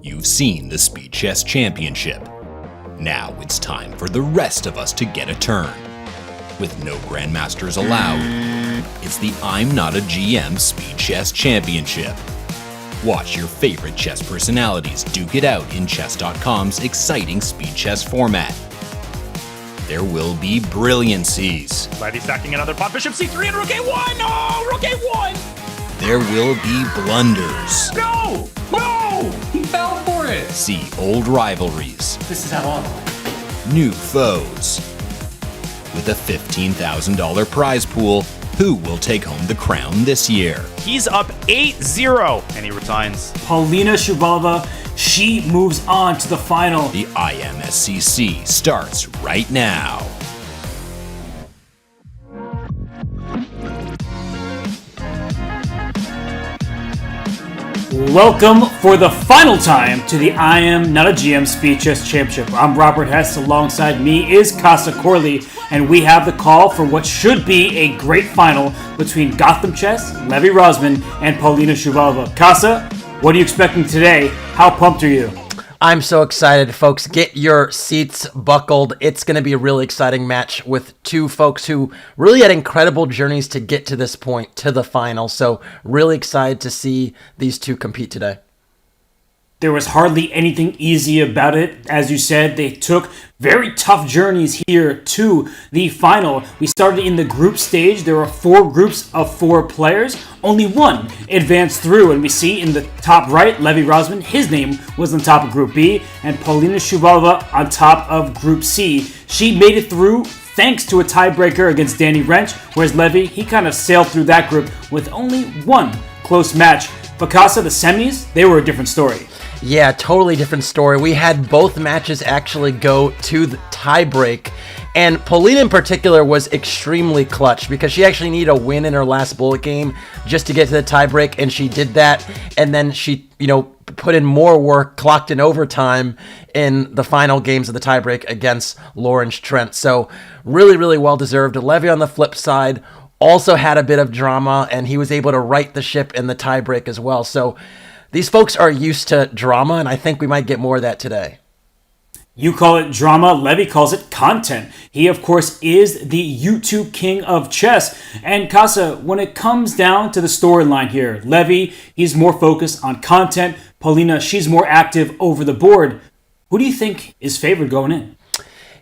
You've seen the Speed Chess Championship. Now it's time for the rest of us to get a turn. With no Grandmasters allowed, it's the I'm Not a GM Speed Chess Championship. Watch your favorite chess personalities duke it out in Chess.com's exciting speed chess format. There will be brilliancies. Levy stacking another pawn, bishop c3 and rook a1! No! Rook a1! There will be blunders. No! No! He fell for it! See old rivalries. This is how on. New foes. With a $15,000 prize pool, who will take home the crown this year? He's up 8-0, and he resigns. Polina Shuvalova, she moves on to the final. The IMSCC starts right now. Welcome for the final time to the I Am Not a GM Speed Chess Championship. I'm Robert Hess. Alongside me is Casa Corley, and we have the call for what should be a great final between GothamChess, Levy Rosman, and Polina Shuvalova. Casa, what are you expecting today? How pumped are you? I'm so excited, folks. Get your seats buckled. It's going to be a really exciting match with two folks who really had incredible journeys to get to this point, to the final. So really excited to see these two compete today. There was hardly anything easy about it. As you said, they took very tough journeys here to the final. We started in the group stage. There were 4 groups of 4 players. Only one advanced through, and we see in the top right, Levy Rosman, his name was on top of Group B, and Polina Shuvalova on top of Group C. She made it through thanks to a tiebreaker against Danny Wrench, whereas Levy, he kind of sailed through that group with only one close match. But Casa, the semis, they were a different story. Yeah, totally different story. We had both matches actually go to the tiebreak, and Polina in particular was extremely clutch because she actually needed a win in her last bullet game just to get to the tiebreak, and she did that, and then she, put in more work, clocked in overtime in the final games of the tiebreak against Trent. So really, really well-deserved. Levy on the flip side also had a bit of drama, and he was able to right the ship in the tiebreak as well. So these folks are used to drama, and I think we might get more of that today. You call it drama, Levy calls it content. He, of course, is the YouTube king of chess. And Casa, when it comes down to the storyline here, Levy, he's more focused on content. Polina, she's more active over the board. Who do you think is favored going in?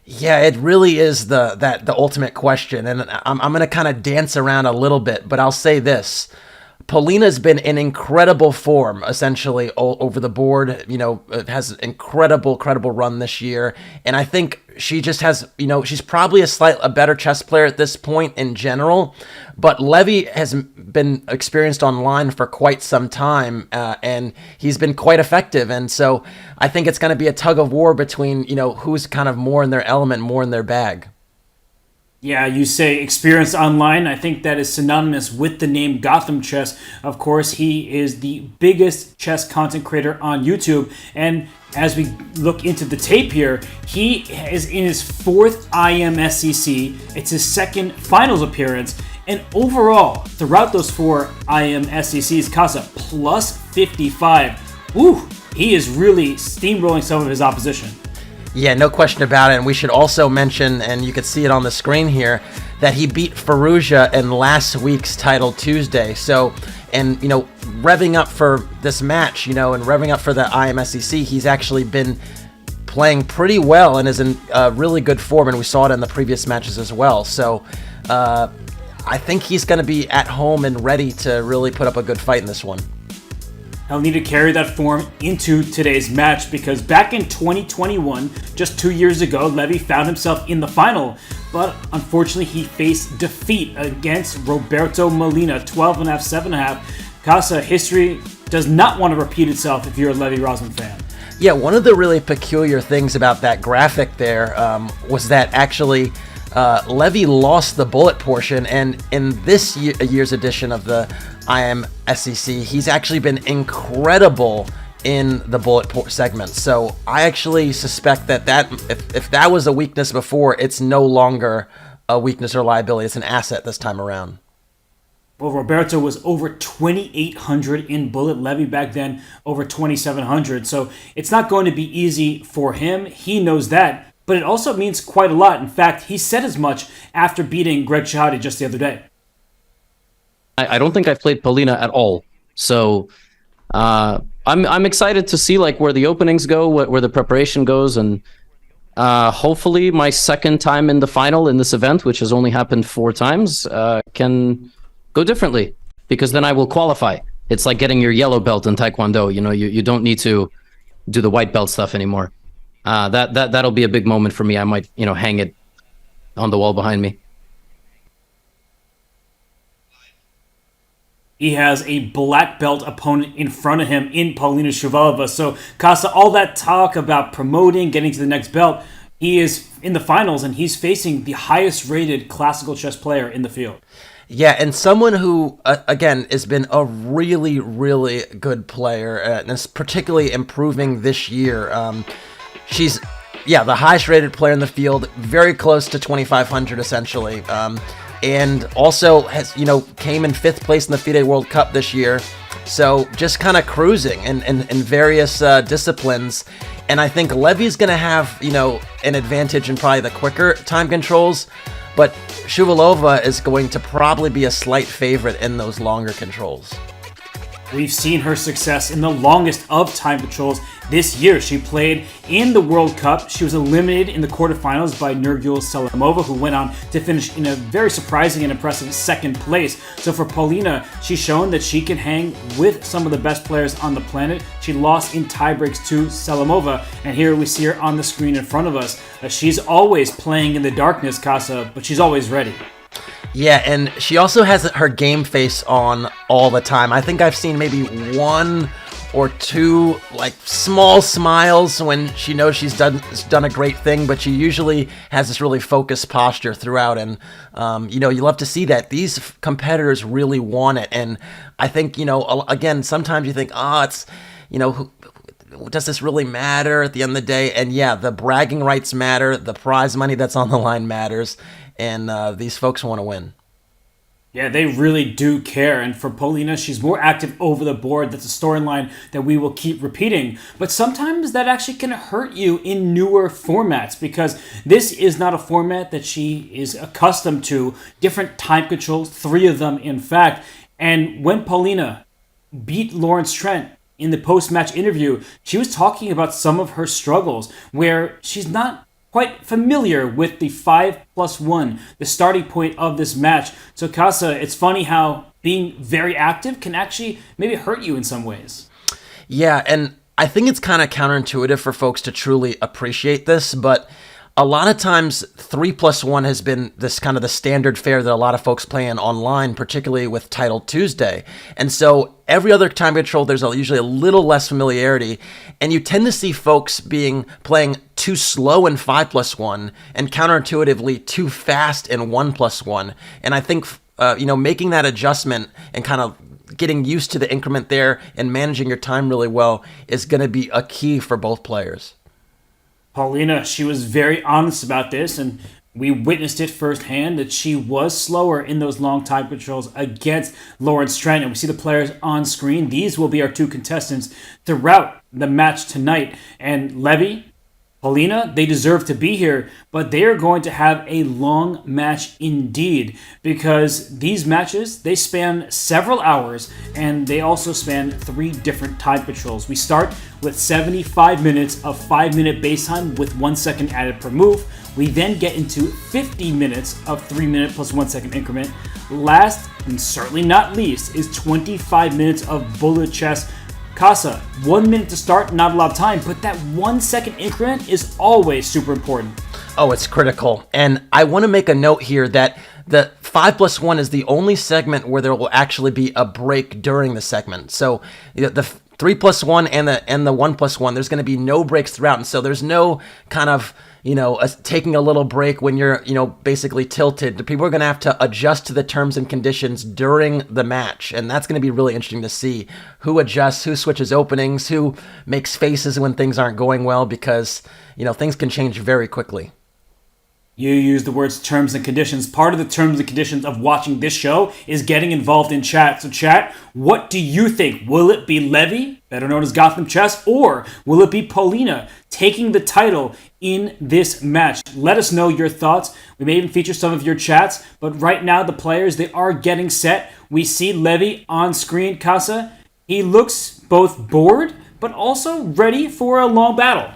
Yeah, it really is the ultimate question, and I'm going to kind of dance around a little bit, but I'll say this. Polina's been in incredible form, essentially, over the board. Has an incredible run this year. And I think she just has, she's probably a better chess player at this point in general. But Levy has been experienced online for quite some time, and he's been quite effective. And so I think it's going to be a tug of war between, who's kind of more in their element, more in their bag. Yeah, you say experience online. I think that is synonymous with the name GothamChess. Of course, he is the biggest chess content creator on YouTube. And as we look into the tape here, he is in his 4th IMSCC. It's his 2nd finals appearance. And overall, throughout those 4 IMSCCs, Casa plus 55. Woo! He is really steamrolling some of his opposition. Yeah, no question about it. And we should also mention, and you can see it on the screen here, that he beat Firouzja in last week's Title Tuesday. So, and, revving up for this match, and revving up for the IMSCC, he's actually been playing pretty well and is in really good form, and we saw it in the previous matches as well. So, I think he's going to be at home and ready to really put up a good fight in this one. He'll need to carry that form into today's match because back in 2021, just 2 years ago, Levy found himself in the final. But unfortunately, he faced defeat against Roberto Molina, 12.5, 7.5. Casa, history does not want to repeat itself if you're a Levy Rosman fan. Yeah, one of the really peculiar things about that graphic there was that actually Levy lost the bullet portion, and in this year's edition of the IMSCC, he's actually been incredible in the bullet segment. So I actually suspect that if that was a weakness before, it's no longer a weakness or liability. It's an asset this time around. Well, Roberto was over 2,800 in bullet. Levy back then over 2,700. So it's not going to be easy for him. He knows that. But it also means quite a lot. In fact, he said as much after beating Greg Shahade just the other day. I don't think I've played Polina at all. So I'm excited to see like where the openings go, where the preparation goes, and hopefully my second time in the final in this event, which has only happened 4 times, can go differently, because then I will qualify. It's like getting your yellow belt in Taekwondo. You know, you don't need to do the white belt stuff anymore. That'll be a big moment for me. I might, hang it on the wall behind me. He has a black belt opponent in front of him in Polina Shuvalova. So, Casa, all that talk about promoting, getting to the next belt, he is in the finals and he's facing the highest rated classical chess player in the field. Yeah, and someone who, again, has been a really, really good player, and is particularly improving this year. She's, the highest rated player in the field, very close to 2,500 essentially. And also has, came in 5th place in the FIDE World Cup this year. So just kind of cruising in various disciplines. And I think Levy's going to have, an advantage in probably the quicker time controls. But Shuvalova is going to probably be a slight favorite in those longer controls. We've seen her success in the longest of time controls this year. She played in the World Cup. She was eliminated in the quarterfinals by Nurgul Selimova, who went on to finish in a very surprising and impressive 2nd place. So for Polina, she's shown that she can hang with some of the best players on the planet. She lost in tiebreaks to Selimova, and here we see her on the screen in front of us. She's always playing in the darkness, Casa, but she's always ready. Yeah, and she also has her game face on all the time. I think I've seen maybe 1 or 2 like small smiles when she knows she's done a great thing, but she usually has this really focused posture throughout. And you love to see that. These competitors really want it, and I think again, sometimes you think, it's does this really matter at the end of the day? And yeah, the bragging rights matter, the prize money that's on the line matters, and these folks want to win. Yeah, they really do care. And for Polina, she's more active over the board. That's a storyline that we will keep repeating. But sometimes that actually can hurt you in newer formats, because this is not a format that she is accustomed to. Different time controls, 3 of them, in fact. And when Polina beat Lawrence Trent in the post-match interview, she was talking about some of her struggles where she's not quite familiar with the 5+1, the starting point of this match. So Casa, it's funny how being very active can actually maybe hurt you in some ways. Yeah, and I think it's kind of counterintuitive for folks to truly appreciate this, but a lot of times 3+1 has been this kind of the standard fare that a lot of folks play in online, particularly with Title Tuesday. And so every other time control, there's usually a little less familiarity, and you tend to see folks playing too slow in 5+1 and counterintuitively too fast in 1+1. And I think making that adjustment and kind of getting used to the increment there and managing your time really well is going to be a key for both players. Polina, she was very honest about this, and we witnessed it firsthand that she was slower in those long time controls against Lawrence Trent. And we see the players on screen. These will be our 2 contestants throughout the match tonight. And Levy, Polina, they deserve to be here, but they are going to have a long match indeed, because these matches, they span several hours, and they also span 3 different time controls. We start with 75 minutes of 5-minute base time with 1 second added per move. We then get into 50 minutes of 3-minute plus 1 second increment. Last, and certainly not least, is 25 minutes of bullet chess. Casa, 1 minute to start, not a lot of time, but that 1 second increment is always super important. Oh, it's critical. And I want to make a note here that the 5+1 is the only segment where there will actually be a break during the segment. So the 3+1 and the 1+1, there's going to be no breaks throughout. And so there's no kind of taking a little break when you're, basically tilted. People are going to have to adjust to the terms and conditions during the match. And that's going to be really interesting to see who adjusts, who switches openings, who makes faces when things aren't going well, because, things can change very quickly. You use the words terms and conditions. Part of the terms and conditions of watching this show is getting involved in chat. So chat, what do you think? Will it be Levy, better known as GothamChess, or will it be Polina taking the title in this match? Let us know your thoughts. We may even feature some of your chats, but right now the players, they are getting set. We see Levy on screen, Casa. He looks both bored, but also ready for a long battle.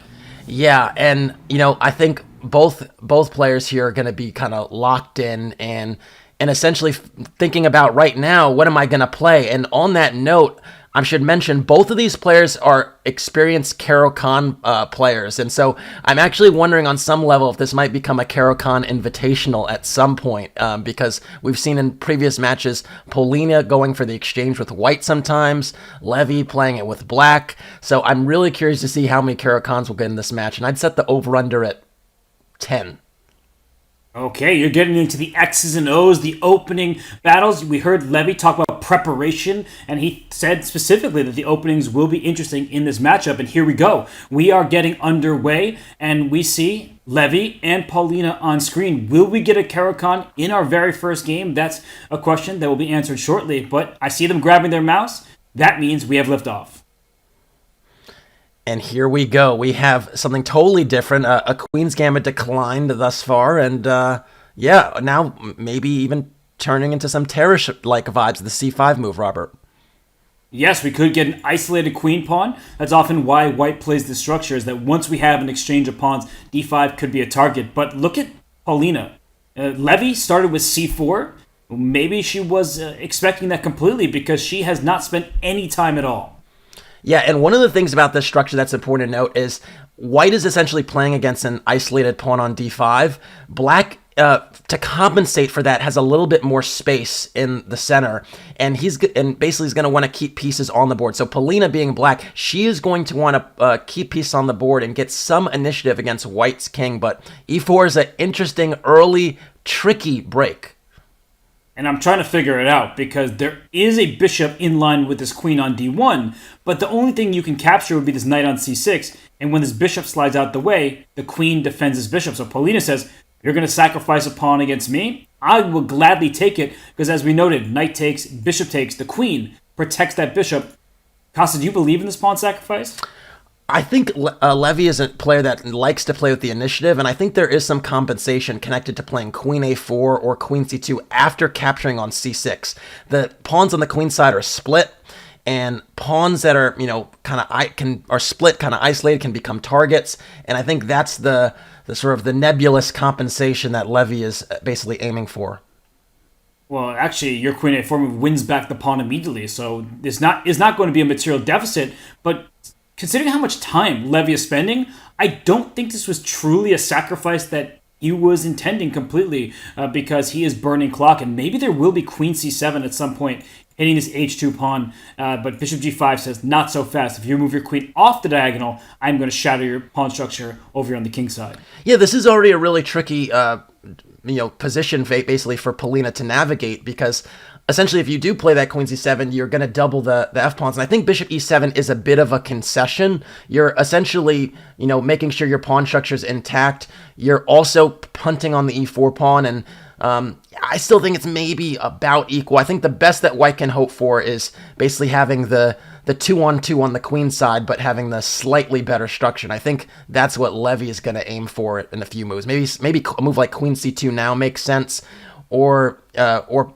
Yeah, and I think both players here are going to be kind of locked in and essentially thinking about right now, what am I going to play? And on that note, I should mention both of these players are experienced Caro-Kann players, and so I'm actually wondering on some level if this might become a Caro-Kann invitational at some point, because we've seen in previous matches Polina going for the exchange with white sometimes, Levy playing it with black, so I'm really curious to see how many Caro-Kanns will get in this match, and I'd set the over-under at 10. Okay, you're getting into the X's and O's, the opening battles. We heard Levy talk about preparation, and he said specifically that the openings will be interesting in this matchup. And here we go. We are getting underway, and we see Levy and Polina on screen. Will we get a Caro-Kann in our very first game? That's a question that will be answered shortly, but I see them grabbing their mouse. That means we have liftoff. And here we go. We have something totally different. A Queen's Gambit declined thus far. And now maybe even turning into some Terrace-like vibes, the C5 move, Robert. Yes, we could get an isolated queen pawn. That's often why white plays the structure, is that once we have an exchange of pawns, d5 could be a target. But look at Polina. Levy started with c4. Maybe she was expecting that completely because she has not spent any time at all. Yeah, and one of the things about this structure that's important to note is white is essentially playing against an isolated pawn on d5. Black, to compensate for that, has a little bit more space in the center, and basically he's going to want to keep pieces on the board. So Polina being black, she is going to want to keep pieces on the board and get some initiative against white's king, but e4 is an interesting, early, tricky break. And I'm trying to figure it out because there is a bishop in line with this queen on d1, but the only thing you can capture would be this knight on c6, and when this bishop slides out the way, the queen defends this bishop. So Polina says, you're going to sacrifice a pawn against me? I will gladly take it, because as we noted, knight takes, bishop takes, the queen protects that bishop. Costa, do you believe in this pawn sacrifice? I think Levy is a player that likes to play with the initiative, and I think there is some compensation connected to playing queen a4 or queen c2 after capturing on c6. The pawns on the queen side are split, and pawns that are are split, kind of isolated, can become targets. And I think that's the sort of the nebulous compensation that Levy is basically aiming for. Well, actually, your queen a4 move wins back the pawn immediately, so it's not going to be a material deficit, but considering how much time Levy is spending, I don't think this was truly a sacrifice that he was intending completely, because he is burning clock, and maybe there will be queen c7 at some point hitting this h2 pawn, but bishop g5 says, not so fast. If you move your queen off the diagonal, I'm going to shatter your pawn structure over here on the king side. Yeah, this is already a really tricky position basically for Polina to navigate, because essentially, if you do play that queen c7, you're going to double the f-pawns. And I think bishop e7 is a bit of a concession. You're essentially, making sure your pawn structure is intact. You're also punting on the e4 pawn. And I still think it's maybe about equal. I think the best that white can hope for is basically having the 2-on-2 on the queen side, but having the slightly better structure. And I think that's what Levy is going to aim for in a few moves. Maybe a move like queen c2 now makes sense. Or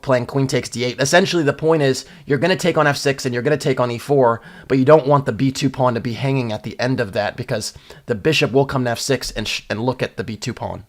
playing queen takes d8. Essentially, the point is you're going to take on f6 and you're going to take on e4, but you don't want the b2 pawn to be hanging at the end of that, because the bishop will come to f6 and look at the b2 pawn.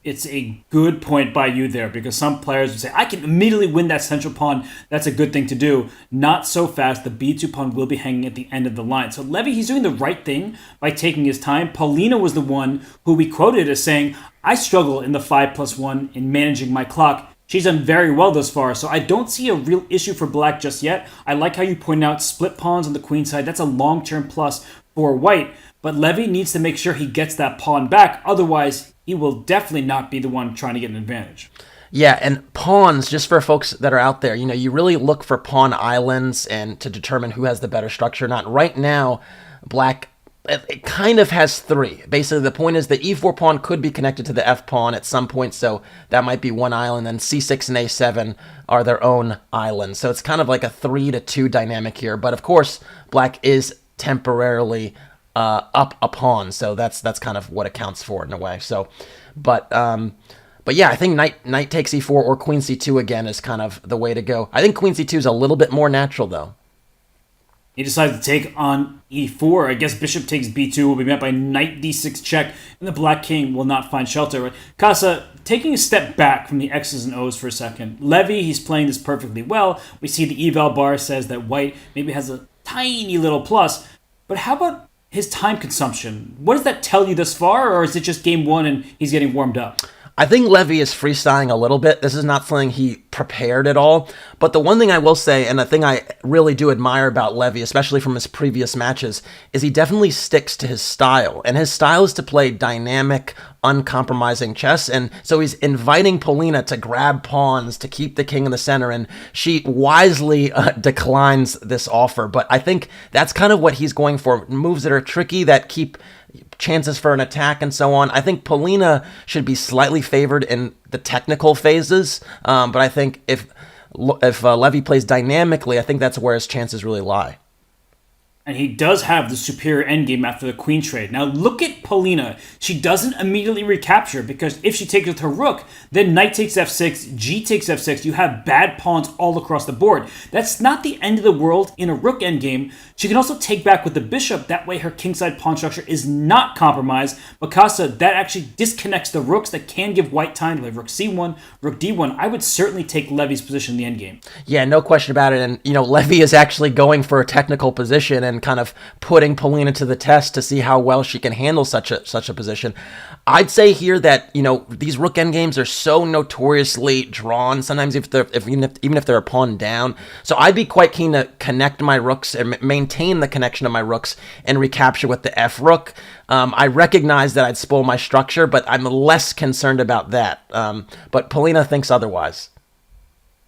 It's a good point by you there, because some players would say, I can immediately win that central pawn. That's a good thing to do. Not so fast. The b2 pawn will be hanging at the end of the line. So Levy, he's doing the right thing by taking his time. Polina was the one who we quoted as saying, I struggle in the 5+1 in managing my clock. She's done very well thus far, so I don't see a real issue for black just yet. I like how you point out split pawns on the queen side. That's a long-term plus for white. But Levy needs to make sure he gets that pawn back. Otherwise, he will definitely not be the one trying to get an advantage. Yeah, and pawns, just for folks that are out there, you really look for pawn islands and to determine who has the better structure or not. Right now, black it kind of has three. Basically, the point is the e4 pawn could be connected to the f pawn at some point, so that might be one island. Then c6 and a7 are their own islands. So it's kind of like a 3-2 dynamic here. But of course, black is temporarily up a pawn, so that's kind of what it counts for in a way. So, but yeah, I think knight takes e4 or queen c2 again is kind of the way to go. I think queen c2 is a little bit more natural though. He decides to take on e4. I guess bishop takes b2 will be met by knight d6 check, and the black king will not find shelter. Casa, taking a step back from the X's and O's for a second. Levy, he's playing this perfectly well. We see the eval bar says that white maybe has a tiny little plus, but how about his time consumption? What does that tell you thus far, or is it just game one and he's getting warmed up? I think Levy is freestyling a little bit. This is not something he prepared at all. But the one thing I will say, and the thing I really do admire about Levy, especially from his previous matches, is he definitely sticks to his style. And his style is to play dynamic, uncompromising chess. And so he's inviting Polina to grab pawns, to keep the king in the center. And she wisely declines this offer. But I think that's kind of what he's going for. Moves that are tricky, that keep chances for an attack and so on. I think Polina should be slightly favored in the technical phases, but I think if Levy plays dynamically, I think that's where his chances really lie. And he does have the superior endgame after the queen trade. Now look at Polina. She doesn't immediately recapture, because if she takes with her rook, then knight takes f6, g takes f6. You have bad pawns all across the board. That's not the end of the world in a rook endgame. She can also take back with the bishop. That way her kingside pawn structure is not compromised. Because that actually disconnects the rooks that can give white time to play rook c1, rook d1. I would certainly take Levy's position in the endgame. Yeah, no question about it. And, Levy is actually going for a technical position and kind of putting Polina to the test to see how well she can handle such a position. I'd say here that these rook endgames are so notoriously drawn. Sometimes even if they're a pawn down, so I'd be quite keen to connect my rooks and maintain the connection of my rooks and recapture with the f rook. I recognize that I'd spoil my structure, but I'm less concerned about that. But Polina thinks otherwise.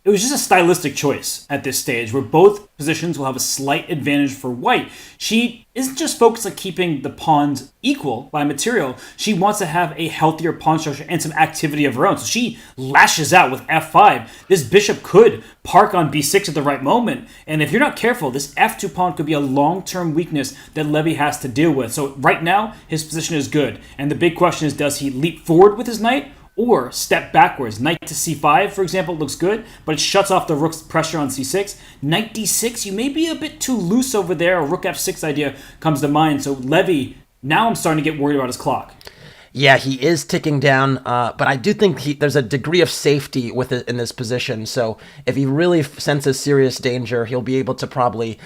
It was just a stylistic choice at this stage where both positions will have a slight advantage for white. She isn't just focused on keeping the pawns equal by material. She wants to have a healthier pawn structure and some activity of her own. So she lashes out with f5. This bishop could park on b6 at the right moment. And if you're not careful, this f2 pawn could be a long-term weakness that Levy has to deal with. So right now, his position is good. And the big question is, does he leap forward with his knight or step backwards? Knight to c5, for example, looks good, but it shuts off the rook's pressure on c6. Knight d6, you may be a bit too loose over there. A rook f6 idea comes to mind. So Levy, now I'm starting to get worried about his clock. Yeah, he is ticking down, but I do think there's a degree of safety with it in this position. So if he really senses serious danger, he'll be able to probably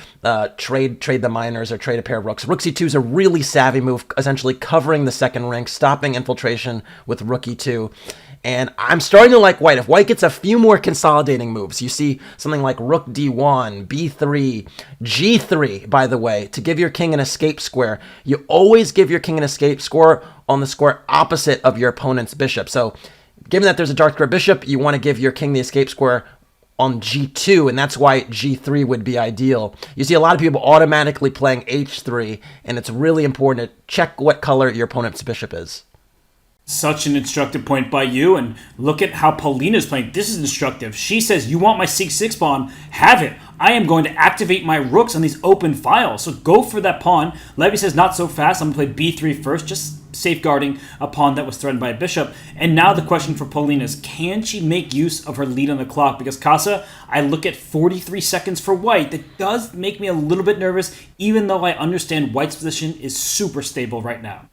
trade the minors or trade a pair of rooks. Rook c2 is a really savvy move, essentially covering the second rank, stopping infiltration with rook e2. And I'm starting to like white. If white gets a few more consolidating moves, you see something like rook d1, b3, g3, by the way, to give your king an escape square. You always give your king an escape square on the square opposite of your opponent's bishop. So given that there's a dark square bishop, you want to give your king the escape square on g2, and that's why g3 would be ideal. You see a lot of people automatically playing h3, and it's really important to check what color your opponent's bishop is. Such an instructive point by you, and look at how Polina's playing. This is instructive. She says, you want my c6 pawn? Have it. I am going to activate my rooks on these open files, so go for that pawn. Levy says, not so fast. I'm going to play b3 first, just safeguarding a pawn that was threatened by a bishop. And now the question for Polina is, can she make use of her lead on the clock? Because Casa, I look at 43 seconds for white. That does make me a little bit nervous, even though I understand white's position is super stable right now.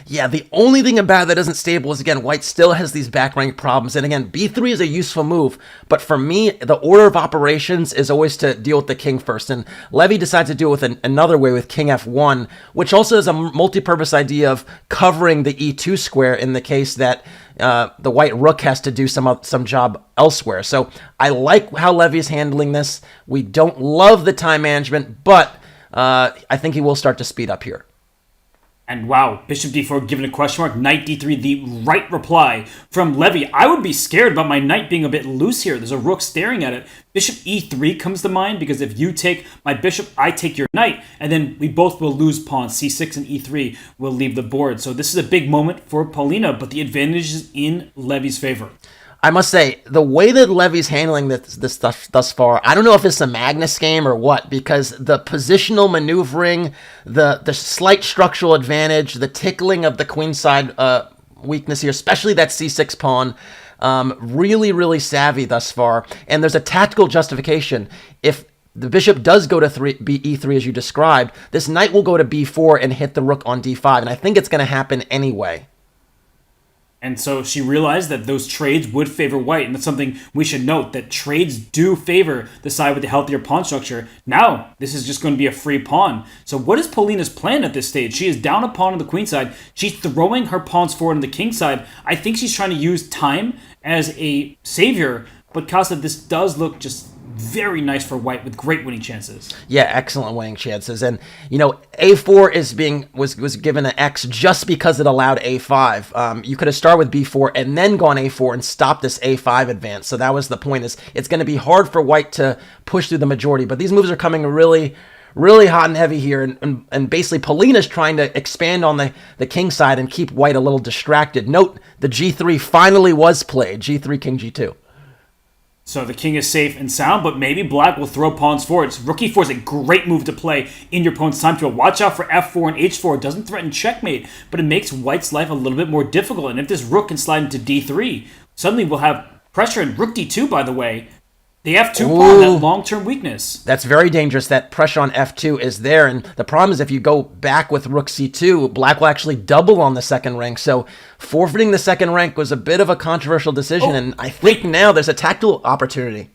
Yeah, the only thing about it that isn't stable is, again, white still has these back rank problems. And again, b3 is a useful move. But for me, the order of operations is always to deal with the king first. And Levy decides to do it with another way with king f1, which also is a multi-purpose idea of covering the e2 square in the case that the white rook has to do some job elsewhere. So I like how Levy's handling this. We don't love the time management, but I think he will start to speed up here. And wow, bishop d4 given a question mark, knight d3, the right reply from Levy. I would be scared about my knight being a bit loose here. There's a rook staring at it. Bishop e3 comes to mind, because if you take my bishop, I take your knight, and then we both will lose pawns. c6 and e3 will leave the board. So this is a big moment for Polina, but the advantage is in Levy's favor. I must say, the way that Levy's handling this stuff thus far, I don't know if it's a Magnus game or what, because the positional maneuvering, the slight structural advantage, the tickling of the queenside weakness here, especially that c6 pawn, really, really savvy thus far. And there's a tactical justification. If the bishop does go to e3 as you described, this knight will go to b4 and hit the rook on d5, and I think it's going to happen anyway. And so she realized that those trades would favor white, and that's something we should note, that trades do favor the side with the healthier pawn structure. Now, this is just going to be a free pawn. So what is Polina's plan at this stage? She is down a pawn on the queen side. She's throwing her pawns forward on the king side. I think she's trying to use time as a savior, but Casa, this does look just very nice for white with great winning chances. Yeah, excellent winning chances. And, a4 was given an X just because it allowed a5. You could have started with b4 and then gone a4 and stopped this a5 advance. So that was the point, is it's going to be hard for white to push through the majority. But these moves are coming really, really hot and heavy here. And basically, Polina's trying to expand on the king side and keep white a little distracted. Note, the g3 finally was played. g3, king g2. So the king is safe and sound, but maybe black will throw pawns forward. Rook e4 is a great move to play in your opponent's time field. Watch out for f4 and h4. It doesn't threaten checkmate, but it makes white's life a little bit more difficult. And if this rook can slide into d3, suddenly we'll have pressure. And rook d2, by the way, the f2 pawn, that long-term weakness. That's very dangerous. That pressure on f2 is there. And the problem is, if you go back with rook c2, black will actually double on the second rank. So forfeiting the second rank was a bit of a controversial decision. And I think now there's a tactical opportunity.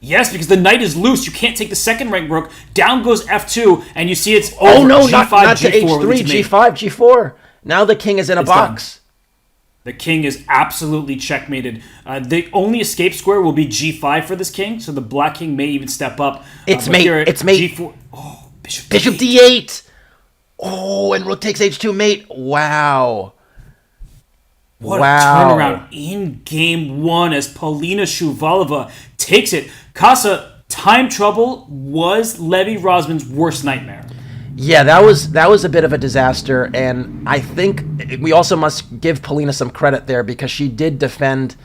Yes, because the knight is loose. You can't take the second rank rook. Down goes f2, and you see it's over. Oh, no, g5, not to g4, h3, g5, g4. Now the king is in a box. Done. The king is absolutely checkmated. The only escape square will be g5 for this king, so the black king may even step up. It's mate. It's mate. G4. Oh, bishop d8. Oh, and rook takes h2 mate. Wow. What a turnaround in game one as Polina Shuvalova takes it. Casa, time trouble was Levy Rosman's worst nightmare. Yeah, that was a bit of a disaster, and I think we also must give Polina some credit there, because she did defend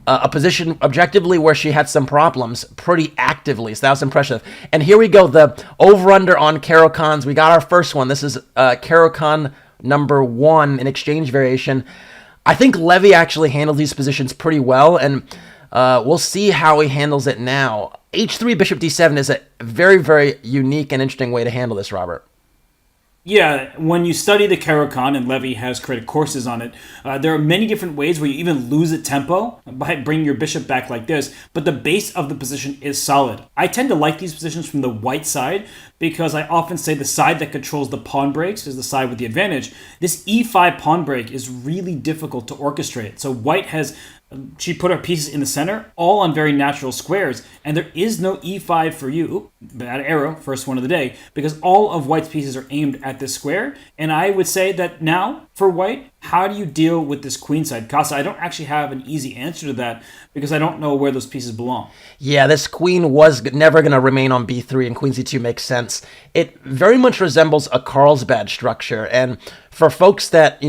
a position objectively where she had some problems pretty actively, so that was impressive. And here we go, the over-under on Caro-Cans. We got our first one. This is Caro-Can number 1 in exchange variation. I think Levy actually handled these positions pretty well, and we'll see how he handles it now. h3, bishop d7 is a very, very unique and interesting way to handle this, Robert. Yeah, when you study the Caro-Can, and Levy has created courses on it, there are many different ways where you even lose a tempo by bringing your bishop back like this, but the base of the position is solid. I tend to like these positions from the white side, because I often say the side that controls the pawn breaks is the side with the advantage. This e5 pawn break is really difficult to orchestrate, so white has... She put her pieces in the center, all on very natural squares, and there is no e5 for you. Oop, bad arrow, first one of the day, because all of white's pieces are aimed at this square, and I would say that now, for white, how do you deal with this queenside? Casa, I don't actually have an easy answer to that, because I don't know where those pieces belong. Yeah, this queen was never going to remain on b3, and queen c2 makes sense. It very much resembles a Carlsbad structure, and for folks that,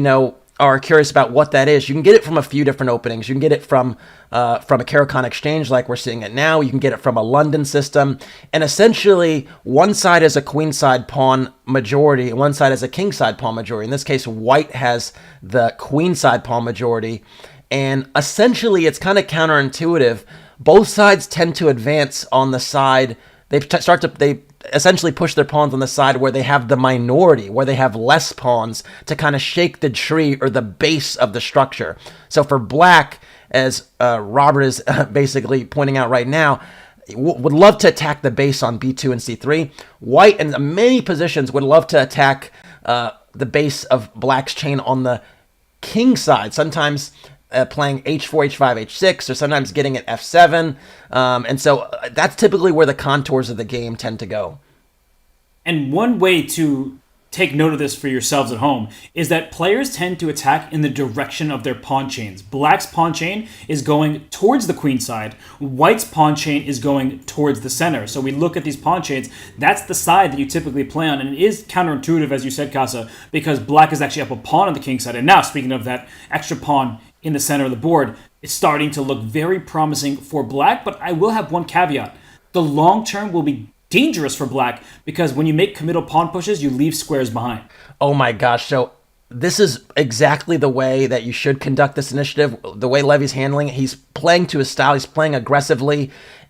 are curious about what that is, you can get it from a few different openings. You can get it from a Caro-Can exchange like we're seeing it now. You can get it from a London system. And essentially, one side is a queenside pawn majority, and one side is a kingside pawn majority. In this case, white has the queenside pawn majority. And essentially, it's kind of counterintuitive. Both sides tend to advance on the side. They essentially push their pawns on the side where they have the minority, where they have less pawns to kind of shake the tree or the base of the structure. So for black, as Robert is basically pointing out right now, would love to attack the base on b2 and c3. White, in many positions, would love to attack the base of black's chain on the king side, sometimes playing h4, h5, h6, or sometimes getting at f7. And so that's typically where the contours of the game tend to go. And one way to take note of this for yourselves at home, is that players tend to attack in the direction of their pawn chains. Black's pawn chain is going towards the queen side. White's pawn chain is going towards the center. So we look at these pawn chains. That's the side that you typically play on. And it is counterintuitive, as you said, Casa, because black is actually up a pawn on the king side. And now, speaking of that extra pawn in the center of the board, it's starting to look very promising for black. But I will have one caveat. The long term will be dangerous for black because when you make committal pawn pushes, you leave squares behind. Oh my gosh. So this is exactly the way that you should conduct this initiative. The way Levy's handling it, he's playing to his style. He's playing aggressively.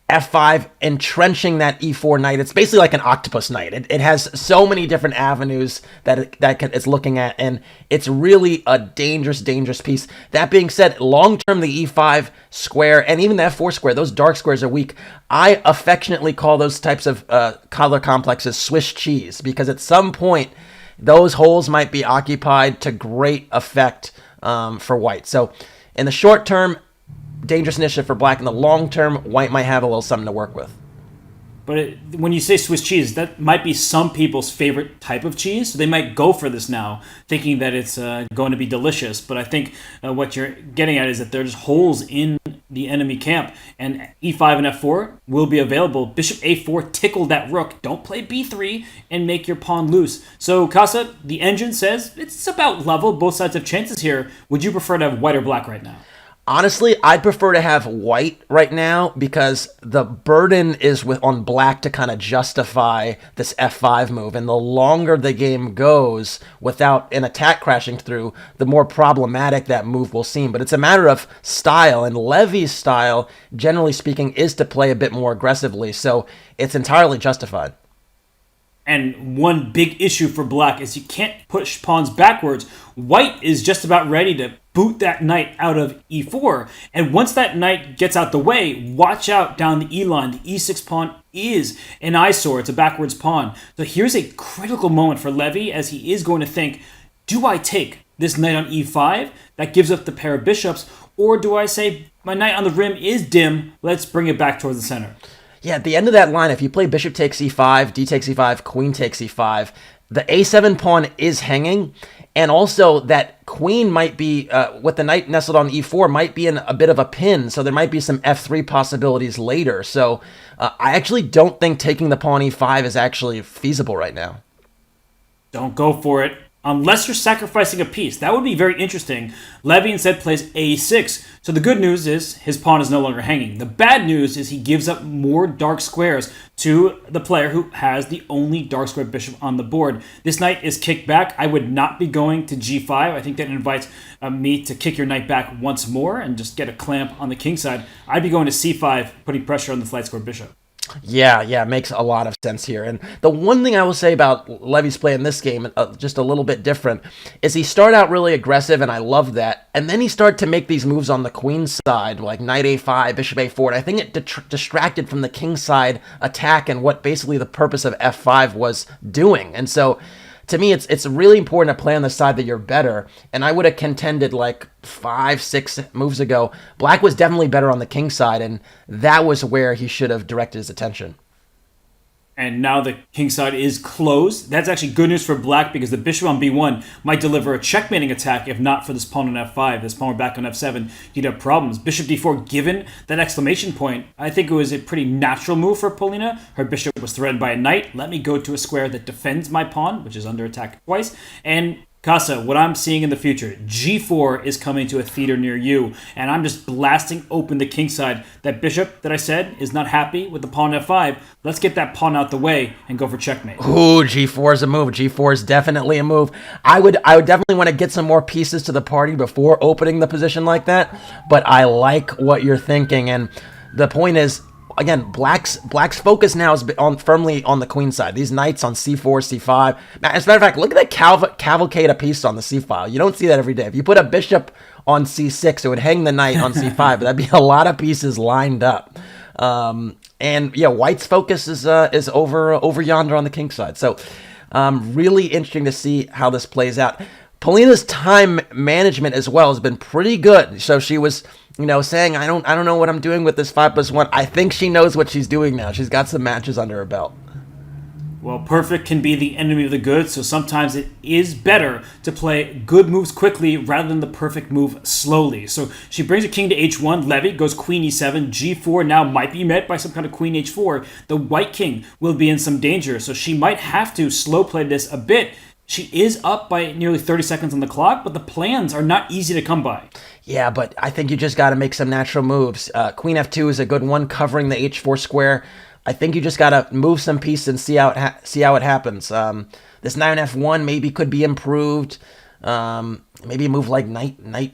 F5, entrenching that E4 knight. It's basically like an octopus knight. It has so many different avenues that it's looking at, and it's really a dangerous piece. That being said, long-term, the E5 square and even the F4 square, those dark squares are weak. I affectionately call those types of color complexes Swiss cheese, because at some point, those holes might be occupied to great effect for white. So in the short term, dangerous initiative for black. In the long term, white might have a little something to work with. But when you say Swiss cheese, that might be some people's favorite type of cheese. So they might go for this now, thinking that it's going to be delicious. But I think what you're getting at is that there's holes in the enemy camp. And E5 and F4 will be available. Bishop A4 tickled that rook. Don't play B3 and make your pawn loose. So, Casa, the engine says it's about level. Both sides have chances here. Would you prefer to have white or black right now? Honestly, I'd prefer to have white right now because the burden is on black to kind of justify this F5 move. And the longer the game goes without an attack crashing through, the more problematic that move will seem. But it's a matter of style, and Levy's style, generally speaking, is to play a bit more aggressively. So it's entirely justified. And one big issue for black is you can't push pawns backwards. White is just about ready to boot that knight out of E4. And once that knight gets out the way, watch out down the E line. The E6 pawn is an eyesore. It's a backwards pawn. So here's a critical moment for Levy as he is going to think, do I take this knight on E5 that gives up the pair of bishops, or do I say my knight on the rim is dim, let's bring it back towards the center? Yeah, at the end of that line, if you play bishop takes e5, d takes e5, queen takes e5, the a7 pawn is hanging, and also that queen might be, with the knight nestled on e4, might be in a bit of a pin, so there might be some f3 possibilities later. So I actually don't think taking the pawn e5 is actually feasible right now. Don't go for it. Unless you're sacrificing a piece. That would be very interesting. Levy instead plays a6. So the good news is his pawn is no longer hanging. The bad news is he gives up more dark squares to the player who has the only dark square bishop on the board. This knight is kicked back. I would not be going to g5. I think that invites me to kick your knight back once more and just get a clamp on the king side. I'd be going to c5, putting pressure on the light square bishop. Yeah, makes a lot of sense here. And the one thing I will say about Levy's play in this game, just a little bit different, is he started out really aggressive, and I love that. And then he started to make these moves on the queen side, like knight a5, bishop a4. And I think it distracted from the king side attack and what basically the purpose of f5 was doing. And so, to me, it's really important to play on the side that you're better. And I would have contended like 5-6 moves ago, black was definitely better on the king side, and that was where he should have directed his attention. And now the king side is closed. That's actually good news for black because the bishop on b1 might deliver a checkmating attack if not for this pawn on f5. This pawn were back on f7, you'd have problems. Bishop d4, given that exclamation point, I think it was a pretty natural move for Polina. Her bishop was threatened by a knight. Let me go to a square that defends my pawn, which is under attack twice. And Casa, what I'm seeing in the future, g4 is coming to a theater near you, and I'm just blasting open the king side. That bishop that I said is not happy with the pawn f5. Let's get that pawn out the way and go for checkmate. Ooh, g4 is a move. g4 is definitely a move. I would definitely want to get some more pieces to the party before opening the position like that, but I like what you're thinking, and the point is, again, black's focus now is firmly on the queen side. These knights on c4, c5. As a matter of fact, look at that cavalcade of pieces on the c file. You don't see that every day. If you put a bishop on c6, it would hang the knight on c5. But that'd be a lot of pieces lined up. And yeah, white's focus is over yonder on the king side. So really interesting to see how this plays out. Polina's time management as well has been pretty good. So she was, saying, I don't know what I'm doing with this 5+1. I think she knows what she's doing now. She's got some matches under her belt. Well, perfect can be the enemy of the good, so sometimes it is better to play good moves quickly rather than the perfect move slowly. So she brings a king to h1, Levy goes queen e7, g4 now might be met by some kind of queen h4. The white king will be in some danger, so she might have to slow play this a bit. She is up by nearly 30 seconds on the clock, but the plans are not easy to come by. Yeah, but I think you just got to make some natural moves. Queen f2 is a good one, covering the h4 square. I think you just got to move some pieces and see how it happens. This knight on f1 maybe could be improved. Maybe a move like knight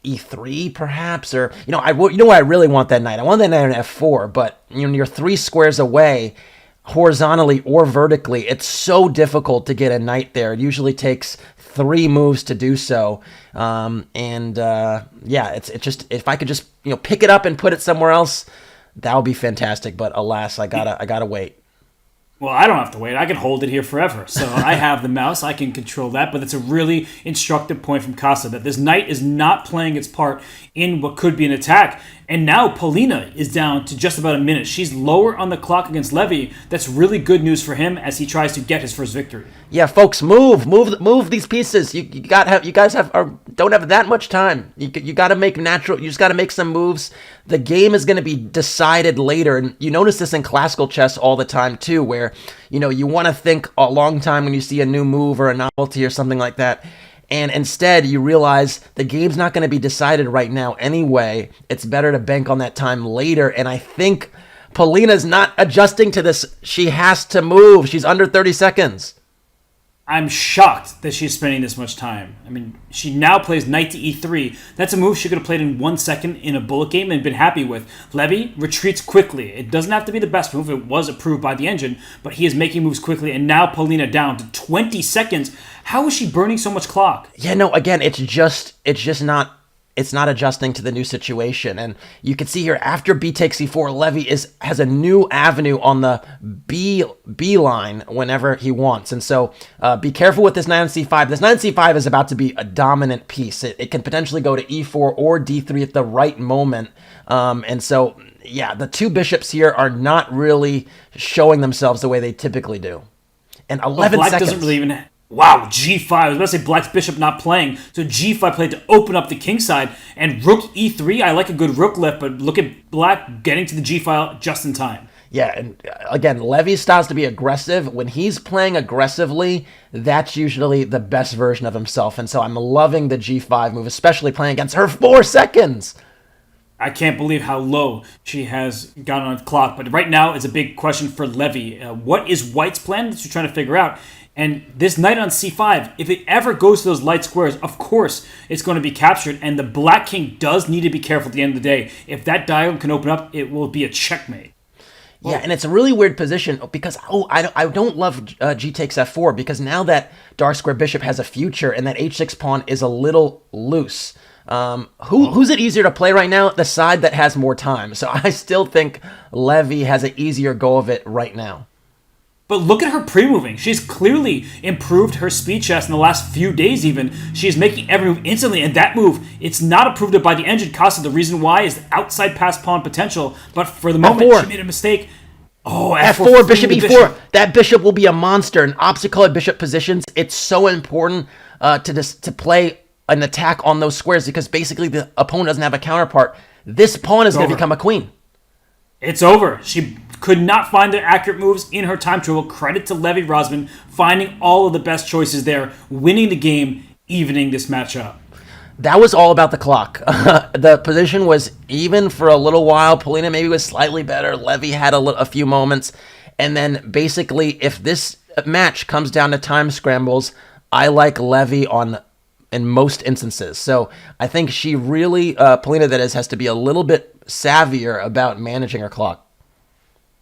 e3 perhaps, or I really want that knight. I want that knight on f4, but you're 3 squares away, horizontally or vertically. It's so difficult to get a knight there. It usually takes 3 moves to do so. It's just, if I could just pick it up and put it somewhere else, that would be fantastic, but alas, I gotta wait. Well, I don't have to wait. I can hold it here forever. So I have the mouse. I can control that. But it's a really instructive point from Casa that this knight is not playing its part in what could be an attack. And now Polina is down to just about a minute. She's lower on the clock against Levy. That's really good news for him as he tries to get his first victory. Yeah, folks, move these pieces. You guys don't have that much time. You got to make natural. You just got to make some moves. The game is going to be decided later, and you notice this in classical chess all the time too, where you want to think a long time when you see a new move or a novelty or something like that. And instead, you realize the game's not going to be decided right now anyway. It's better to bank on that time later. And I think Polina's not adjusting to this. She has to move. She's under 30 seconds. I'm shocked that she's spending this much time. I mean, she now plays knight to e3. That's a move she could have played in 1 second in a bullet game and been happy with. Levy retreats quickly. It doesn't have to be the best move. It was approved by the engine, but he is making moves quickly, and now Polina down to 20 seconds. How is she burning so much clock? Yeah, no, again, it's not adjusting to the new situation. And you can see here, after b takes e4, Levy has a new avenue on the B line whenever he wants. And so be careful with this knight on c5. This knight on c5 is about to be a dominant piece. It can potentially go to e4 or d3 at the right moment. And so, yeah, the 2 bishops here are not really showing themselves the way they typically do. And 11 Black seconds. Doesn't really even... Wow, g5. I was about to say Black's bishop not playing, so g5 played to open up the king side, and rook e3. I like a good rook lift, but look at Black getting to the g file just in time. Yeah, and again, Levy styles to be aggressive. When he's playing aggressively, that's usually the best version of himself, and so I'm loving the g5 move, especially playing against her 4 seconds. I can't believe how low she has gotten on the clock, but right now it's a big question for Levy. What is White's plan that she's trying to figure out? And this knight on c5, if it ever goes to those light squares, of course it's going to be captured. And the black king does need to be careful at the end of the day. If that diagonal can open up, it will be a checkmate. Yeah, and it's a really weird position because, I don't love g takes f4 because now that dark square bishop has a future and that h6 pawn is a little loose. Who's it easier to play right now? The side that has more time. So I still think Levy has an easier go of it right now. But look at her pre-moving. She's clearly improved her speed chess in the last few days even. She is making every move instantly, and that move, it's not approved by the engine. Casa, the reason why is the outside pass pawn potential, but for the moment, F4. she made a mistake. Oh, F4, bishop e4. That bishop will be a monster. In opposite-colored bishop positions, it's so important to play an attack on those squares because basically the opponent doesn't have a counterpart. This pawn is going to become a queen. It's over. She could not find the accurate moves in her time trial. Credit to Levy Rosman finding all of the best choices there, winning the game, evening this matchup. That was all about the clock. The position was even for a little while. Polina maybe was slightly better. Levy had a few moments. And then basically, if this match comes down to time scrambles, I like Levy in most instances. So I think she really, Polina that is, has to be a little bit savvier about managing her clock.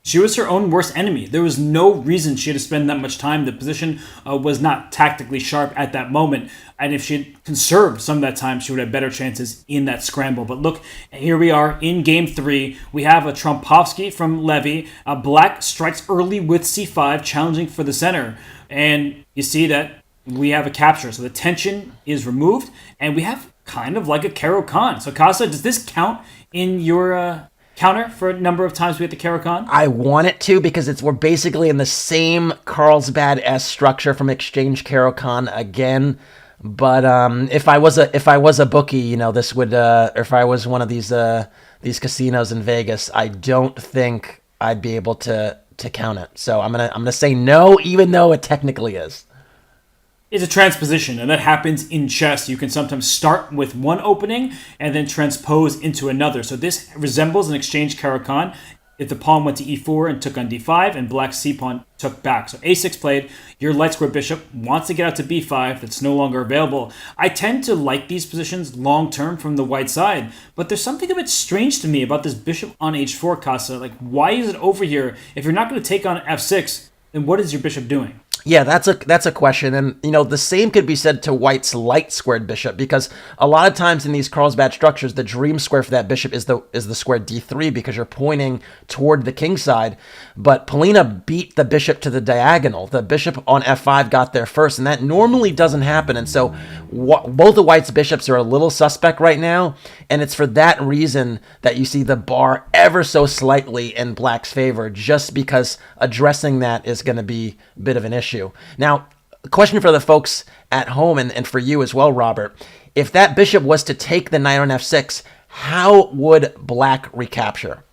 She was her own worst enemy. There was no reason she had to spend that much time. The position was not tactically sharp at that moment. And if she had conserved some of that time, she would have better chances in that scramble. But look, here we are in game 3. We have a Trompovsky from Levy. Black strikes early with c5, challenging for the center. And you see that we have a capture. So the tension is removed. And we have kind of like a Caro-Kann. So Casa, does this count in your counter for a number of times we hit the Caro-Kann? I want it to because we're basically in the same Carlsbad-esque structure from Exchange Caro-Kann again. But if I was a bookie, this would, or if I was one of these casinos in Vegas, I don't think I'd be able to count it. So I'm gonna say no, even though it technically is. It's a transposition, and that happens in chess. You can sometimes start with one opening and then transpose into another. So this resembles an exchange Caro-Kann. If the pawn went to e4 and took on d5, and black's c-pawn took back. So a6 played, your light square bishop wants to get out to b5, that's no longer available. I tend to like these positions long-term from the white side, but there's something a bit strange to me about this bishop on h4, Casa. Like, why is it over here? If you're not going to take on f6, then what is your bishop doing? Yeah, that's a question, and the same could be said to white's light squared bishop, because a lot of times in these Carlsbad structures, the dream square for that bishop is the square d3 because you're pointing toward the king side. But Polina beat the bishop to the diagonal. The bishop on f5 got there first, and that normally doesn't happen. And so both the white's bishops are a little suspect right now, and it's for that reason that you see the bar ever so slightly in black's favor, just because addressing that is going to be a bit of an issue. Now, a question for the folks at home and for you as well, Robert. If that bishop was to take the knight on f6, how would black recapture?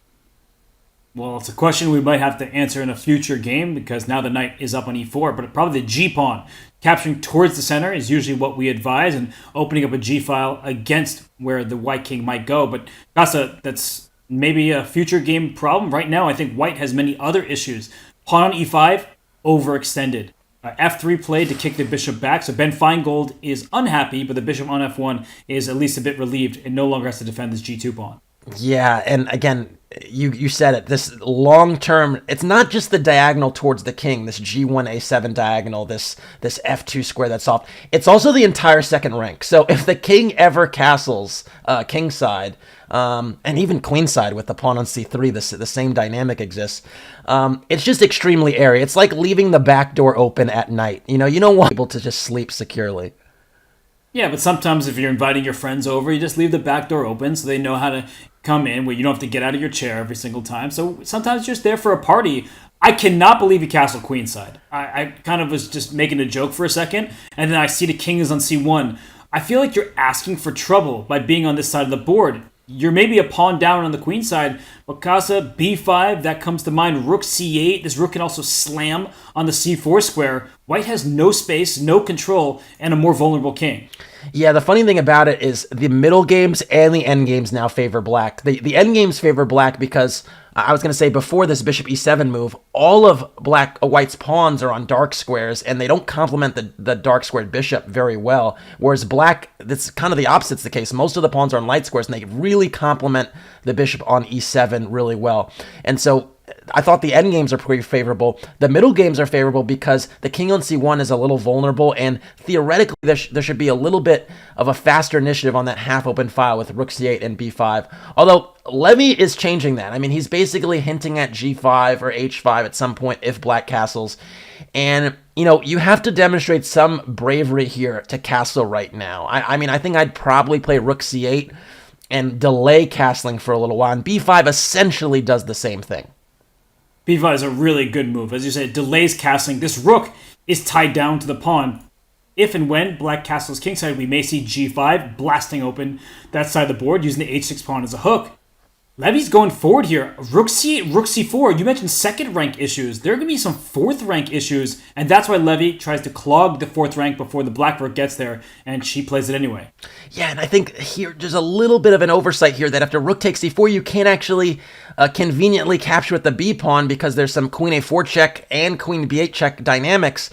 Well, it's a question we might have to answer in a future game because now the knight is up on e4, but probably the g-pawn. Capturing towards the center is usually what we advise, and opening up a g-file against where the white king might go. But that's maybe a future game problem. Right now, I think white has many other issues. Pawn on e5, overextended. F3 played to kick the bishop back, so Ben Feingold is unhappy, but the bishop on f1 is at least a bit relieved and no longer has to defend this g2 pawn. Yeah, and again, you said it, this long-term, it's not just the diagonal towards the king, this g1, a7 diagonal, this f2 square that's soft, it's also the entire second rank. So if the king ever castles king side, and even queen side with the pawn on c3, the same dynamic exists. It's just extremely airy. It's like leaving the back door open at night. You don't want people to just sleep securely. Yeah, but sometimes if you're inviting your friends over, you just leave the back door open so they know how to come in where you don't have to get out of your chair every single time. So sometimes you're just there for a party. I cannot believe he castled queenside. I kind of was just making a joke for a second, and then I see the king is on c1. I feel like you're asking for trouble by being on this side of the board. You're maybe a pawn down on the queen side, but Casa, b5, that comes to mind. Rook c8, this rook can also slam on the c4 square. White has no space, no control, and a more vulnerable king. Yeah, the funny thing about it is the middle games and the end games now favor black. The end games favor black because I was going to say before this bishop e7 move, all of white's pawns are on dark squares, and they don't complement the dark squared bishop very well. Whereas black, that's kind of the opposite's the case. Most of the pawns are on light squares, and they really complement the bishop on e7 really well. And so I thought the end games are pretty favorable. The middle games are favorable because the king on c1 is a little vulnerable, and theoretically there should be a little bit of a faster initiative on that half-open file with rook c8 and b5. Although Levy is changing that. I mean, he's basically hinting at g5 or h5 at some point if black castles. And, you have to demonstrate some bravery here to castle right now. I mean, I think I'd probably play rook c8 and delay castling for a little while, and b5 essentially does the same thing. b5 is a really good move. As you said, it delays castling. This rook is tied down to the pawn. If and when black castles kingside, we may see g5 blasting open that side of the board using the h6 pawn as a hook. Levy's going forward here. Rook c8, rook c4. You mentioned second rank issues. There are going to be some fourth rank issues, and that's why Levy tries to clog the fourth rank before the black rook gets there, and she plays it anyway. Yeah, and I think here there's a little bit of an oversight here that after rook takes c4, you can't actually conveniently capture with the b pawn because there's some queen a4 check and queen b8 check dynamics.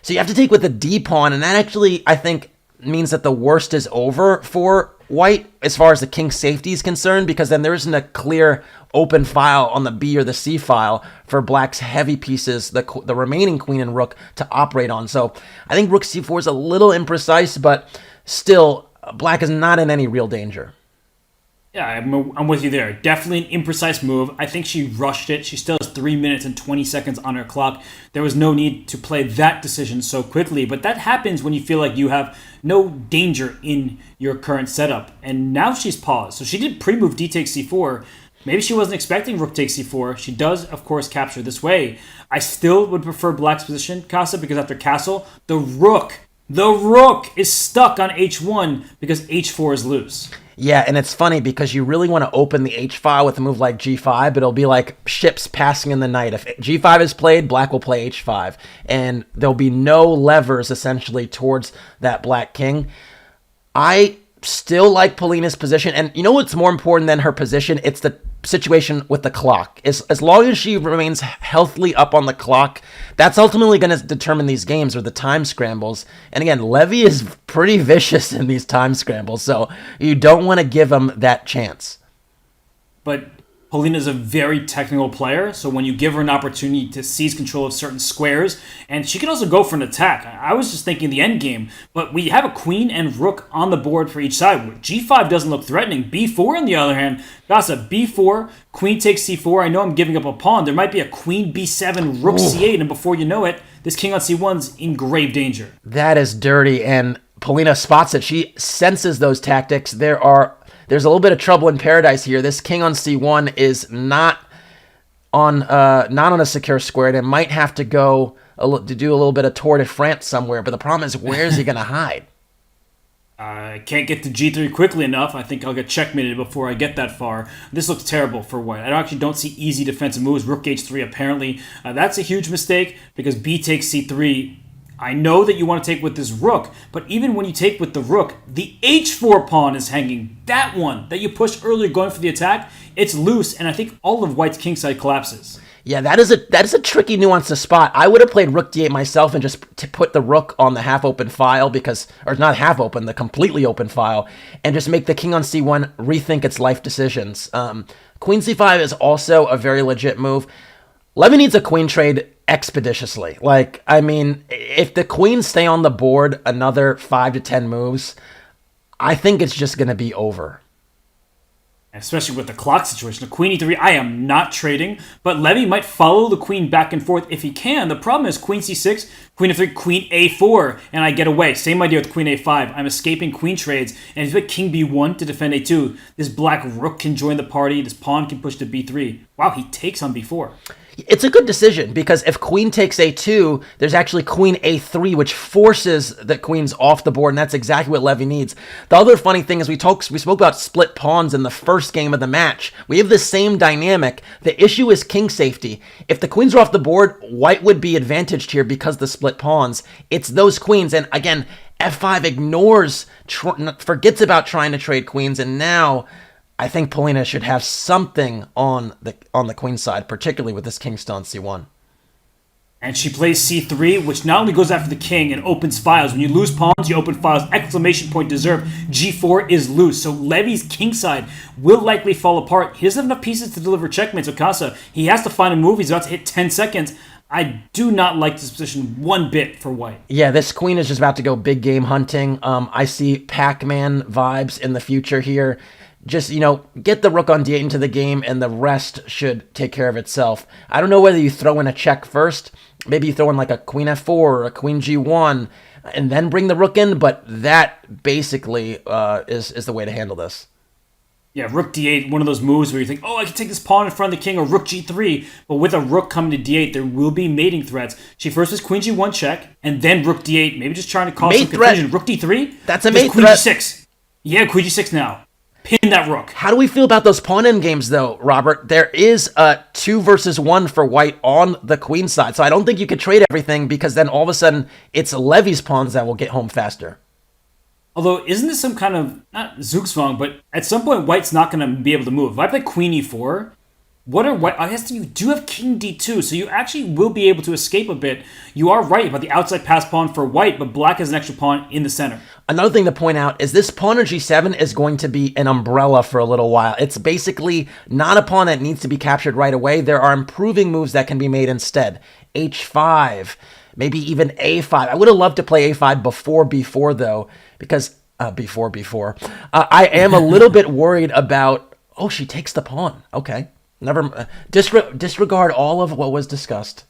So you have to take with the d pawn, and that actually, I think, means that the worst is over for white as far as the king's safety is concerned, because then there isn't a clear open file on the b or the c file for black's heavy pieces, the remaining queen and rook, to operate on. So I think rook c4 is a little imprecise, but still, black is not in any real danger. Yeah, I'm with you there. Definitely an imprecise move. I think she rushed it. She still has 3 minutes and 20 seconds on her clock. There was no need to play that decision so quickly, but that happens when you feel like you have no danger in your current setup. And now she's paused. So she did pre-move d takes c4. maybe she wasn't expecting rook takes c4. She does, of course, capture this way. I still would prefer black's position, Casa, because after castle, the rook is stuck on h1 because h4 is loose. Yeah, and it's funny because you really want to open the h-file with a move like g5, but it'll be like ships passing in the night. If g5 is played, black will play h5, and there'll be no levers, essentially, towards that black king. I still like Polina's position, and you know what's more important than her position? It's the situation with the clock. As long as she remains healthily up on the clock, that's ultimately going to determine these games or the time scrambles. And again, Levy is pretty vicious in these time scrambles, so you don't want to give him that chance. But Polina's a very technical player, so when you give her an opportunity to seize control of certain squares, and she can also go for an attack. I was just thinking the end game, but we have a queen and rook on the board for each side. G5 doesn't look threatening. B4, on the other hand, that's a B4, queen takes C4. I know I'm giving up a pawn. There might be a queen B7, rook C8, and before you know it, this king on C1's in grave danger. That is dirty, and Polina spots it. She senses those tactics. There's a little bit of trouble in paradise here. This king on c1 is not on a secure square, and it might have to go to do a little bit of Tour de France somewhere. But the problem is, where is he going to hide? I can't get to g3 quickly enough. I think I'll get checkmated before I get that far. This looks terrible for white. I actually don't see easy defensive moves. Rook h3 apparently. That's a huge mistake because b takes c3. I know that you want to take with this rook, but even when you take with the rook, the h4 pawn is hanging. That one that you pushed earlier going for the attack, it's loose, and I think all of white's kingside collapses. Yeah, that is a tricky nuance to spot. I would have played rook d8 myself and just to put the rook on the half-open file or not half-open, the completely open file, and just make the king on c1 rethink its life decisions. Queen c5 is also a very legit move. Levy needs a queen trade expeditiously. If the queens stay on the board another 5 to 10 moves, I think it's just going to be over. Especially with the clock situation. The queen e3, I am not trading, but Levy might follow the queen back and forth if he can. The problem is queen c6, queen f3, queen a4, and I get away. Same idea with queen a5. I'm escaping queen trades, and if you put king b1 to defend a2, this black rook can join the party, this pawn can push to b3. Wow, he takes on b4. It's a good decision because if queen takes a2, there's actually queen a3, which forces the queens off the board, and that's exactly what Levy needs. The other funny thing is we spoke about split pawns in the first game of the match. We have the same dynamic. The issue is king safety. If the queens are off the board, white would be advantaged here because the split pawns. It's those queens, and again, f5 forgets about trying to trade queens, and now I think Polina should have something on the queen side, particularly with this king still on c1. And she plays c3, which not only goes after the king and opens files. When you lose pawns, you open files. Exclamation point deserved. g4 is loose. So Levy's king side will likely fall apart. He doesn't have enough pieces to deliver checkmates with Casa. He has to find a move. He's about to hit 10 seconds. I do not like this position one bit for white. Yeah, this queen is just about to go big game hunting. I see Pac-Man vibes in the future here. Just, get the rook on d8 into the game, and the rest should take care of itself. I don't know whether you throw in a check first. Maybe you throw in like a queen f4 or a queen g1, and then bring the rook in, but that basically is the way to handle this. Yeah, rook d8, one of those moves where you think, I can take this pawn in front of the king, or rook g3, but with a rook coming to d8, there will be mating threats. She first was queen g1 check, and then rook d8, maybe just trying to cause some confusion. Rook d3? That's a mate queen threat. g6. Yeah, queen g6 now. Pin that rook. How do we feel about those pawn endgames, though, Robert? There is a 2 versus 1 for white on the queen side, so I don't think you could trade everything because then all of a sudden it's Levy's pawns that will get home faster. Although, isn't this some kind of, not Zugzwang, but at some point white's not going to be able to move. If I play queen e4, what are white? I guess you do have king d2, so you actually will be able to escape a bit. You are right about the outside pass pawn for white, but black has an extra pawn in the center. Another thing to point out is this pawn on g7 is going to be an umbrella for a little while. It's basically not a pawn that needs to be captured right away. There are improving moves that can be made instead. h5, maybe even a5. I would have loved to play a5 before b4, though, because before. I am a little bit worried about, she takes the pawn. Okay. Never disregard all of what was discussed.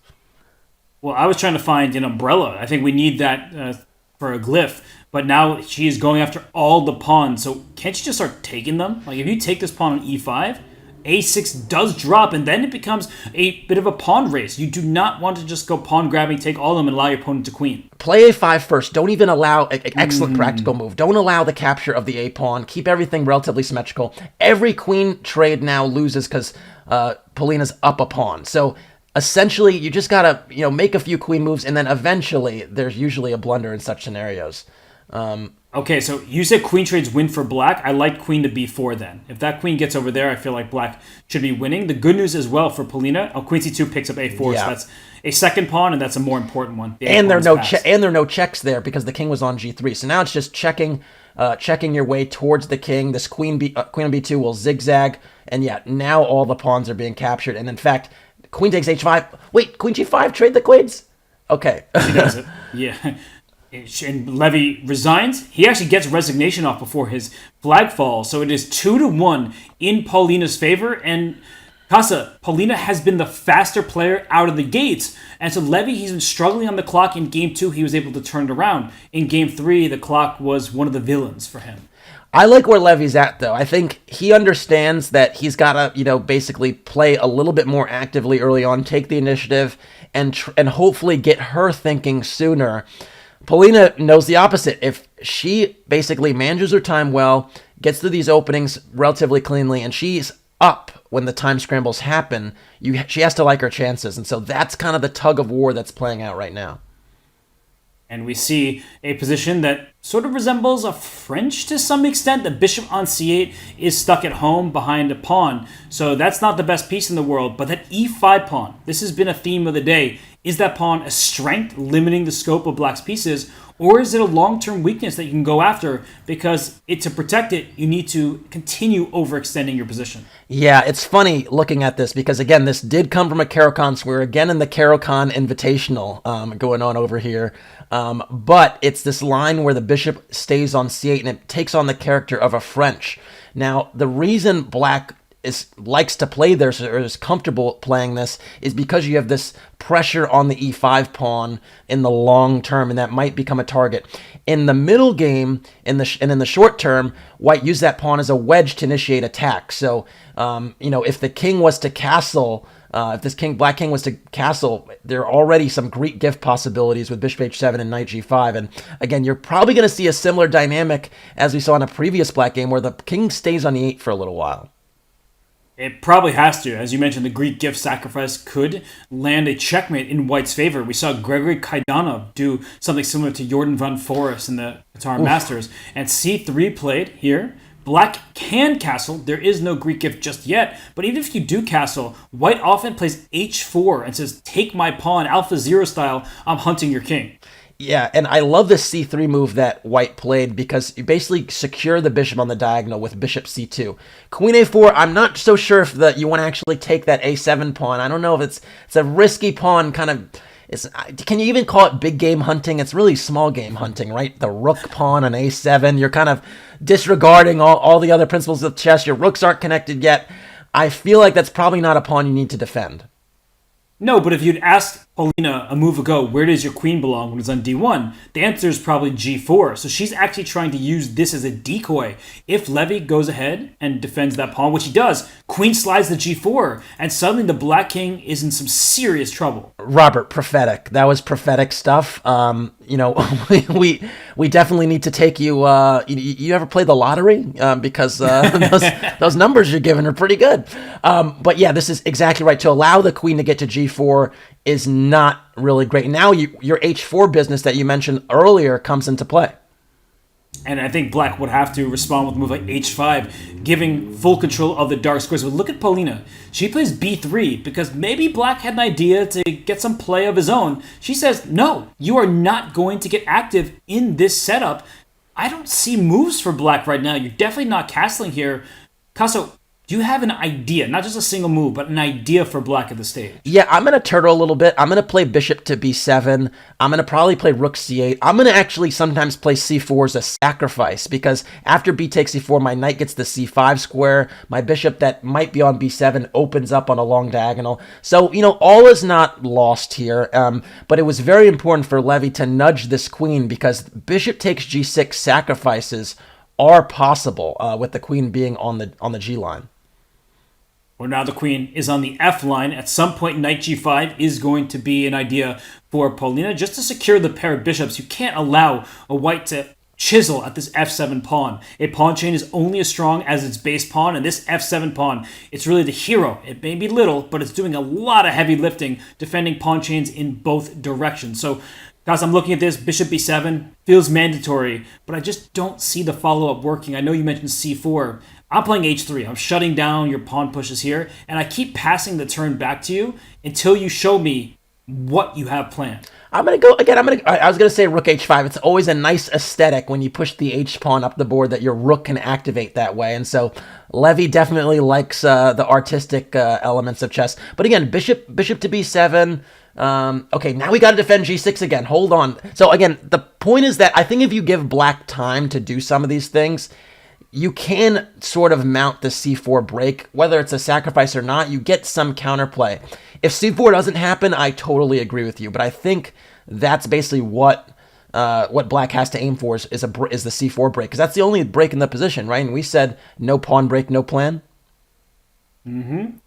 Well, I was trying to find an umbrella. I think we need that for a glyph. But now she is going after all the pawns. So can't you just start taking them? Like if you take this pawn on e5, a6 does drop, and then it becomes a bit of a pawn race. You do not want to just go pawn grabbing, take all of them, and allow your opponent to queen. Play a5 first. Don't even allow excellent practical move. Don't allow the capture of the a pawn. Keep everything relatively symmetrical. Every queen trade now loses because Polina's up a pawn. So essentially, you just gotta make a few queen moves, and then eventually there's usually a blunder in such scenarios. Okay, so you said queen trades win for black. I like queen to b4 then. If that queen gets over there, I feel like black should be winning. The good news as well for Polina, queen c2 picks up a4, Yeah. so that's a second pawn, and that's a more important one. And there are no checks there because the king was on g3. So now it's just checking your way towards the king. This queen on b2 will zigzag, and yeah, now all the pawns are being captured. And in fact, queen takes h5. Wait, queen g5, trade the queens? Okay. She does it. Yeah. And Levy resigns. He actually gets resignation off before his flag falls. So it is 2-1 in Polina's favor. And Casa, Polina has been the faster player out of the gates. And so Levy, he's been struggling on the clock. In game 2, he was able to turn it around. In game 3, the clock was one of the villains for him. I like where Levy's at, though. I think he understands that he's got to, basically play a little bit more actively early on, take the initiative, and hopefully get her thinking sooner. Polina knows the opposite. If she basically manages her time well, gets through these openings relatively cleanly, and she's up when the time scrambles happen, she has to like her chances. And so that's kind of the tug of war that's playing out right now. And we see a position that sort of resembles a French to some extent. The bishop on c8 is stuck at home behind a pawn. So that's not the best piece in the world. But that e5 pawn, this has been a theme of the day. Is that pawn a strength limiting the scope of black's pieces? Or is it a long-term weakness that you can go after? Because to protect it, you need to continue overextending your position. Yeah, it's funny looking at this because, again, this did come from a Caro-Kann, so we're again in the Caro-Kann Invitational going on over here. But it's this line where the bishop stays on c8 and it takes on the character of a French. Now, the reason black likes to play this or is comfortable playing this is because you have this pressure on the e5 pawn in the long term, and that might become a target. In the middle game, in the short term, white used that pawn as a wedge to initiate attack. So, if the king was to castle, if this black king was to castle, there are already some Greek gift possibilities with bishop h7 and knight g5. And again, you're probably going to see a similar dynamic as we saw in a previous black game where the king stays on e8 for a little while. It probably has to. As you mentioned, the Greek gift sacrifice could land a checkmate in white's favor. We saw Gregory Kaidanov do something similar to Jordan van Forest in the Qatar Masters. And c3 played here. Black can castle. There is no Greek gift just yet. But even if you do castle, white often plays h4 and says, take my pawn, Alpha Zero style, I'm hunting your king. Yeah, and I love this c3 move that white played because you basically secure the bishop on the diagonal with bishop c2. Queen a4, I'm not so sure if you want to actually take that a7 pawn. I don't know if it's a risky pawn kind of. Can you even call it big game hunting? It's really small game hunting, right? The rook pawn on a7. You're kind of disregarding all the other principles of chess. Your rooks aren't connected yet. I feel like that's probably not a pawn you need to defend. No, but if you'd asked Polina a move ago, where does your queen belong when it's on d1? The answer is probably g4. So she's actually trying to use this as a decoy. If Levy goes ahead and defends that pawn, which he does, queen slides to g4, and suddenly the black king is in some serious trouble. Robert, prophetic. That was prophetic stuff. We definitely need to take you. You ever play the lottery? Because those numbers you're given are pretty good. But yeah, this is exactly right. To allow the queen to get to g4 is not really great. Now your h4 business that you mentioned earlier comes into play. And I think black would have to respond with a move like h5, giving full control of the dark squares. But look at Polina. She plays b3 because maybe black had an idea to get some play of his own. She says, no, you are not going to get active in this setup. I don't see moves for black right now. You're definitely not castling here. Casso, do you have an idea, not just a single move, but an idea for black at the stage? Yeah, I'm going to turtle a little bit. I'm going to play bishop to b7. I'm going to probably play rook c8. I'm going to actually sometimes play c4 as a sacrifice because after b takes c4, my knight gets the c5 square. My bishop that might be on b7 opens up on a long diagonal. So, all is not lost here. But it was very important for Levy to nudge this queen because bishop takes g6 sacrifices are possible with the queen being on the g line. Well, now the queen is on the F line. At some point, knight g5 is going to be an idea for Polina. Just to secure the pair of bishops, you can't allow a white to chisel at this f7 pawn. A pawn chain is only as strong as its base pawn, and this f7 pawn, it's really the hero. It may be little, but it's doing a lot of heavy lifting, defending pawn chains in both directions. So, guys, I'm looking at this. Bishop b7 feels mandatory, but I just don't see the follow-up working. I know you mentioned c4. I'm playing h3. I'm shutting down your pawn pushes here, and I keep passing the turn back to you until you show me what you have planned. I'm going to go, again, I was going to say rook h5. It's always a nice aesthetic when you push the h-pawn up the board that your rook can activate that way. And so Levy definitely likes the artistic elements of chess. But again, bishop to b7. Okay, now we got to defend g6 again. Hold on. So again, the point is that I think if you give black time to do some of these things, you can sort of mount the c4 break. Whether it's a sacrifice or not, you get some counterplay. If c4 doesn't happen, I totally agree with you. But I think that's basically what black has to aim for is the c4 break. Because that's the only break in the position, right? And we said no pawn break, no plan.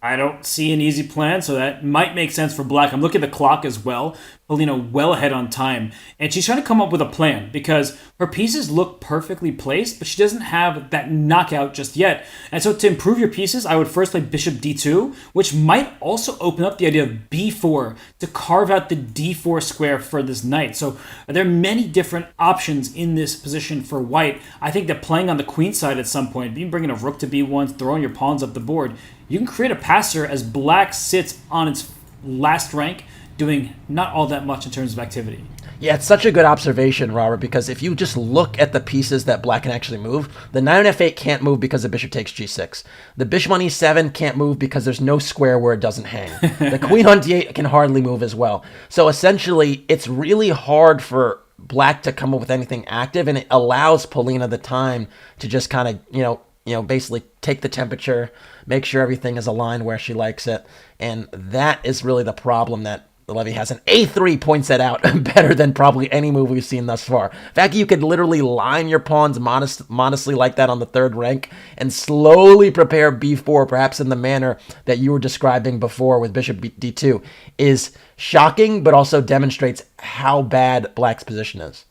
I don't see an easy plan, so that might make sense for black. I'm looking at the clock as well. Polina well ahead on time. And she's trying to come up with a plan because her pieces look perfectly placed, but she doesn't have that knockout just yet. And so to improve your pieces, I would first play bishop d2, which might also open up the idea of b4 to carve out the d4 square for this knight. So there are many different options in this position for white. I think that playing on the queen side at some point, even bringing a rook to b1, throwing your pawns up the board, you can create a passer as black sits on its last rank, doing not all that much in terms of activity. Yeah, it's such a good observation, Robert, because if you just look at the pieces that black can actually move, the knight on f8 can't move because the bishop takes g6. The bishop on e7 can't move because there's no square where it doesn't hang. The queen on d8 can hardly move as well. So essentially, it's really hard for black to come up with anything active, and it allows Polina the time to just kind of, basically take the temperature, make sure everything is aligned where she likes it. And that is really the problem that Levy has. An a3 points that out better than probably any move we've seen thus far. In fact, you could literally line your pawns modestly like that on the third rank and slowly prepare b4, perhaps in the manner that you were describing before with bishop d2, is shocking, but also demonstrates how bad black's position is.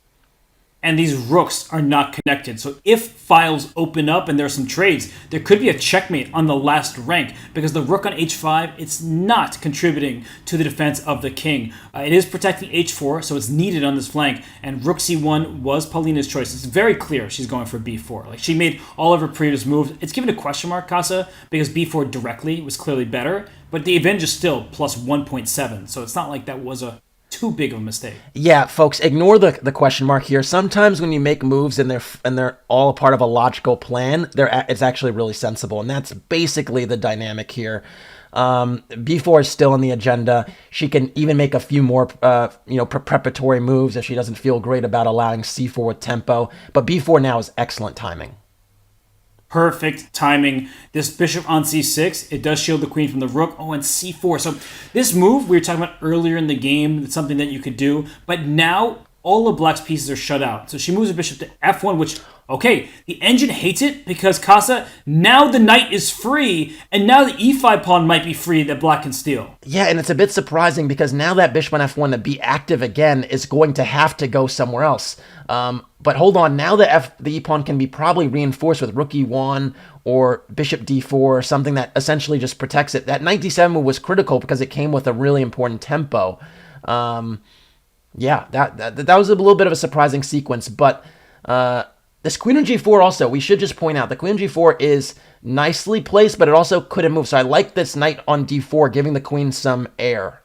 And these rooks are not connected. So if files open up and there are some trades, there could be a checkmate on the last rank because the rook on h5, it's not contributing to the defense of the king. It is protecting h4, so it's needed on this flank. And rook c1 was Polina's choice. It's very clear she's going for b4. Like, she made all of her previous moves. It's given a question mark, Casa, because b4 directly was clearly better, but the advantage is still plus 1.7. So it's not like that was a too big of a mistake. Yeah, folks, ignore the question mark here. Sometimes when you make moves and they're all a part of a logical plan, it's actually really sensible, and that's basically the dynamic here. b4 is still on the agenda. She can even make a few more preparatory moves if she doesn't feel great about allowing c4 with tempo, but b4 now is excellent timing. Perfect timing. This bishop on c6, it does shield the queen from the rook. Oh, and c4. So this move we were talking about earlier in the game, it's something that you could do, but now all of black's pieces are shut out. So she moves the bishop to f1, which, okay, the engine hates it because, Casa, now the knight is free, and now the e5 pawn might be free that black can steal. Yeah, and it's a bit surprising because now that bishop on f1 to be active again is going to have to go somewhere else. But hold on, now the e-pawn can be probably reinforced with rook e1 or bishop d4 or something that essentially just protects it. That knight d7 move was critical because it came with a really important tempo. Yeah, that was a little bit of a surprising sequence, but this queen on g4 also, we should just point out, the queen on g4 is nicely placed, but it also couldn't move. So I like this knight on d4, giving the queen some air.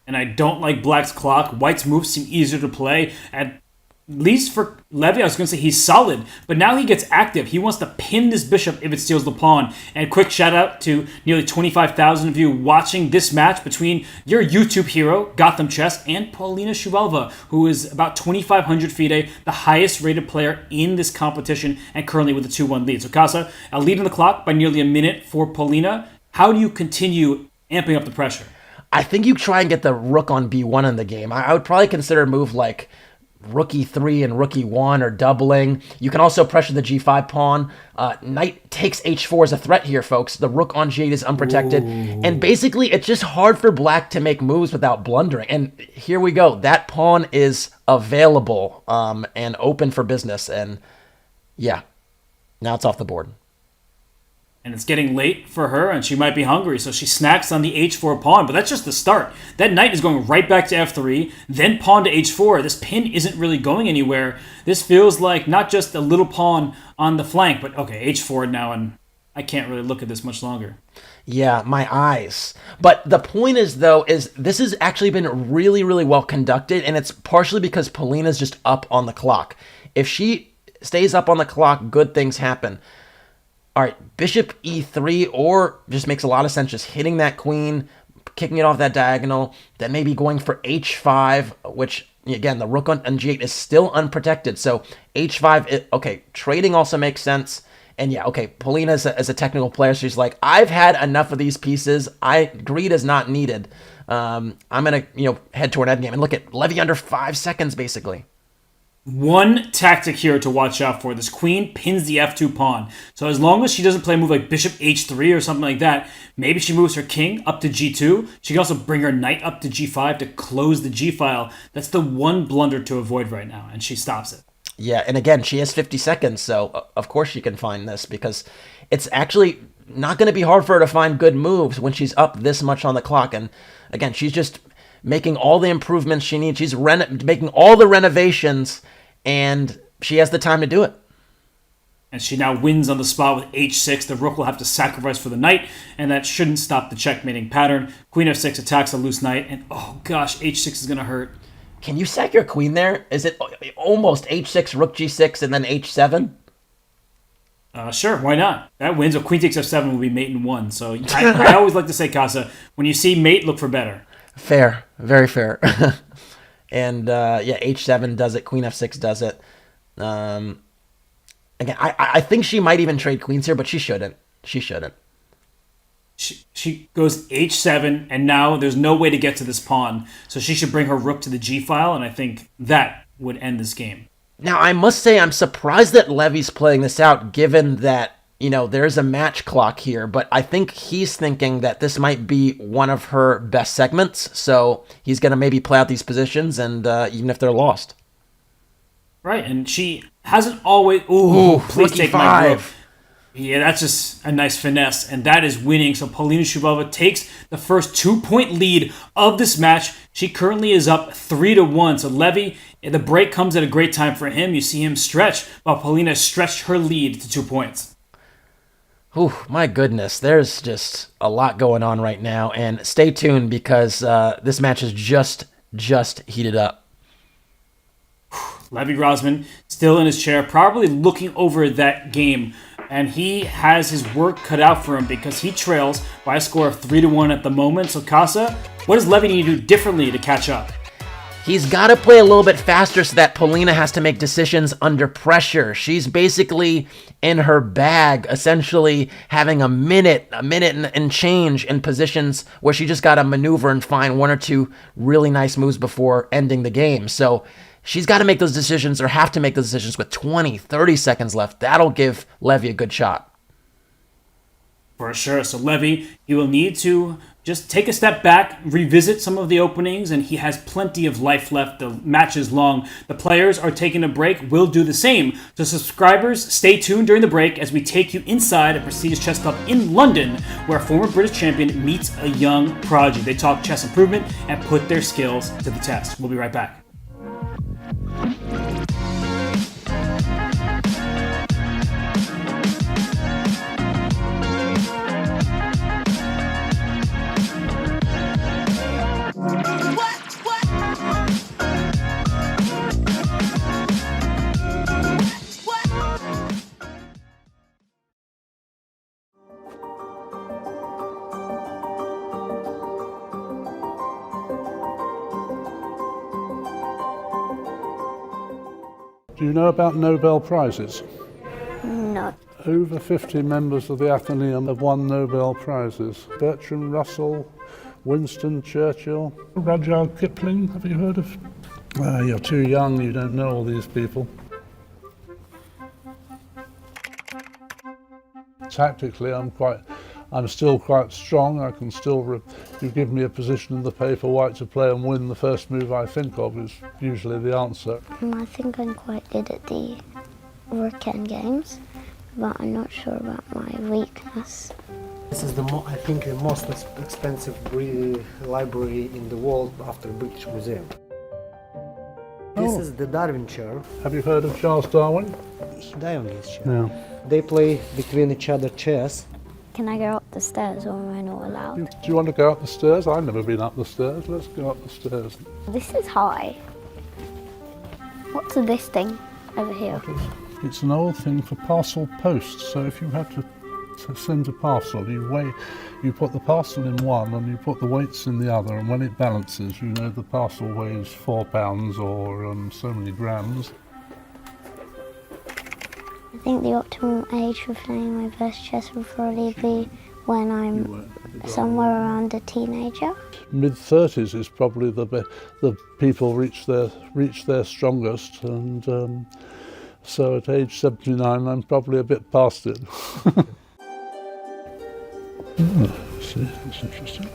And I don't like black's clock. White's moves seem easier to play. At least for Levy, I was going to say he's solid, but now he gets active. He wants to pin this bishop if it steals the pawn. And quick shout out to nearly 25,000 of you watching this match between your YouTube hero, GothamChess, and Polina Shuvalova, who is about 2,500 FIDE, the highest rated player in this competition, and currently with a 2-1 lead. So Casa, a lead on the clock by nearly a minute for Polina. How do you continue amping up the pressure? I think you try and get the rook on b1 in the game. I would probably consider a move like rook e3 and rook e1 are doubling. You can also pressure the g5 pawn. Knight takes h4 as a threat here, folks. The rook on g8 is unprotected. Ooh. And basically, it's just hard for black to make moves without blundering. And here we go. That pawn is available and open for business. And yeah, now it's off the board. And it's getting late for her, and she might be hungry, so she snacks on the h4 pawn. But that's just the start. That knight is going right back to f3, then pawn to h4. This pin isn't really going anywhere. This feels like not just a little pawn on the flank, but okay, h4 now, and I can't really look at this much longer. Yeah, my eyes. But the point is, though, is this has actually been really, really well conducted, and it's partially because Polina's just up on the clock. If she stays up on the clock, good things happen. All right, bishop e3, or just makes a lot of sense, just hitting that queen, kicking it off that diagonal, then maybe going for h5, which, again, the rook on g8 is still unprotected, so h5, okay, trading also makes sense, and yeah, okay, Polina as a technical player, she's like, I've had enough of these pieces, greed is not needed, I'm going to, head toward endgame, and look at Levy under 5 seconds, basically. One tactic here to watch out for. This queen pins the f2 pawn. So as long as she doesn't play a move like bishop h3 or something like that, maybe she moves her king up to g2. She can also bring her knight up to g5 to close the g-file. That's the one blunder to avoid right now, and she stops it. Yeah, and again, she has 50 seconds, so of course she can find this, because it's actually not going to be hard for her to find good moves when she's up this much on the clock. And again, she's just making all the improvements she needs. She's making all the renovations, and she has the time to do it. And she now wins on the spot with h6. The rook will have to sacrifice for the knight, and that shouldn't stop the checkmating pattern. Queen f6 attacks a loose knight, and oh gosh, h6 is going to hurt. Can you sack your queen there? Is it almost h6, rook g6, and then h7? Sure, why not? That wins. A queen takes f7 will be mate in 1. So I always like to say, Casa, when you see mate, look for better. Fair. Very fair. And yeah, h7 does it. Queen f6 does it. Again, I think she might even trade queens here, but she shouldn't. She shouldn't. She goes h7, and now there's no way to get to this pawn. So she should bring her rook to the g-file, and I think that would end this game. Now, I must say I'm surprised that Levy's playing this out, given that, there's a match clock here. But I think he's thinking that this might be one of her best segments. So he's going to maybe play out these positions, and even if they're lost. Right, and she hasn't always... Ooh, please take my rook. Yeah, that's just a nice finesse, and that is winning. So Polina Shuvalova takes the first 2-point lead of this match. She currently is up 3-1. So Levy, the break comes at a great time for him. You see him stretch, while Polina stretched her lead to 2 points. Ooh, my goodness. There's just a lot going on right now, and stay tuned because this match is just heated up. Levy Rosman still in his chair, probably looking over that game. And he has his work cut out for him because he trails by a score of 3-1 at the moment. So Casa, what does Levy need to do differently to catch up? He's got to play a little bit faster so that Polina has to make decisions under pressure. She's basically in her bag, essentially having a minute and change in positions where she just got to maneuver and find one or two really nice moves before ending the game. So she's got to make those decisions, or have to make those decisions with 20, 30 seconds left. That'll give Levy a good shot. For sure. So Levy, he will need to just take a step back, revisit some of the openings, and he has plenty of life left. The match is long. The players are taking a break. We'll do the same. So subscribers, stay tuned during the break as we take you inside a prestigious chess club in London, where a former British champion meets a young prodigy. They talk chess improvement and put their skills to the test. We'll be right back. Do you know about Nobel Prizes? No. Over 50 members of the Athenaeum have won Nobel Prizes. Bertrand Russell, Winston Churchill, Rudyard Kipling, have you heard of You're too young, you don't know all these people. Tactically, I'm still quite strong. I can still, you give me a position in the paper, white to play and win, the first move I think of is usually the answer. I think I'm quite good at the rook end games, but I'm not sure about my weakness. This is I think the most expensive library in the world after British Museum. This is the Darwin chair. Have you heard of Charles Darwin? He died on his chair. No. They play between each other chess. Can I go up the stairs or am I not allowed? Do you want to go up the stairs? I've never been up the stairs. Let's go up the stairs. This is high. What's this thing over here? It's an old thing for parcel posts. So if you have to send a parcel, you put the parcel in one and you put the weights in the other, and when it balances, you know the parcel weighs 4 pounds or so many grams. I think the optimal age for playing my first chess would probably be when I'm somewhere around a teenager. Mid-30s is probably the people reach their strongest, and so at age 79 I'm probably a bit past it. See, that's interesting.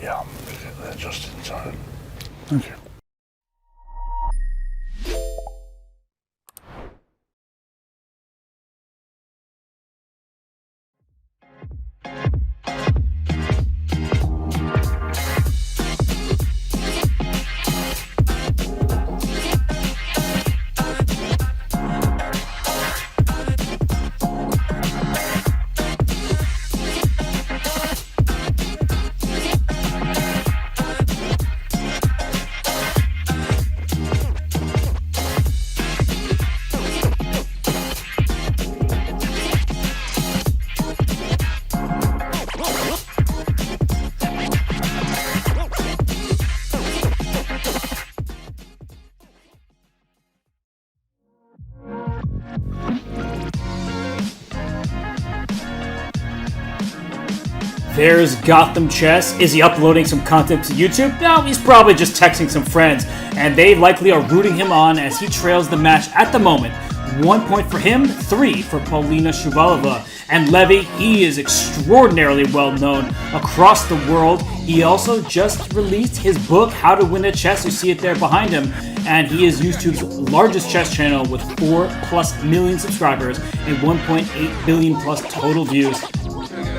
Yeah, we get there just in time. Thank you. There's Gotham Chess. Is he uploading some content to YouTube? No, he's probably just texting some friends, and they likely are rooting him on as he trails the match at the moment. 1 point for him, 3 for Polina Shuvalova. And Levy, he is extraordinarily well known across the world. He also just released his book, How to Win at Chess. You see it there behind him. And he is YouTube's largest chess channel with 4+ million subscribers and 1.8 billion plus total views.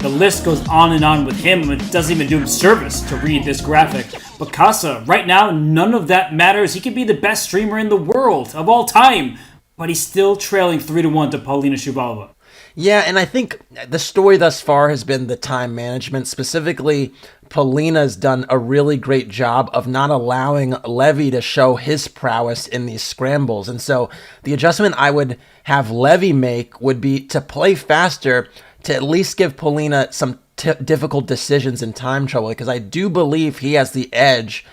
The list goes on and on with him. It doesn't even do him service to read this graphic. But Casa, right now, none of that matters. He could be the best streamer in the world of all time. But he's still trailing 3-1 to Polina Shuvalova. Yeah, and I think the story thus far has been the time management. Specifically, Polina's done a really great job of not allowing Levy to show his prowess in these scrambles. And so the adjustment I would have Levy make would be to play faster, to at least give Polina some difficult decisions in time trouble, because I do believe he has the edge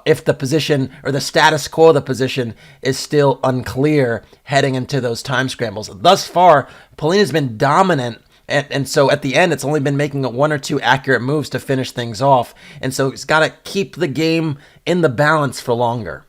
if the position or the status quo of the position is still unclear heading into those time scrambles. Thus far, Polina's been dominant, and so at the end, it's only been making 1 or 2 accurate moves to finish things off, and so he's got to keep the game in the balance for longer.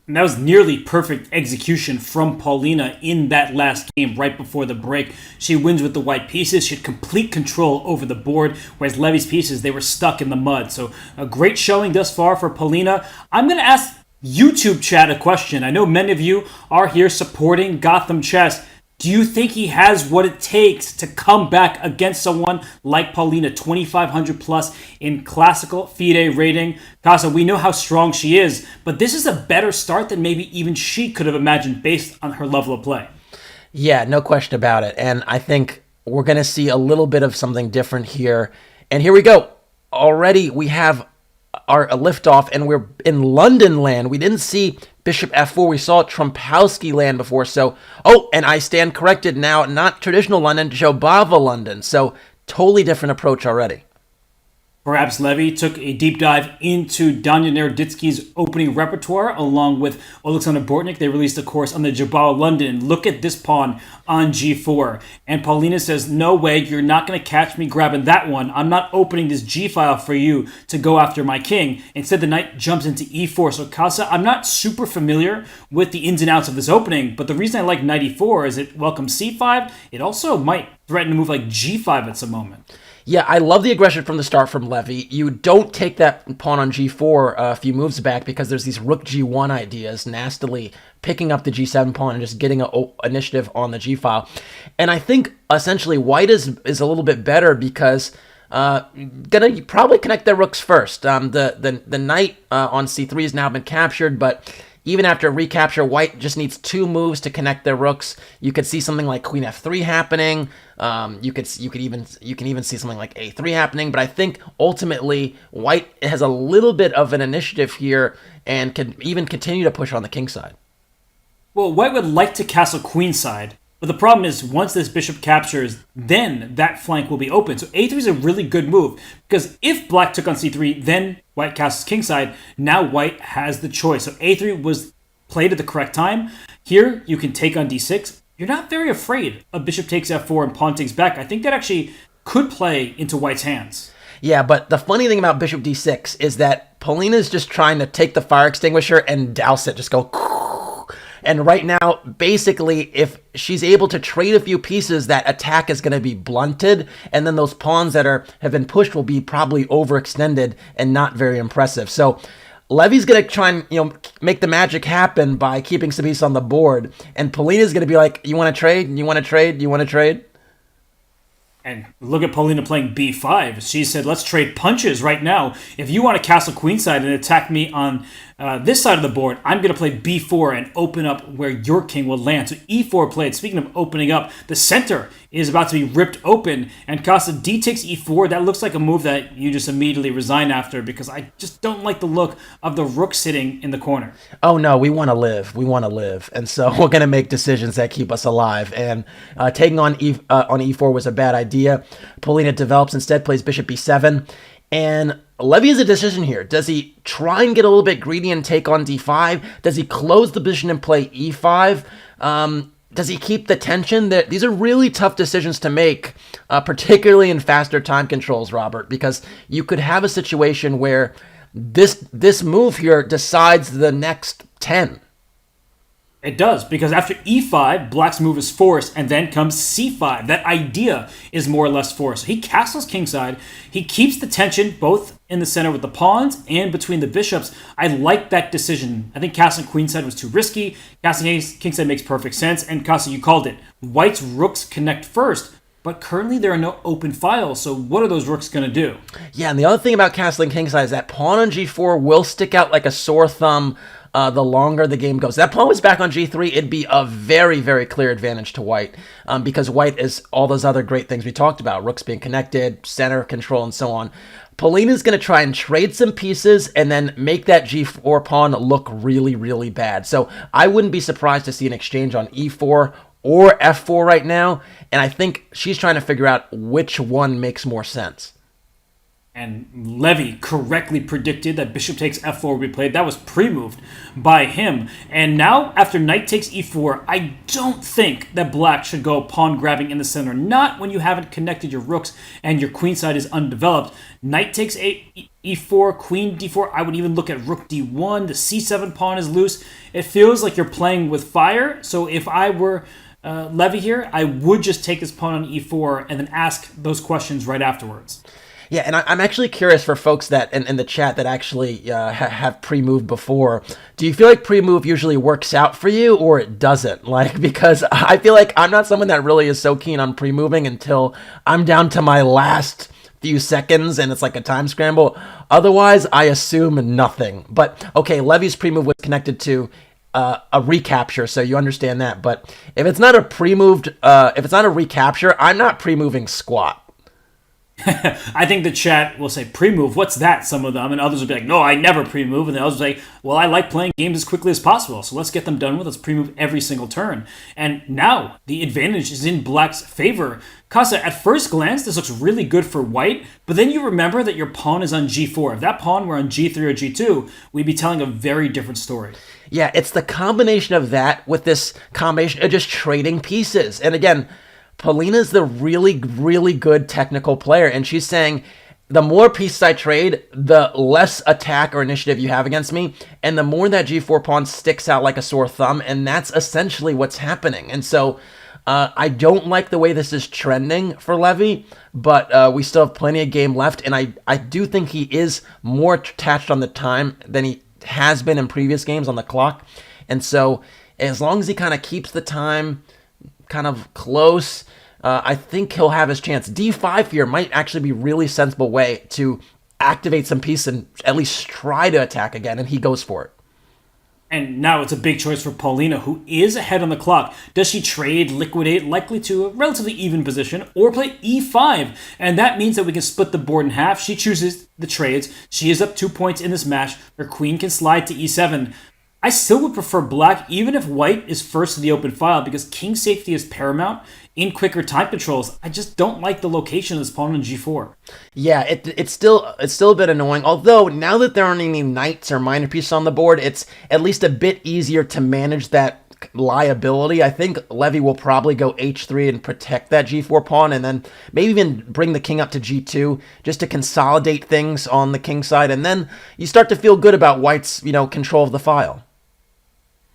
And that was nearly perfect execution from Polina in that last game right before the break. She wins with the white pieces. She had complete control over the board, whereas Levy's pieces, they were stuck in the mud. So a great showing thus far for Polina. I'm going to ask YouTube chat a question. I know many of you are here supporting Gotham Chess. Do you think he has what it takes to come back against someone like Polina, 2,500 plus in classical FIDE rating? Casa, we know how strong she is, but this is a better start than maybe even she could have imagined based on her level of play. Yeah, no question about it. And I think we're going to see a little bit of something different here. And here we go. Already we have our liftoff, and we're in London land. We didn't see Bishop F4. We saw Trumpowski land before. So, and I stand corrected now, not traditional London, Jobava London. So, totally different approach already. Perhaps Levy took a deep dive into Danya Naroditsky's opening repertoire along with Alexander Bortnik. They released a course on the Jabal London. Look at this pawn on g4. And Polina says, no way, you're not going to catch me grabbing that one. I'm not opening this g-file for you to go after my king. Instead, the knight jumps into e4. So Casa, I'm not super familiar with the ins and outs of this opening, but the reason I like knight e4 is it welcomes c5. It also might threaten to move like g5 at some moment. Yeah, I love the aggression from the start from Levy. You don't take that pawn on g4 a few moves back because there's these rook g1 ideas, nastily picking up the g7 pawn and just getting an initiative on the g-file. And I think essentially white is a little bit better because gonna probably connect their rooks first. The knight on c3 has now been captured, but even after recapture, white just needs 2 moves to connect their rooks. You could see something like queen f3 happening. You can even see something like a3 happening. But I think ultimately white has a little bit of an initiative here and can even continue to push on the king side. Well, white would like to castle queenside, but the problem is once this bishop captures, then that flank will be open. So a3 is a really good move because if black took on c3, then white castles kingside. Now white has the choice. So a3 was played at the correct time. Here you can take on d6. You're not very afraid of bishop takes f4 and pawn takes back. I think that actually could play into white's hands. Yeah, but the funny thing about bishop d6 is that Polina's just trying to take the fire extinguisher and douse it, just go. And right now, basically, if she's able to trade a few pieces, that attack is going to be blunted, and then those pawns that have been pushed will be probably overextended and not very impressive. So Levy's going to try and make the magic happen by keeping some pieces on the board, and Polina's going to be like, "You want to trade? You want to trade? You want to trade?" And look at Polina playing b5. She said, let's trade punches right now. If you want to castle queenside and attack me on this side of the board, I'm going to play b4 and open up where your king will land. So e4 played. Speaking of opening up, the center is about to be ripped open. And Casa d takes e4. That looks like a move that you just immediately resign after because I just don't like the look of the rook sitting in the corner. Oh, no, we want to live. We want to live. And so we're going to make decisions that keep us alive. And taking on e4 was a bad idea. Polina develops, instead plays bishop b7. And Levy has a decision here. Does he try and get a little bit greedy and take on d5? Does he close the position and play e5? Does he keep the tension? These are really tough decisions to make, particularly in faster time controls, Robert, because you could have a situation where this move here decides the next 10. It does, because after e5, black's move is forced, and then comes c5. That idea is more or less forced. He castles kingside. He keeps the tension both in the center with the pawns and between the bishops. I like that decision. I think castling queenside was too risky. Castling kingside makes perfect sense. And Casa, you called it. White's rooks connect first, but currently there are no open files, so what are those rooks going to do? Yeah, and the other thing about castling kingside is that pawn on g4 will stick out like a sore thumb the longer the game goes. That pawn was back on g3, it'd be a very, very clear advantage to white because white is all those other great things we talked about, rooks being connected, center control, and so on. Polina's going to try and trade some pieces and then make that g4 pawn look really, really bad. So I wouldn't be surprised to see an exchange on e4 or f4 right now, and I think she's trying to figure out which one makes more sense. And Levy correctly predicted that bishop takes f4 would be played. That was pre-moved by him. And now, after knight takes e4, I don't think that black should go pawn grabbing in the center. Not when you haven't connected your rooks and your queen side is undeveloped. Knight takes e4, queen d4. I would even look at rook d1. The c7 pawn is loose. It feels like you're playing with fire. So if I were Levy here, I would just take this pawn on e4 and then ask those questions right afterwards. Yeah, and I'm actually curious for folks that in the chat that actually have pre-moved before. Do you feel like pre-move usually works out for you, or it doesn't? Like, because I feel like I'm not someone that really is so keen on pre-moving until I'm down to my last few seconds and it's like a time scramble. Otherwise, I assume nothing. But okay, Levy's pre-move was connected to a recapture, so you understand that. But if it's not a pre-moved, if it's not a recapture, I'm not pre-moving squat. I think the chat will say pre-move, what's that, some of them, and others will be like, no, I never pre-move, and then others will say, well, I like playing games as quickly as possible, so let's get them done with, let's pre-move every single turn. And now the advantage is in black's favor. Casa, at first glance, this looks really good for white, but then you remember that your pawn is on g4. If that pawn were on g3 or g2, we'd be telling a very different story. Yeah, it's the combination of that with this combination of just trading pieces. And again, Polina's the really, really good technical player, and she's saying, the more pieces I trade, the less attack or initiative you have against me, and the more that g4 pawn sticks out like a sore thumb, and that's essentially what's happening. And so I don't like the way this is trending for Levy, but we still have plenty of game left, and I do think he is more attached on the time than he has been in previous games on the clock. And so as long as he kind of keeps the time kind of close, I think he'll have his chance. d5 here might actually be a really sensible way to activate some piece and at least try to attack again, and he goes for it. And now it's a big choice for Polina, who is ahead on the clock. Does she trade, liquidate, likely to a relatively even position, or play e5? And that means that we can split the board in half. She chooses the trades. She is up 2 points in this match. Her queen can slide to e7. I still would prefer black, even if white is first to the open file, because king safety is paramount in quicker time controls. I just don't like the location of this pawn on g4. Yeah, it's still a bit annoying. Although now that there aren't any knights or minor pieces on the board, it's at least a bit easier to manage that liability. I think Levy will probably go h3 and protect that g4 pawn, and then maybe even bring the king up to g2 just to consolidate things on the king side, and then you start to feel good about white's control of the file.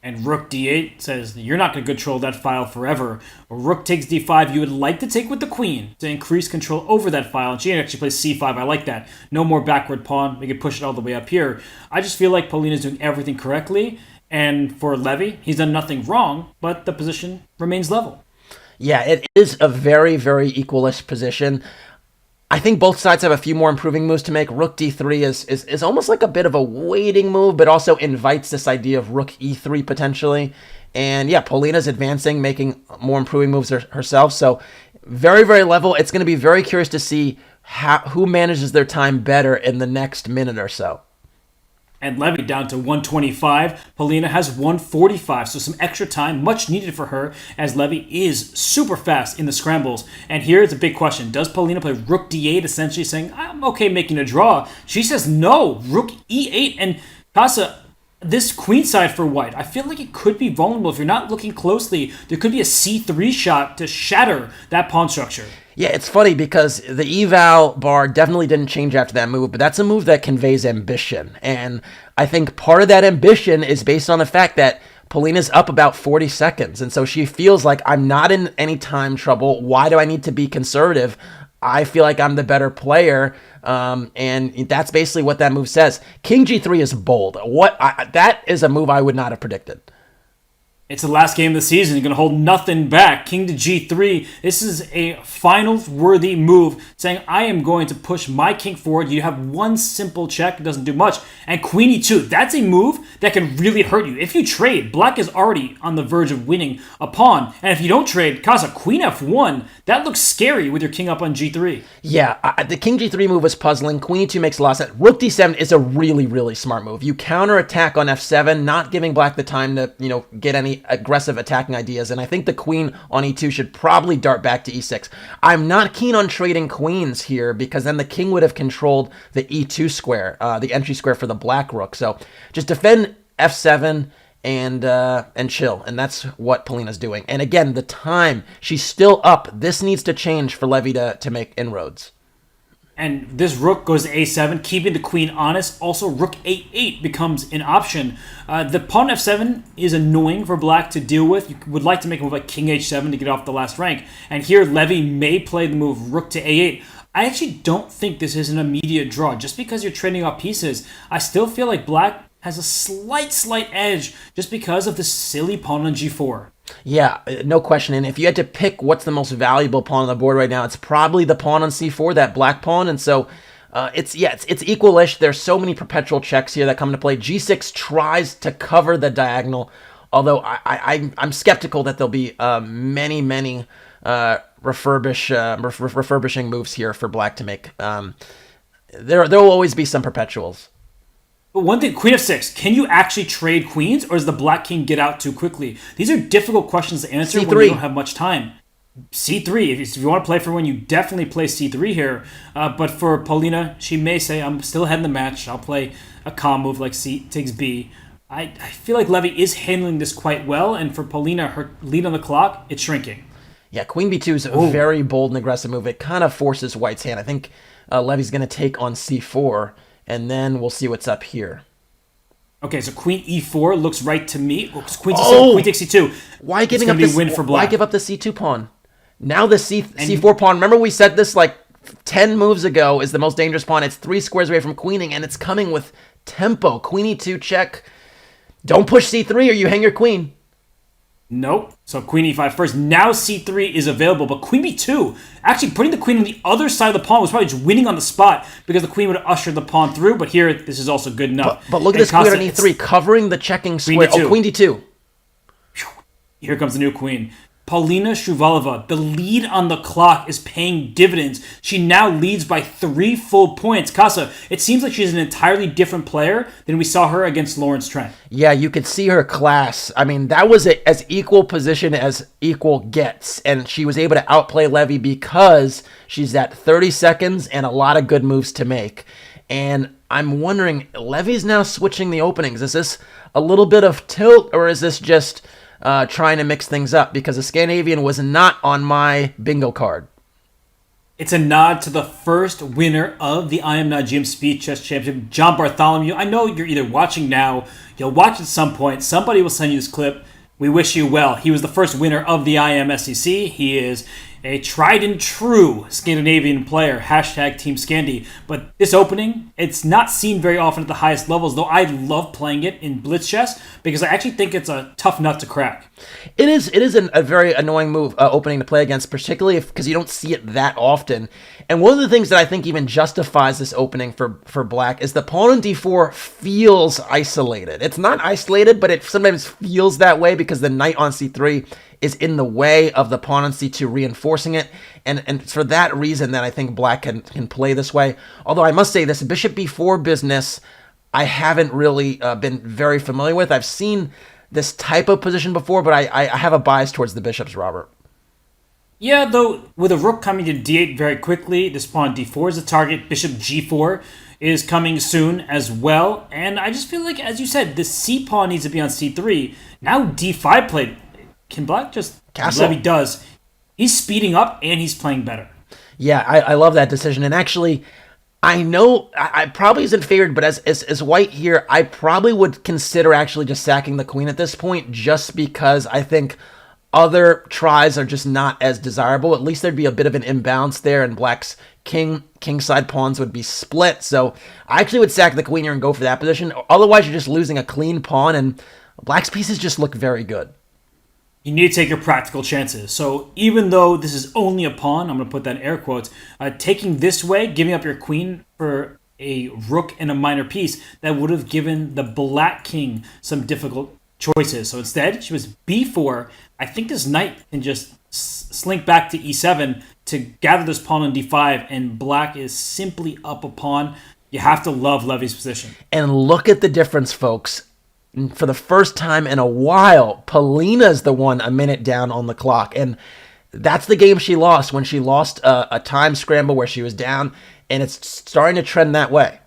And rook d8 says, you're not going to control that file forever. Or rook takes d5, you would like to take with the queen to increase control over that file. And she actually plays c5, I like that. No more backward pawn, we can push it all the way up here. I just feel like Polina's doing everything correctly. And for Levy, he's done nothing wrong, but the position remains level. Yeah, it is a very, very equalish position. I think both sides have a few more improving moves to make. Rook d3 is almost like a bit of a waiting move, but also invites this idea of rook e3 potentially. And yeah, Polina's advancing, making more improving moves herself. So very, very level. It's going to be very curious to see who manages their time better in the next minute or so. And Levy down to 125. Polina has 145, so some extra time, much needed for her, as Levy is super fast in the scrambles. And here's a big question. Does Polina play rook d8, essentially saying, I'm okay making a draw? She says no, rook e8. And Casa, this queen side for white, I feel like it could be vulnerable. If you're not looking closely, there could be a c3 shot to shatter that pawn structure. Yeah, it's funny because the eval bar definitely didn't change after that move, but that's a move that conveys ambition. And I think part of that ambition is based on the fact that Polina's up about 40 seconds. And so she feels like, I'm not in any time trouble. Why do I need to be conservative? I feel like I'm the better player. And that's basically what that move says. King g3 is bold. That is a move I would not have predicted. It's the last game of the season. You're going to hold nothing back. King to g3. This is a finals-worthy move, saying, I am going to push my king forward. You have one simple check. It doesn't do much. And queen e2. That's a move that can really hurt you. If you trade, black is already on the verge of winning a pawn. And if you don't trade, Casa, queen f1, that looks scary with your king up on g3. Yeah, the king g3 move was puzzling. Queen e2 makes a lot of sense. Rook d7 is a really, really smart move. You counterattack on f7, not giving black the time to, get any really aggressive attacking ideas, and I think the queen on e2 should probably dart back to e6. I'm not keen on trading queens here because then the king would have controlled the e2 square, the entry square for the black rook. So just defend f7 and chill, and that's what Polina's doing. And again, the time, she's still up. This needs to change for Levy to make inroads. And this rook goes to a7, keeping the queen honest. Also, rook a8 becomes an option. The pawn f7 is annoying for black to deal with. You would like to make a move like king h7 to get off the last rank. And here, Levy may play the move rook to a8. I actually don't think this is an immediate draw. Just because you're trading off pieces, I still feel like black has a slight edge just because of the silly pawn on g4. Yeah, no question. And if you had to pick what's the most valuable pawn on the board right now, it's probably the pawn on c4, that black pawn. And so it's equalish. There's so many perpetual checks here that come into play. g6 tries to cover the diagonal, although I'm skeptical that there'll be many refurbishing moves here for black to make. There will always be some perpetuals. But one thing, queen f6, can you actually trade queens, or does the black king get out too quickly? These are difficult questions to answer C3. when you don't have much time. c3, if you want to play for one, you definitely play c3 here. But for Polina, she may say, I'm still ahead in the match. I'll play a calm move like c takes b. I feel like Levy is handling this quite well, and for Polina, her lead on the clock, it's shrinking. Yeah, queen b2 is a very bold and aggressive move. It kind of forces white's hand. I think Levy's going to take on c4, and then we'll see what's up here. Okay, so queen e4 looks right to me. Queen c6, queen takes c2. Why giving up this win for black? Why give up the c2 pawn? Now the c4 pawn. Remember we said this like 10 moves ago is the most dangerous pawn. It's 3 squares away from queening, and it's coming with tempo. Queen e2 check. Don't push c3 or you hang your queen. Nope. So queen e5 first. Now c3 is available, but queen b2, actually putting the queen on the other side of the pawn was probably just winning on the spot because the queen would have ushered the pawn through, but here this is also good enough. But look at this queen on e3, covering the checking square. D2. Oh, queen d2. Here comes the new queen. Polina Shuvalova, the lead on the clock is paying dividends. She now leads by 3 full points. Casa, it seems like she's an entirely different player than we saw her against Lawrence Trent. Yeah, you could see her class. I mean, that was as equal position as equal gets, and she was able to outplay Levy because she's at 30 seconds and a lot of good moves to make. And I'm wondering, Levy's now switching the openings. Is this a little bit of tilt, or is this just trying to mix things up? Because the Scandinavian was not on my bingo card. It's a nod to the first winner of the I Am Not GM Speed Chess Championship, John Bartholomew. I know you're either watching now, you'll watch at some point, somebody will send you this clip. We wish you well. He was the first winner of the IMSCC. He is a tried and true Scandinavian player, hashtag Team Scandi. But this opening, it's not seen very often at the highest levels, though I love playing it in blitz chess because I actually think it's a tough nut to crack. It is a very annoying move opening to play against, particularly because you don't see it that often. And one of the things that I think even justifies this opening for black is the pawn on d4 feels isolated. It's not isolated, but it sometimes feels that way because the knight on c3 is in the way of the pawn on c2, reinforcing it. And for that reason, that I think black can play this way. Although I must say, this bishop b4 business, I haven't really been very familiar with. I've seen this type of position before, but I have a bias towards the bishops, Robert. Yeah, though, with a rook coming to d8 very quickly, this pawn d4 is a target. Bishop g4 is coming soon as well. And I just feel like, as you said, the c pawn needs to be on c3. Now d5 played. Can black just... Castle. Levy does. He's speeding up and he's playing better. Yeah, I love that decision. And actually, I know I probably isn't favored, but as white here, I probably would consider actually just sacking the queen at this point, just because I think other tries are just not as desirable. At least there'd be a bit of an imbalance there, and black's kingside pawns would be split. So I actually would sack the queen here and go for that position. Otherwise, you're just losing a clean pawn, and black's pieces just look very good. You need to take your practical chances. So even though this is only a pawn, I'm going to put that in air quotes, taking this way, giving up your queen for a rook and a minor piece, that would have given the black king some difficult choices. So instead, she was b4. I think this knight can just slink back to e7 to gather this pawn on d5, and black is simply up a pawn. You have to love Levy's position. And look at the difference, folks. for the first time in a while, Polina's the one a minute down on the clock. And that's the game she lost, when she lost a time scramble where she was down, and it's starting to trend that way.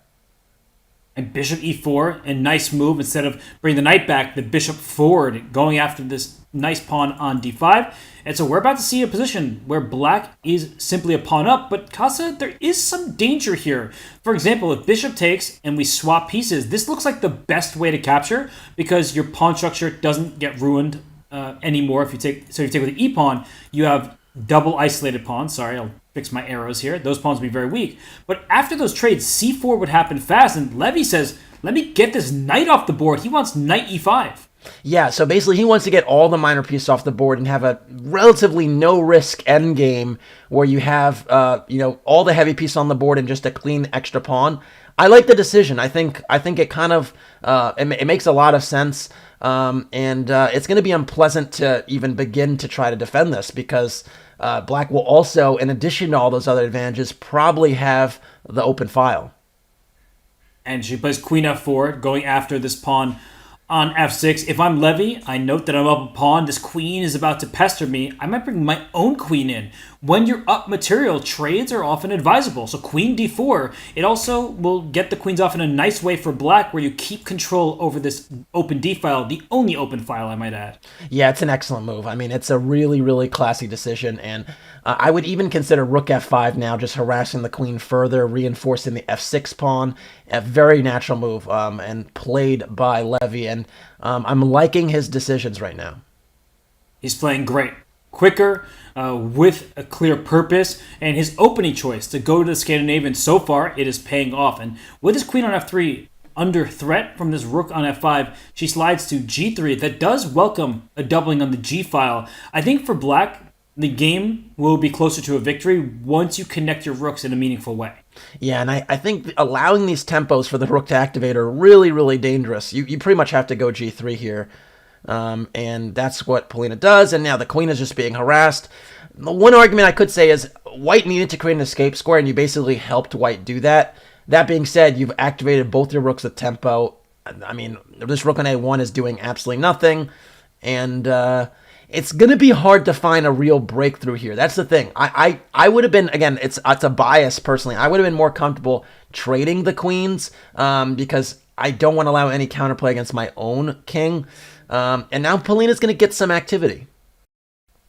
And bishop e4, a nice move. Instead of bringing the knight back, the bishop forward, going after this nice pawn on d5. And so we're about to see a position where black is simply a pawn up, but Casa, there is some danger here. For example, if bishop takes and we swap pieces, this looks like the best way to capture, because your pawn structure doesn't get ruined anymore. If you take with the e-pawn, you have double isolated pawns. Sorry, I'll fix my arrows here. Those pawns would be very weak. But after those trades, c4 would happen fast, and Levy says, let me get this knight off the board. He wants knight e5. Yeah, so basically he wants to get all the minor pieces off the board and have a relatively no-risk endgame where you have, all the heavy pieces on the board and just a clean extra pawn. I like the decision. I think it kind of it makes a lot of sense, and it's going to be unpleasant to even begin to try to defend this, because black will also, in addition to all those other advantages, probably have the open file. And she plays queen f4, going after this pawn on f6. If I'm Levy, I note that I'm up a pawn. This queen is about to pester me. I might bring my own queen in. When you're up material, trades are often advisable. So queen d4, it also will get the queens off in a nice way for black, where you keep control over this open d file, the only open file, I might add. Yeah, it's an excellent move. I mean, it's a really, really classy decision, and I would even consider rook f5 now, just harassing the queen further, reinforcing the f6 pawn. A very natural move, and played by Levy, and I'm liking his decisions right now. He's playing great. Quicker, with a clear purpose, and his opening choice to go to the Scandinavian, so far, it is paying off. And with his queen on f3 under threat from this rook on f5, she slides to g3. That does welcome a doubling on the g file. I think for black, the game will be closer to a victory once you connect your rooks in a meaningful way. Yeah, and I think allowing these tempos for the rook to activate are really, really dangerous. You pretty much have to go g3 here. And that's what Polina does, and now the queen is just being harassed. The one argument I could say is white needed to create an escape square, and you basically helped white do that. That being said, you've activated both your rooks with tempo. I mean, this rook on a1 is doing absolutely nothing, and it's going to be hard to find a real breakthrough here. That's the thing. I would have been, again, it's a bias personally, I would have been more comfortable trading the queens, because I don't want to allow any counterplay against my own king. And now Polina's going to get some activity.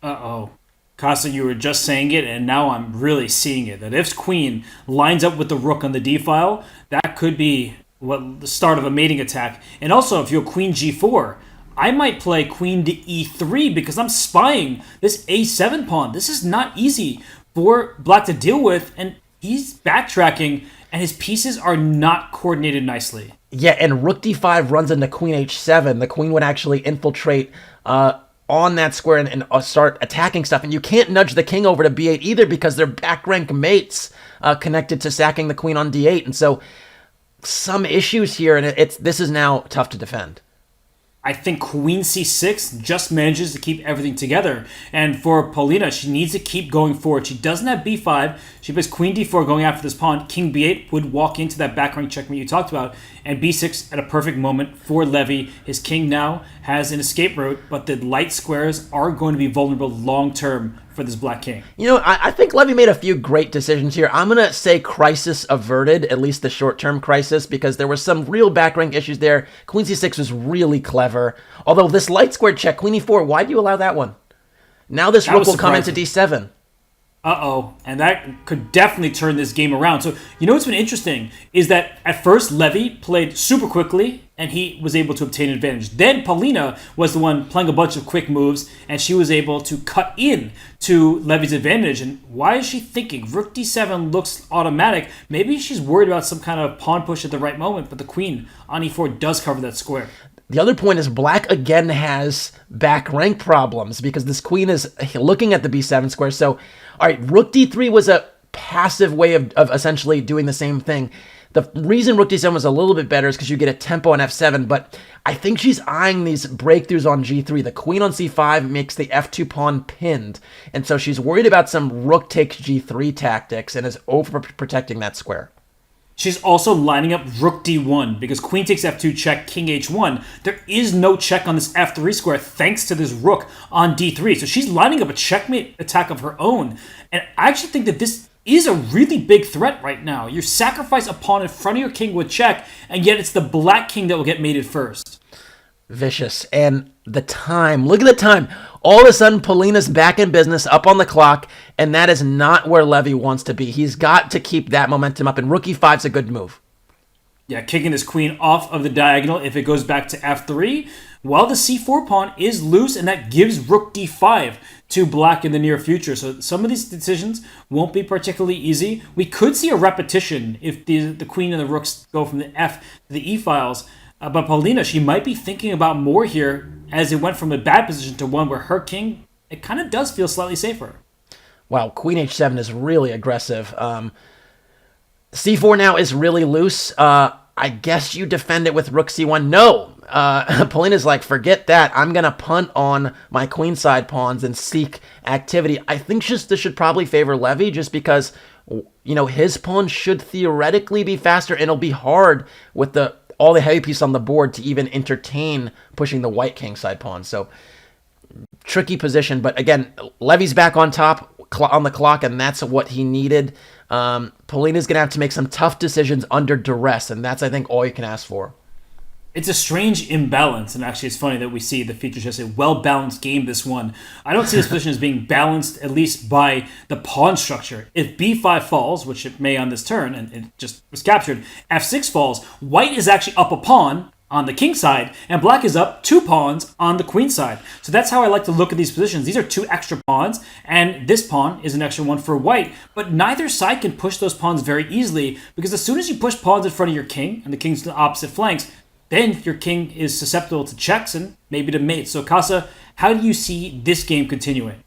Uh-oh. Casa, you were just saying it, and now I'm really seeing it. That if queen lines up with the rook on the d-file, that could be the start of a mating attack. And also, if you're queen g4, I might play queen to e3, because I'm spying this a7 pawn. This is not easy for black to deal with, and he's backtracking, and his pieces are not coordinated nicely. Yeah, and rook d5 runs into queen h7. The queen would actually infiltrate on that square and start attacking stuff. And you can't nudge the king over to b8 either, because they're back rank mates connected to sacking the queen on d8. And so some issues here, and this is now tough to defend. I think queen c6 just manages to keep everything together. And for Polina, she needs to keep going forward. She doesn't have b5. She plays queen d4 going after this pawn. King b8 would walk into that back rank checkmate you talked about. And b6 at a perfect moment for Levy. His king now has an escape route, but the light squares are going to be vulnerable long term for this black king. You know, I think Levy made a few great decisions here. I'm going to say crisis averted, at least the short-term crisis, because there were some real back rank issues there. Queen c6 was really clever. Although this light square check, queen e4, why do you allow that one? Now this rook will come into d7. Uh-oh, and that could definitely turn this game around. So, you know what's been interesting is that at first Levy played super quickly, and he was able to obtain an advantage. Then Polina was the one playing a bunch of quick moves, and she was able to cut in to Levy's advantage. And why is she thinking rook d7 looks automatic? Maybe she's worried about some kind of pawn push at the right moment, but the queen on e4 does cover that square. The other point is black again has back rank problems, because this queen is looking at the b7 square. So, all right, rook d3 was a passive way of essentially doing the same thing. The reason rook d7 was a little bit better is because you get a tempo on f7, but I think she's eyeing these breakthroughs on g3. The queen on c5 makes the f2 pawn pinned, and so she's worried about some rook takes g3 tactics and is overprotecting that square. She's also lining up rook d1 because queen takes f2 check, king h1. There is no check on this f3 square thanks to this rook on d3. So she's lining up a checkmate attack of her own. And I actually think that this is a really big threat right now. You sacrifice a pawn in front of your king with check, and yet it's the black king that will get mated first. Vicious. And the time. Look at the time. All of a sudden, Polina's back in business, up on the clock, and that is not where Levy wants to be. He's got to keep that momentum up, and rook e5 is a good move. Yeah, kicking his queen off of the diagonal if it goes back to f3. Well, the c4 pawn is loose, and that gives rook d5 to black in the near future. So some of these decisions won't be particularly easy. We could see a repetition if the queen and the rooks go from the f to the e files. But Polina, she might be thinking about more here as it went from a bad position to one where her king, it kind of does feel slightly safer. Wow, queen h7 is really aggressive. c4 now is really loose. I guess you defend it with rook c1. No, Polina's like, forget that. I'm going to punt on my queenside pawns and seek activity. I think this should probably favor Levy just because, his pawn should theoretically be faster, and it'll be hard with all the heavy pieces on the board to even entertain pushing the white kingside pawn. So tricky position, but again, Levy's back on top on the clock, and that's what he needed. Polina's going to have to make some tough decisions under duress, and that's, I think, all you can ask for. It's a strange imbalance, and actually it's funny that we see the feature just a well-balanced game, this one. I don't see this position as being balanced, at least by the pawn structure. If b5 falls, which it may on this turn, and it just was captured, f6 falls, white is actually up a pawn on the king side, and black is up 2 pawns on the queen side. So that's how I like to look at these positions. These are 2 extra pawns, and this pawn is an extra one for white, but neither side can push those pawns very easily, because as soon as you push pawns in front of your king, and the king's on the opposite flanks, then your king is susceptible to checks and maybe to mates. So Casa, how do you see this game continuing?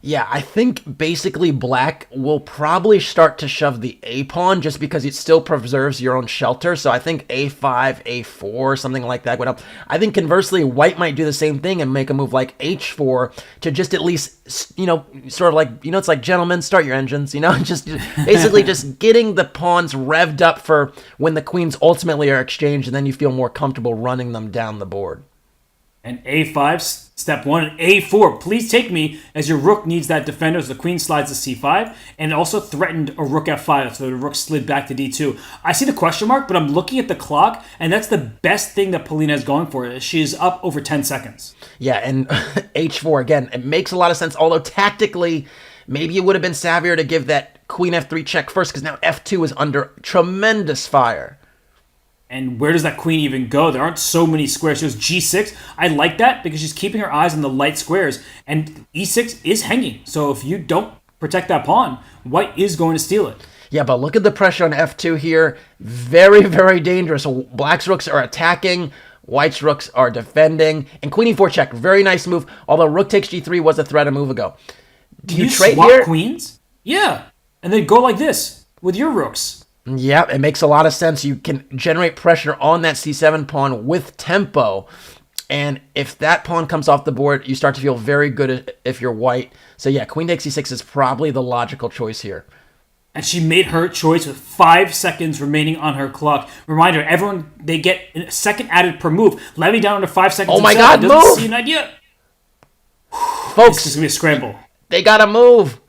Yeah, I think basically black will probably start to shove the A pawn just because it still preserves your own shelter. So I think A5, A4, something like that went up. I think conversely, white might do the same thing and make a move like H4 to just at least, sort of like, it's like, gentlemen, start your engines, just basically just getting the pawns revved up for when the queens ultimately are exchanged, and then you feel more comfortable running them down the board. And A5, step 1, and A4, please take me, as your rook needs that defender as the queen slides to C5, and also threatened a rook F5, so the rook slid back to D2. I see the question mark, but I'm looking at the clock, and that's the best thing that Polina is going for. She is up over 10 seconds. Yeah, and H4, again, it makes a lot of sense, although tactically, maybe it would have been savvier to give that queen F3 check first, because now F2 is under tremendous fire. And where does that queen even go? There aren't so many squares. She goes G6. I like that because she's keeping her eyes on the light squares. And E6 is hanging. So if you don't protect that pawn, white is going to steal it. Yeah, but look at the pressure on F2 here. Very, very dangerous. So black's rooks are attacking. White's rooks are defending. And queen E4 check. Very nice move. Although rook takes G3 was a threat a move ago. Do you trade swap here? Queens? Yeah. And then go like this with your rooks. Yeah, it makes a lot of sense. You can generate pressure on that C7 pawn with tempo. And if that pawn comes off the board, you start to feel very good if you're white. So yeah, queen takes C6 is probably the logical choice here. And she made her choice with 5 seconds remaining on her clock. Reminder, everyone, they get a second added per move. Levy down to 5 seconds. Oh my God, doesn't move! see an idea. Folks, this is going to be a scramble. They got to move.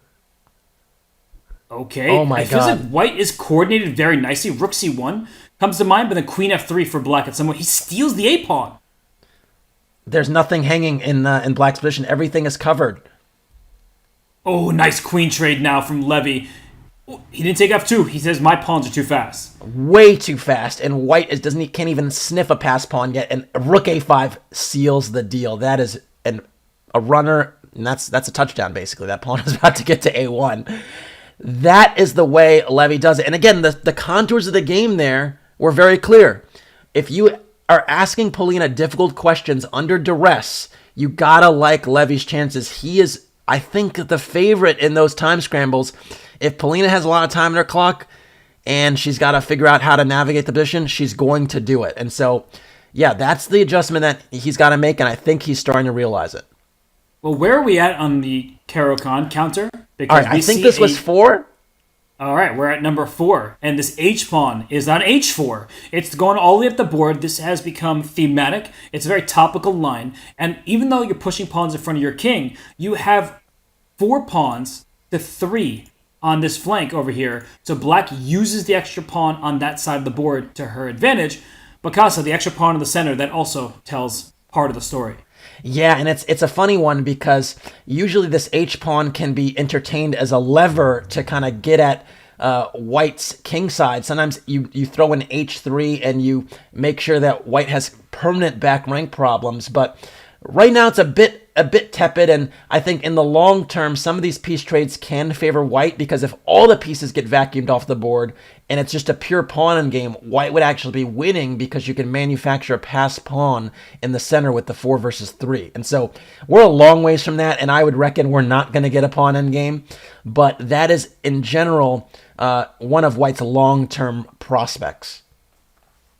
Okay. Oh my it feels God. like white is coordinated very nicely. Rook c1 comes to mind, but then queen f3 for black at some point. He steals the a pawn. There's nothing hanging in black's position. Everything is covered. Oh, nice queen trade now from Levy. He didn't take f2. He says my pawns are too fast. Way too fast, and white can't even sniff a pass pawn yet. And rook a5 seals the deal. That is a runner, and that's a touchdown basically. That pawn is about to get to a1. That is the way Levy does it. And again, the contours of the game there were very clear. If you are asking Polina difficult questions under duress, you gotta like Levy's chances. He is, I think, the favorite in those time scrambles. If Polina has a lot of time on her clock and she's got to figure out how to navigate the position, she's going to do it. And so, yeah, that's the adjustment that he's got to make, and I think he's starting to realize it. Well, where are we at on the Caro-Kann counter? Because I think this was 4. All right, we're at number 4, and this h-pawn is on h4. It's going all the way up the board. This has become thematic. It's a very topical line, and even though you're pushing pawns in front of your king, you have 4 pawns to 3 on this flank over here. So black uses the extra pawn on that side of the board to her advantage, because of the extra pawn in the center that also tells part of the story. Yeah, and it's a funny one because usually this h-pawn can be entertained as a lever to kind of get at white's king side. Sometimes you throw in h3 and you make sure that white has permanent back rank problems, but right now it's a bit tepid, and I think in the long term some of these piece trades can favor white, because if all the pieces get vacuumed off the board and it's just a pure pawn in game, white would actually be winning because you can manufacture a passed pawn in the center with the 4 versus 3. And so we're a long ways from that, and I would reckon we're not going to get a pawn in game, but that is in general one of white's long-term prospects.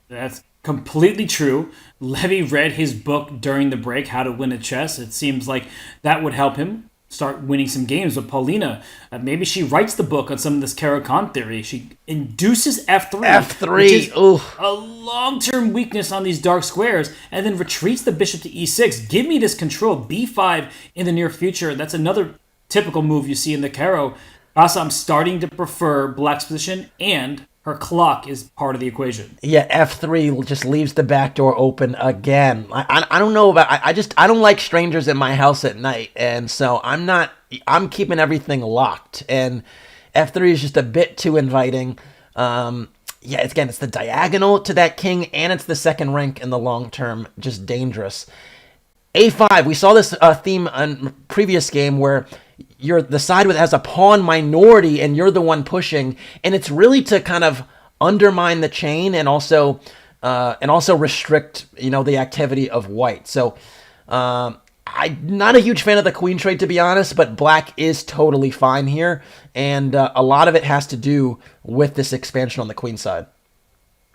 That's completely true. Levy read his book during the break, How to Win at Chess. It seems like that would help him start winning some games with Polina. Maybe she writes the book on some of this Caro-Kann theory. She induces F3. Which is a long-term weakness on these dark squares, and then retreats the bishop to E6. Give me this control. B5 in the near future. That's another typical move you see in the Caro. Also, I'm starting to prefer black's position, and her clock is part of the equation. Yeah, F3 just leaves the back door open again. I don't know about, I don't like strangers in my house at night, and so I'm keeping everything locked, and F3 is just a bit too inviting. Yeah, it's the diagonal to that king, and it's the second rank in the long term, just dangerous. A5, we saw this theme on previous game where you're the side that has a pawn minority and you're the one pushing, and it's really to kind of undermine the chain and also restrict the activity of white. So I'm not a huge fan of the queen trade, to be honest, but black is totally fine here, and a lot of it has to do with this expansion on the queen side.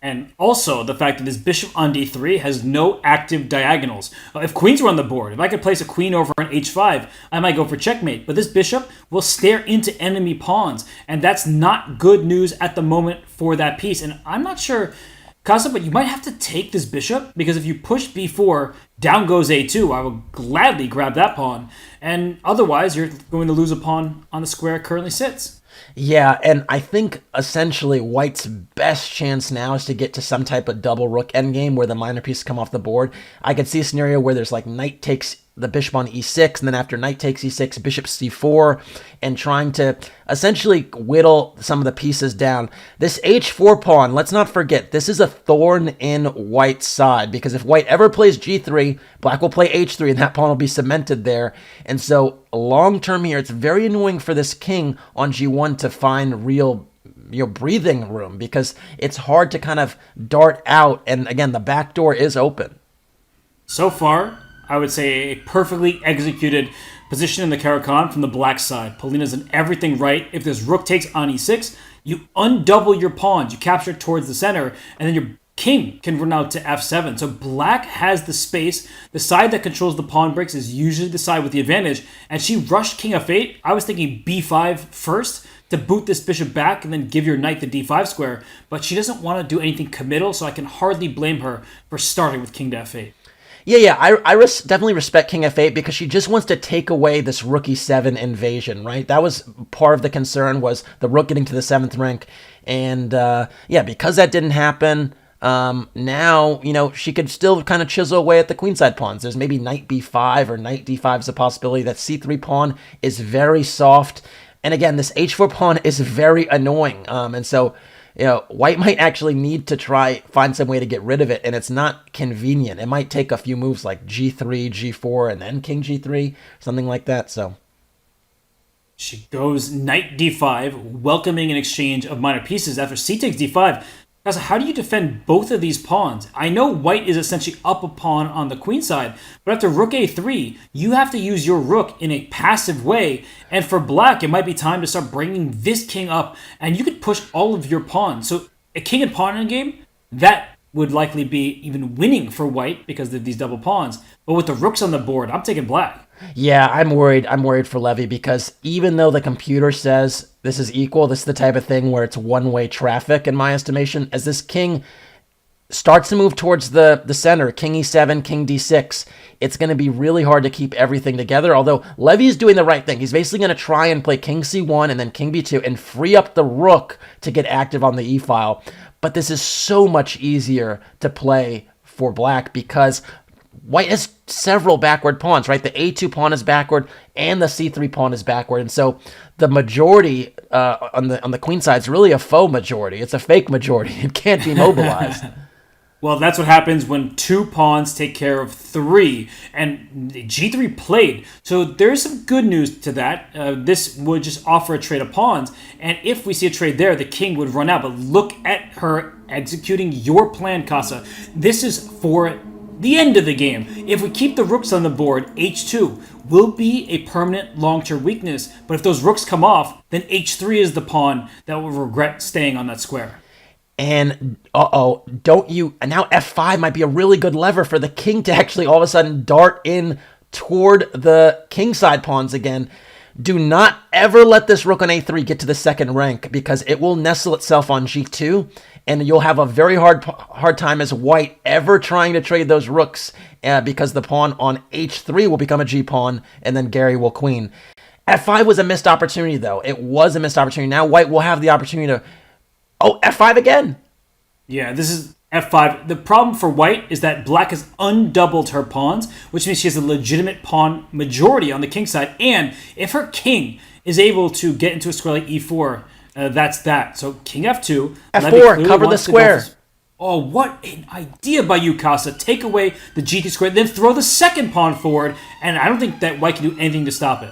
And also the fact that this bishop on d3 has no active diagonals. If queens were on the board, if I could place a queen over on h5, I might go for checkmate. But this bishop will stare into enemy pawns, and that's not good news at the moment for that piece. And I'm not sure, Casa, but you might have to take this bishop, because if you push b4, down goes a2. I will gladly grab that pawn. And otherwise, you're going to lose a pawn on the square it currently sits. Yeah, and I think essentially white's best chance now is to get to some type of double rook endgame where the minor pieces come off the board. I could see a scenario where there's like knight takes the bishop on e6, and then after knight takes e6, bishop c4, and trying to essentially whittle some of the pieces down. This h4 pawn, let's not forget, this is a thorn in white's side, because if white ever plays g3, black will play h3, and that pawn will be cemented there. And so long term here, it's very annoying for this king on g1 to find real breathing room, because it's hard to kind of dart out, and again, the back door is open. So far, I would say a perfectly executed position in the Caro-Kann from the black side. Polina's done everything right. If this rook takes on e6, you undouble your pawns, you capture it towards the center, and then your king can run out to f7. So black has the space. The side that controls the pawn breaks is usually the side with the advantage, and she rushed king f8. I was thinking b5 first to boot this bishop back and then give your knight the d5 square, but she doesn't want to do anything committal, so I can hardly blame her for starting with king to f8. Yeah, I definitely respect king f8, because she just wants to take away this rook e7 invasion, right? That was part of the concern, was the rook getting to the 7th rank. And yeah, because that didn't happen, now, she could still kind of chisel away at the queenside pawns. There's maybe knight b5 or knight d5 is a possibility. That c3 pawn is very soft. And again, this h4 pawn is very annoying. And so, white might actually need to find some way to get rid of it, and it's not convenient. It might take a few moves like g3, g4, and then king g3, something like that. So she goes knight d5, welcoming an exchange of minor pieces after c takes d5. Guys, how do you defend both of these pawns? I know white is essentially up a pawn on the queen side, but after rook a3, you have to use your rook in a passive way. And for black, it might be time to start bringing this king up, and you could push all of your pawns. So a king and pawn in a game, that would likely be even winning for white because of these double pawns. But with the rooks on the board, I'm taking black. Yeah, I'm worried for Levy, because even though the computer says this is equal. This is the type of thing where it's one-way traffic, in my estimation. As this king starts to move towards the center, king e7, king d6, it's going to be really hard to keep everything together, although Levy is doing the right thing. He's basically going to try and play king c1 and then king b2 and free up the rook to get active on the e-file. But this is so much easier to play for black because white has several backward pawns, right? The a2 pawn is backward and the c3 pawn is backward. And so the majority on the queen side is really a faux majority. It's a fake majority. It can't be mobilized. Well, that's what happens when 2 pawns take care of 3, and g3 played. So there's some good news to that. This would just offer a trade of pawns, and if we see a trade there, the king would run out. But look at her executing your plan, Casa. This is for the end of the game. If we keep the rooks on the board, h2 will be a permanent long-term weakness. But if those rooks come off, then h3 is the pawn that will regret staying on that square. And, don't you... Now f5 might be a really good lever for the king to actually all of a sudden dart in toward the kingside pawns again. Do not ever let this rook on a3 get to the second rank, because it will nestle itself on g2, and you'll have a very hard time as white ever trying to trade those rooks, because the pawn on h3 will become a g-pawn, and then Gary will queen. f5 was a missed opportunity, though. It was a missed opportunity. Now white will have the opportunity to... Oh, f5 again! Yeah, this is f5. The problem for white is that black has undoubled her pawns, which means she has a legitimate pawn majority on the king side. And if her king is able to get into a square like e4, that's that. So king f2. f4, cover the square. Oh, what an idea by you, Casa. Take away the g2 square, then throw the second pawn forward, and I don't think that white can do anything to stop it.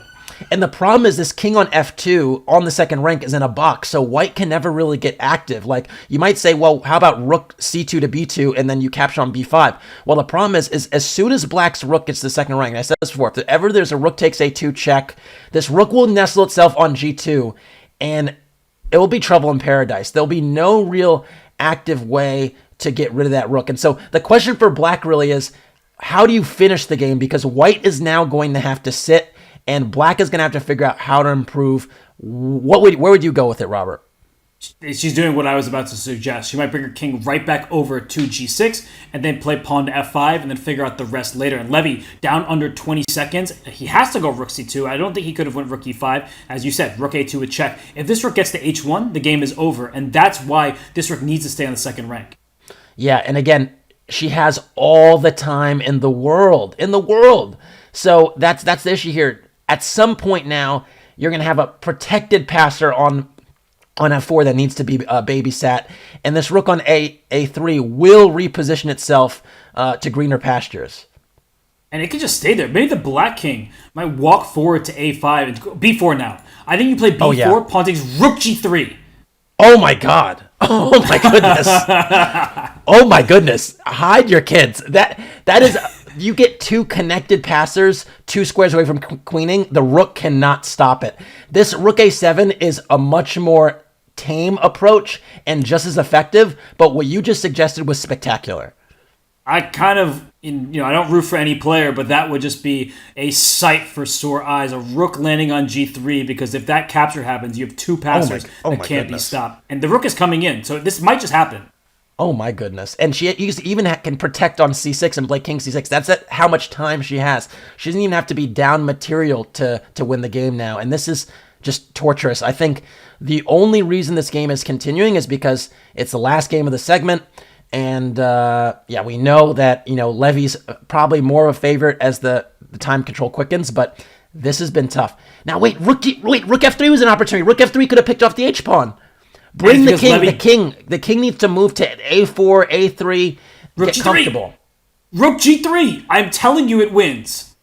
And the problem is this king on f2 on the second rank is in a box, so white can never really get active. Like, you might say, well, how about rook c2 to b2, and then you capture on b5? Well, the problem is as soon as black's rook gets to the second rank, and I said this before, if ever there's a rook takes a2 check, this rook will nestle itself on g2, and it will be trouble in paradise. There'll be no real active way to get rid of that rook. And so the question for black really is, how do you finish the game? Because white is now going to have to sit, and black is going to have to figure out how to improve. Where would you go with it, Robert? She's doing what I was about to suggest. She might bring her king right back over to g6 and then play pawn to f5 and then figure out the rest later. And Levy, down under 20 seconds, he has to go rook c2. I don't think he could have went rook e5. As you said, rook a2 would check. If this rook gets to h1, the game is over. And that's why this rook needs to stay on the second rank. Yeah, and again, she has all the time in the world. So that's the issue here. At some point now, you're going to have a protected passer on f4 that needs to be babysat, and this rook on a3 will reposition itself to greener pastures. And it could just stay there. Maybe the black king might walk forward to a5 and b4 now. I think you play b4, pawn takes rook g3. Oh my god. Oh my goodness. Oh my goodness. Hide your kids. That is... You get 2 connected passers 2 squares away from queening. The rook cannot stop it. This rook a7 is a much more tame approach and just as effective, but what you just suggested was spectacular. I kind of, I don't root for any player, but that would just be a sight for sore eyes. A rook landing on g3, because if that capture happens, you have 2 passers that can't be stopped. And the rook is coming in, so this might just happen. Oh my goodness. And she even can protect on c6 and play king c6. That's how much time she has. She doesn't even have to be down material to win the game now. And this is just torturous. I think the only reason this game is continuing is because it's the last game of the segment. And we know that, Levy's probably more of a favorite as the time control quickens, but this has been tough. Now wait, rook f3 was an opportunity. Rook f3 could have picked off the h-pawn. Bring the king. The king needs to move to a4, a3, rook get g3. comfortable. Rook g3. I'm telling you, it wins.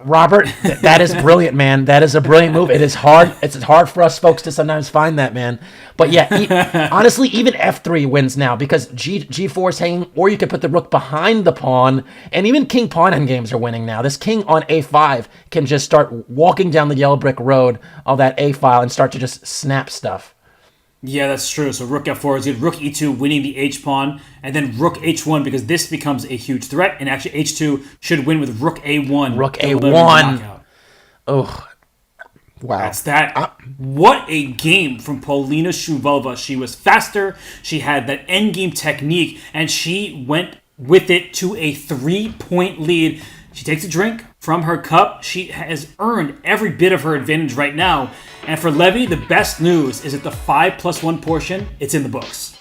Robert, that is brilliant, man. That is a brilliant move. It is hard. It's hard for us folks to sometimes find that, man. But yeah, honestly, even f3 wins now because g4 is hanging, or you could put the rook behind the pawn, and even king pawn endgames are winning now. This king on a5 can just start walking down the yellow brick road of that a file and start to just snap stuff. Yeah, that's true. So rook f4 is good. Rook e2 winning the h-pawn, and then rook h1 because this becomes a huge threat, and actually h2 should win with rook a1. Rook a1. Oh, Wow. That's that. What a game from Polina Shuvalova. She was faster, she had that endgame technique, and she went with it to a 3-point lead. She takes a drink from her cup. She has earned every bit of her advantage right now. And for Levy, the best news is that the 5+1 portion, it's in the books.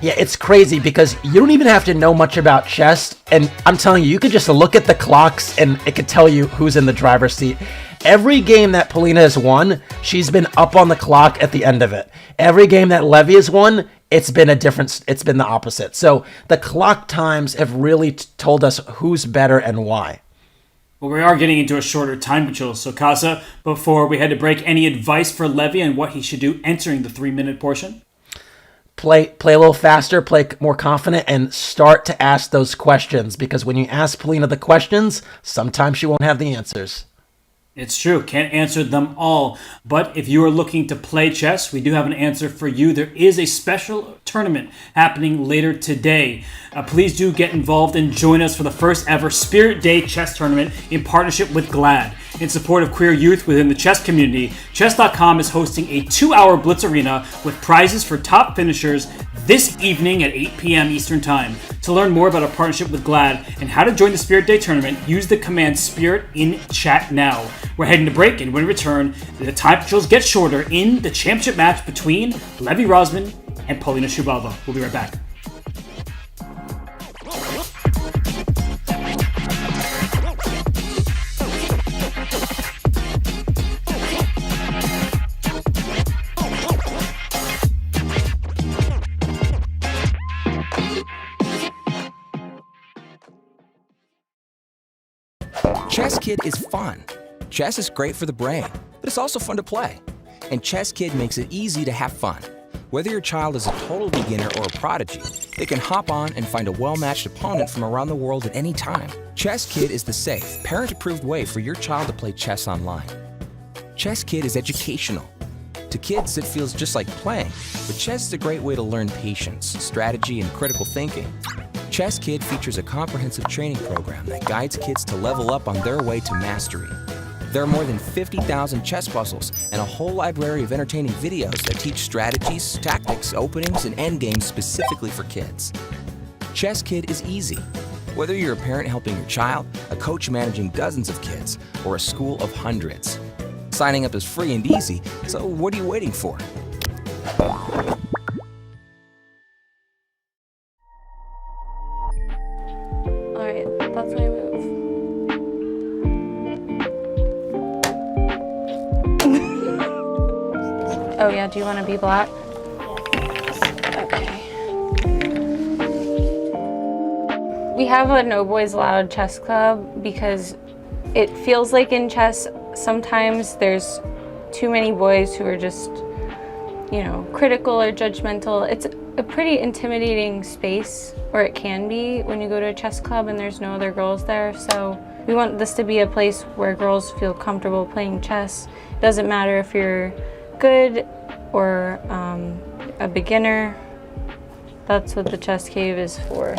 Yeah, it's crazy because you don't even have to know much about chess. And I'm telling you, you could just look at the clocks and it could tell you who's in the driver's seat. Every game that Polina has won, she's been up on the clock at the end of it. Every game that Levy has won, it's been the opposite. So the clock times have really told us who's better and why. Well, we are getting into a shorter time control. So, Casa, before we head to break, any advice for Levy on what he should do entering the 3-minute portion? Play a little faster, play more confident, and start to ask those questions. Because when you ask Polina the questions, sometimes she won't have the answers. It's true, can't answer them all. But if you are looking to play chess, we do have an answer for you. There is a special tournament happening later today. Please do get involved and join us for the first ever Spirit Day Chess Tournament in partnership with GLAD. In support of queer youth within the chess community, Chess.com is hosting a 2-hour Blitz Arena with prizes for top finishers this evening at 8 p.m. Eastern Time. To learn more about our partnership with GLAD and how to join the Spirit Day Tournament, use the command SPIRIT in chat now. We're heading to break, and when we return, the time controls get shorter in the championship match between Levy Rozman and Polina Shuvalova. We'll be right back. Chess Kid is fun. Chess is great for the brain, but it's also fun to play. And Chess Kid makes it easy to have fun. Whether your child is a total beginner or a prodigy, they can hop on and find a well-matched opponent from around the world at any time. Chess Kid is the safe, parent-approved way for your child to play chess online. Chess Kid is educational. To kids, it feels just like playing, but chess is a great way to learn patience, strategy, and critical thinking. Chess Kid features a comprehensive training program that guides kids to level up on their way to mastery. There are more than 50,000 chess puzzles and a whole library of entertaining videos that teach strategies, tactics, openings, and endgames specifically for kids. Chess Kid is easy. Whether you're a parent helping your child, a coach managing dozens of kids, or a school of hundreds. Signing up is free and easy, so what are you waiting for? Alright, that's my move. Oh yeah, do you want to be black? Okay. We have a No Boys Allowed chess club because it feels like in chess sometimes there's too many boys who are just, you know, critical or judgmental. It's a pretty intimidating space, or it can be when you go to a chess club and there's no other girls there. So we want this to be a place where girls feel comfortable playing chess. It doesn't matter if you're good or a beginner. That's what the chess cave is for.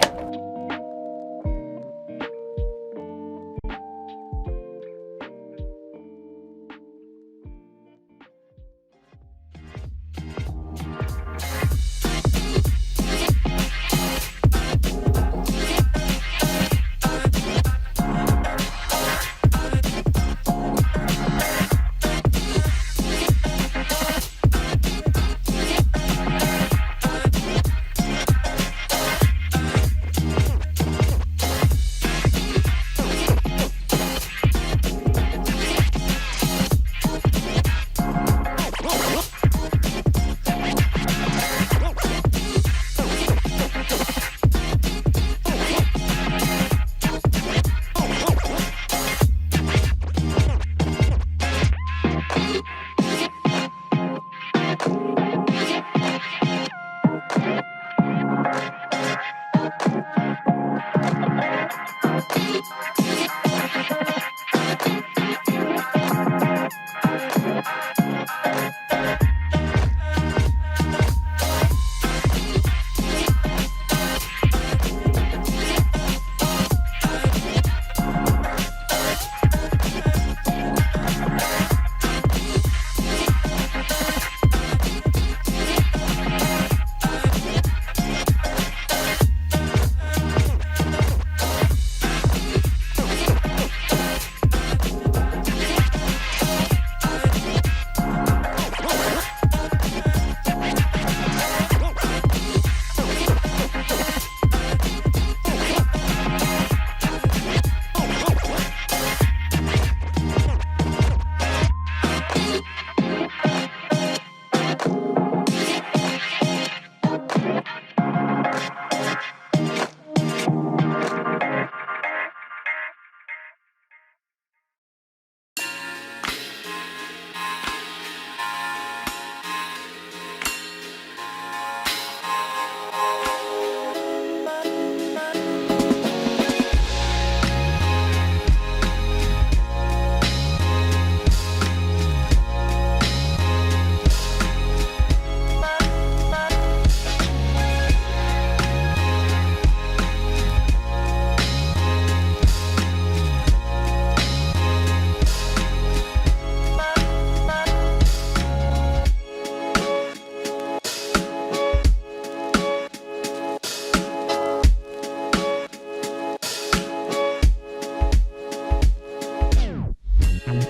You've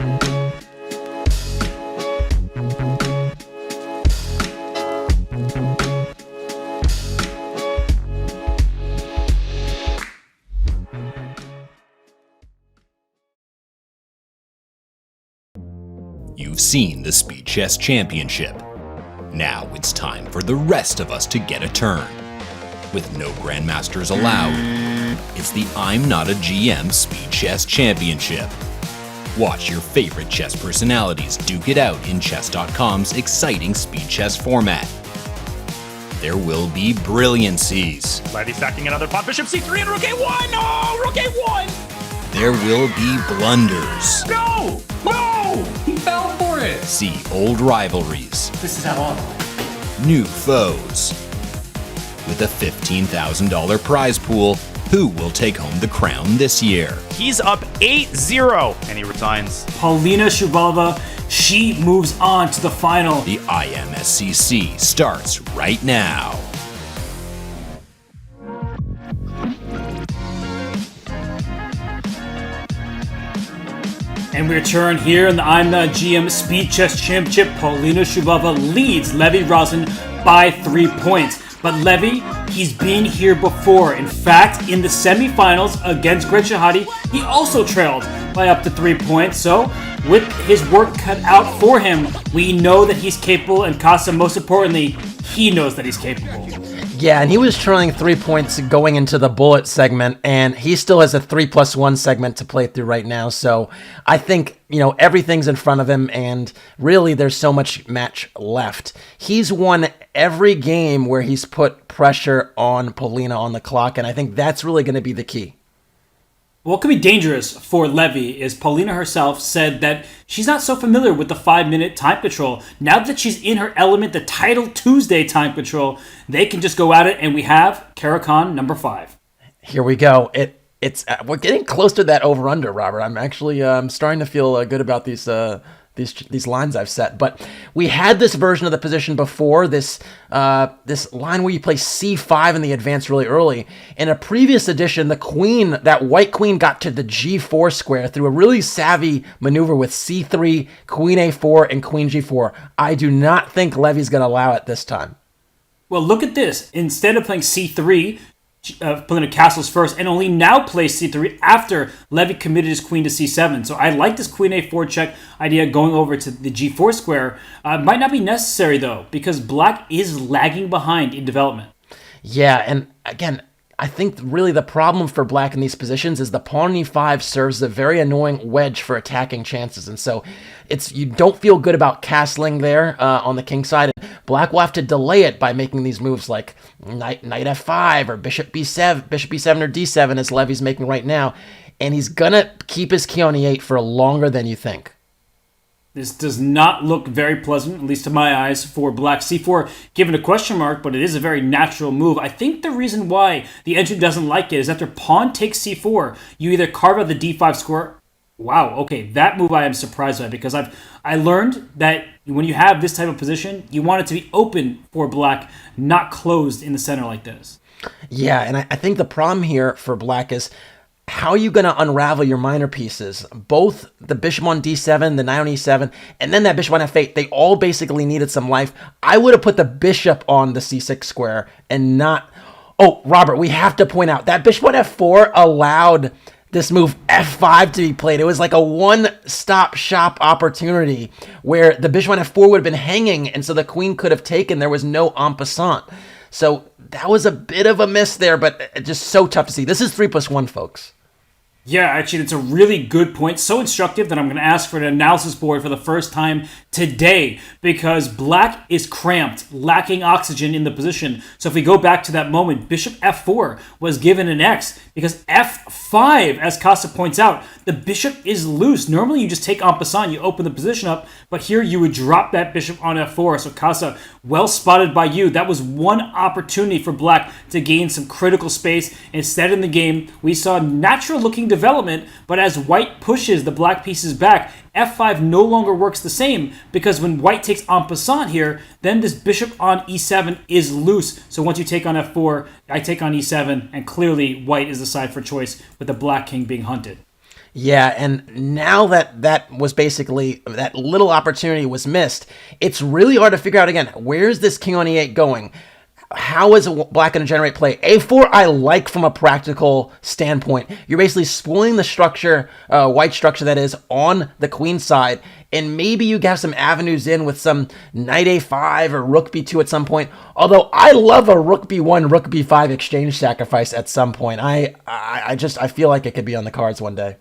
seen the Speed Chess Championship. Now it's time for the rest of us to get a turn. With no grandmasters allowed, it's the I'm Not a GM Speed Chess Championship. Watch your favorite chess personalities duke it out in Chess.com's exciting speed chess format. There will be brilliancies. Levy stacking another pawn. Bishop c3 and rook a1. No, rook a1. There will be blunders. No, no. He fell for it! See old rivalries. This is how on. New foes. With a $15,000 prize pool, who will take home the crown this year? He's up 8-0 and he resigns. Polina Shuvalova, she moves on to the final. The IMSCC starts right now. And we return here in the I'm Not GM Speed Chess Championship. Polina Shuvalova leads Levy Rosen by 3 points. But Levy, he's been here before. In fact, in the semifinals against Greg Shahade, he also trailed by up to 3 points. So, with his work cut out for him, we know that he's capable, and Casa, most importantly, he knows that he's capable. Yeah, and he was trailing 3 points going into the bullet segment, and he still has a 3+1 segment to play through right now. So I think, everything's in front of him, and really there's so much match left. He's won every game where he's put pressure on Polina on the clock, and I think that's really going to be the key. What could be dangerous for Levy is Polina herself said that she's not so familiar with the 5-minute time control. Now that she's in her element, the Title Tuesday time control, they can just go at it, and we have Karakhan number 5. Here we go. It's we're getting close to that over/under, Robert. I'm actually starting to feel good about these lines I've set. But we had this version of the position before, this line where you play c5 in the advance really early. In a previous edition, the queen, that white queen, got to the g4 square through a really savvy maneuver with c3, queen a4, and queen g4. I do not think Levy's going to allow it this time. Well, look at this. Instead of playing c3, Polina castles first, and only now plays c3 after Levy committed his queen to c7. So I like this queen a4 check idea going over to the g4 square. Might not be necessary, though, because black is lagging behind in development. Yeah, and again, I think really the problem for black in these positions is the pawn e5 serves a very annoying wedge for attacking chances, and so you don't feel good about castling there on the king side. Black will have to delay it by making these moves like knight f5 or bishop b7 or d7 as Levy's making right now, and he's gonna keep his key on e8 for longer than you think. This does not look very pleasant, at least to my eyes, for black. c4 given a question mark, but it is a very natural move. I think the reason why the entry doesn't like it is after pawn takes c4, you either carve out the d5 square. Wow, okay, that move I am surprised by, because I learned that when you have this type of position, you want it to be open for black, not closed in the center like this. Yeah, and I think the problem here for black is how are you going to unravel your minor pieces? Both the bishop on d7, the knight on e7, and then that bishop on f8, they all basically needed some life. I would have put the bishop on the c6 square and not... Oh, Robert, we have to point out, that bishop on f4 allowed this move f5 to be played. It was like a one-stop shop opportunity where the bishop on f4 would have been hanging, and so the queen could have taken. There was no en passant. So that was a bit of a miss there, but just so tough to see. This is 3+1, folks. Yeah, actually, it's a really good point. So instructive that I'm going to ask for an analysis board for the first time today, because black is cramped, lacking oxygen in the position. So if we go back to that moment, bishop f4 was given an X because f5, as Casa points out, the bishop is loose. Normally you just take en passant, you open the position up, but here you would drop that bishop on f4. So Casa, well spotted by you. That was one opportunity for black to gain some critical space. Instead in the game, we saw natural looking development, but as white pushes the black pieces back, f5 no longer works the same, because when white takes en passant here, then this bishop on e7 is loose. So once you take on f4, I take on e7, and clearly white is the side for choice with the black king being hunted. Yeah, and now that was basically, that little opportunity was missed, it's really hard to figure out, again, where's this king on e8 going? How is black going to generate play? a4 I like from a practical standpoint. You're basically spoiling the structure, white structure that is, on the queen side, and maybe you have some avenues in with some knight a5 or rook b2 at some point. Although I love a rook b1, rook b5 exchange sacrifice at some point. I feel like it could be on the cards one day.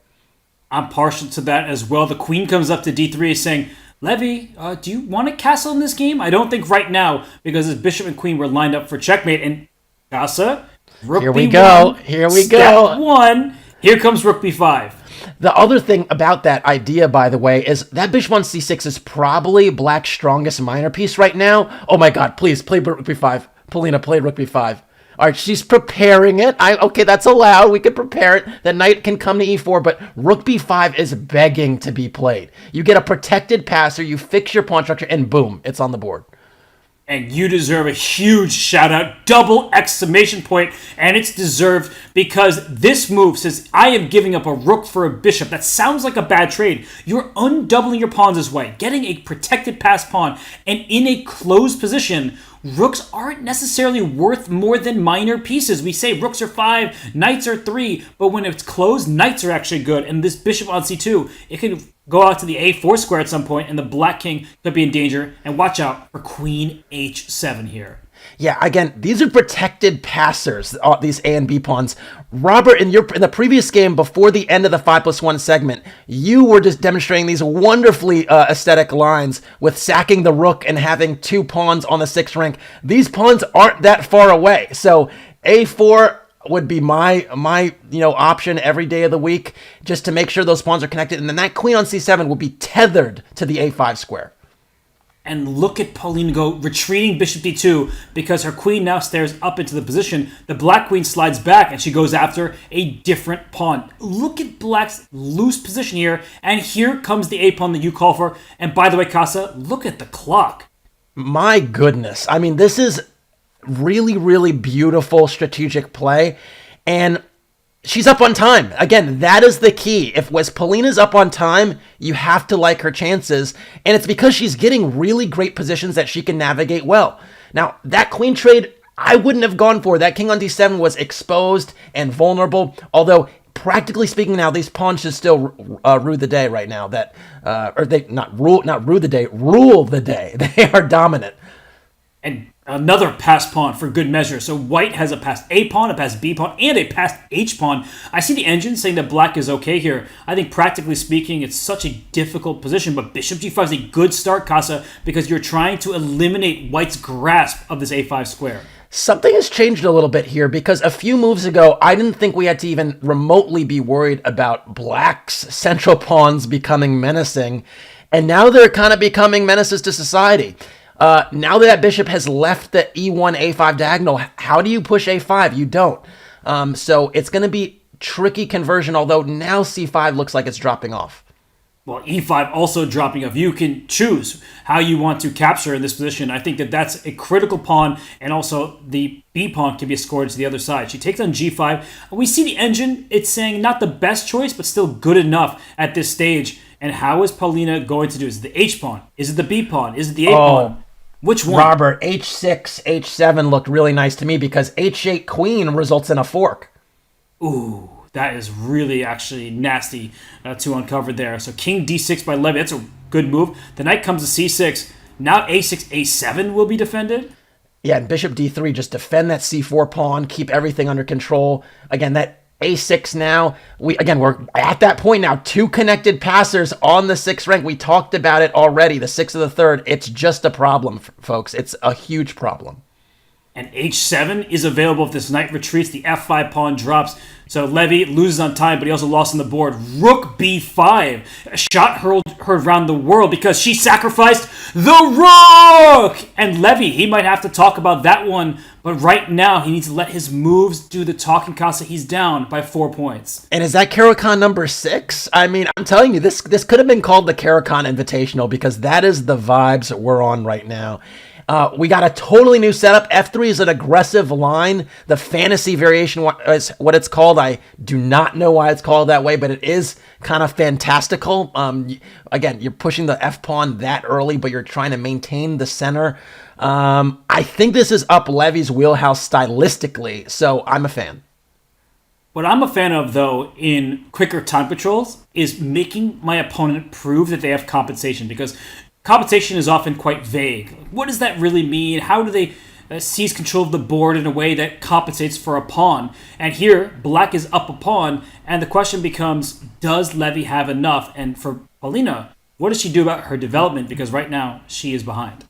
I'm partial to that as well. The queen comes up to d3 saying, Levy, do you want a castle in this game? I don't think right now, because his bishop and queen were lined up for checkmate. And Casa, rook Here we b1, go. Here we go. Step 1. Here comes rook b5. The other thing about that idea, by the way, is that bishop on c6 is probably black's strongest minor piece right now. Oh my god, please, play rook b5. Polina, play rook b5. All right, she's preparing it. Okay, that's allowed. We can prepare it. The knight can come to e4, but rook b5 is begging to be played. You get a protected passer, you fix your pawn structure, and boom, it's on the board. And you deserve a huge shout out, double exclamation point, and it's deserved because this move says, I am giving up a rook for a bishop. That sounds like a bad trade. You're undoubling your pawns this way, getting a protected pass pawn, and in a closed position, rooks aren't necessarily worth more than minor pieces. We say rooks are 5, knights are 3, but when it's closed, knights are actually good, and this bishop on c2, it can go out to the a4 square at some point, and the black king could be in danger. And watch out for queen h7 here. Yeah, again, these are protected passers, these A and B pawns. Robert, in the previous game, before the end of the 5+1 segment, you were just demonstrating these wonderfully aesthetic lines with sacking the rook and having 2 pawns on the 6th rank. These pawns aren't that far away, so a4 would be my option every day of the week, just to make sure those pawns are connected, and then that queen on c7 will be tethered to the a5 square. And look at Polina go retreating bishop d2 because her queen now stares up into the position. The black queen slides back and she goes after a different pawn. Look at black's loose position here, and here comes the a pawn that you call for. And by the way, Casa, look at the clock. My goodness. I mean, this is really, really beautiful strategic play, and she's up on time. Again, that is the key. If Polina's up on time, you have to like her chances, and it's because she's getting really great positions that she can navigate well. Now, that queen trade, I wouldn't have gone for. That king on d7 was exposed and vulnerable, although practically speaking now, these pawns should still rue the day right now. Rule the day. They are dominant. And another passed pawn for good measure. So white has a passed A pawn, a passed B pawn, and a passed H pawn. I see the engine saying that black is okay here. I think practically speaking, it's such a difficult position, but bishop g5 is a good start, Casa, because you're trying to eliminate white's grasp of this a5 square. Something has changed a little bit here, because a few moves ago, I didn't think we had to even remotely be worried about black's central pawns becoming menacing, and now they're kind of becoming menaces to society. Now that bishop has left the e1, a5 diagonal, how do you push a5? You don't. So it's going to be tricky conversion, although now c5 looks like it's dropping off. Well, e5 also dropping off. You can choose how you want to capture in this position. I think that that's a critical pawn, and also the b pawn can be escorted to the other side. She takes on g5. We see the engine. It's saying not the best choice, but still good enough at this stage. And how is Polina going to do? Is it the h pawn? Is it the b pawn? Is it the a pawn? Which one? Robert, h6, h7 looked really nice to me because h8 queen results in a fork. Ooh, that is really actually nasty to uncover there. So king d6 by Levy, that's a good move. The knight comes to c6. Now a6, a7 will be defended. Yeah, and bishop d3, just defend that c4 pawn, keep everything under control. Again, that a6 now, we're at that point now, 2 connected passers on the 6th rank. We talked about it already, the 6th of the 3rd. It's just a problem, folks. It's a huge problem. And h7 is available if this knight retreats. The f5 pawn drops. So Levy loses on time, but he also lost on the board. Rook b5. A shot heard around the world because she sacrificed the rook! And Levy, he might have to talk about that one, but right now he needs to let his moves do the talking. Casa, he's down by 4 points. And is that Caro-Kann number 6? I mean, I'm telling you, this could have been called the Caro-Kann Invitational because that is the vibes we're on right now. We got a totally new setup. F3 is an aggressive line. The fantasy variation is what it's called. I do not know why it's called that way, but it is kind of fantastical. Again, you're pushing the F pawn that early, but you're trying to maintain the center. I think this is up Levy's wheelhouse stylistically, so I'm a fan. What I'm a fan of, though, in quicker time controls is making my opponent prove that they have compensation, because compensation is often quite vague. What does that really mean? How do they seize control of the board in a way that compensates for a pawn? And here, black is up a pawn, and the question becomes, does Levy have enough? And for Polina, what does she do about her development? Because right now, she is behind.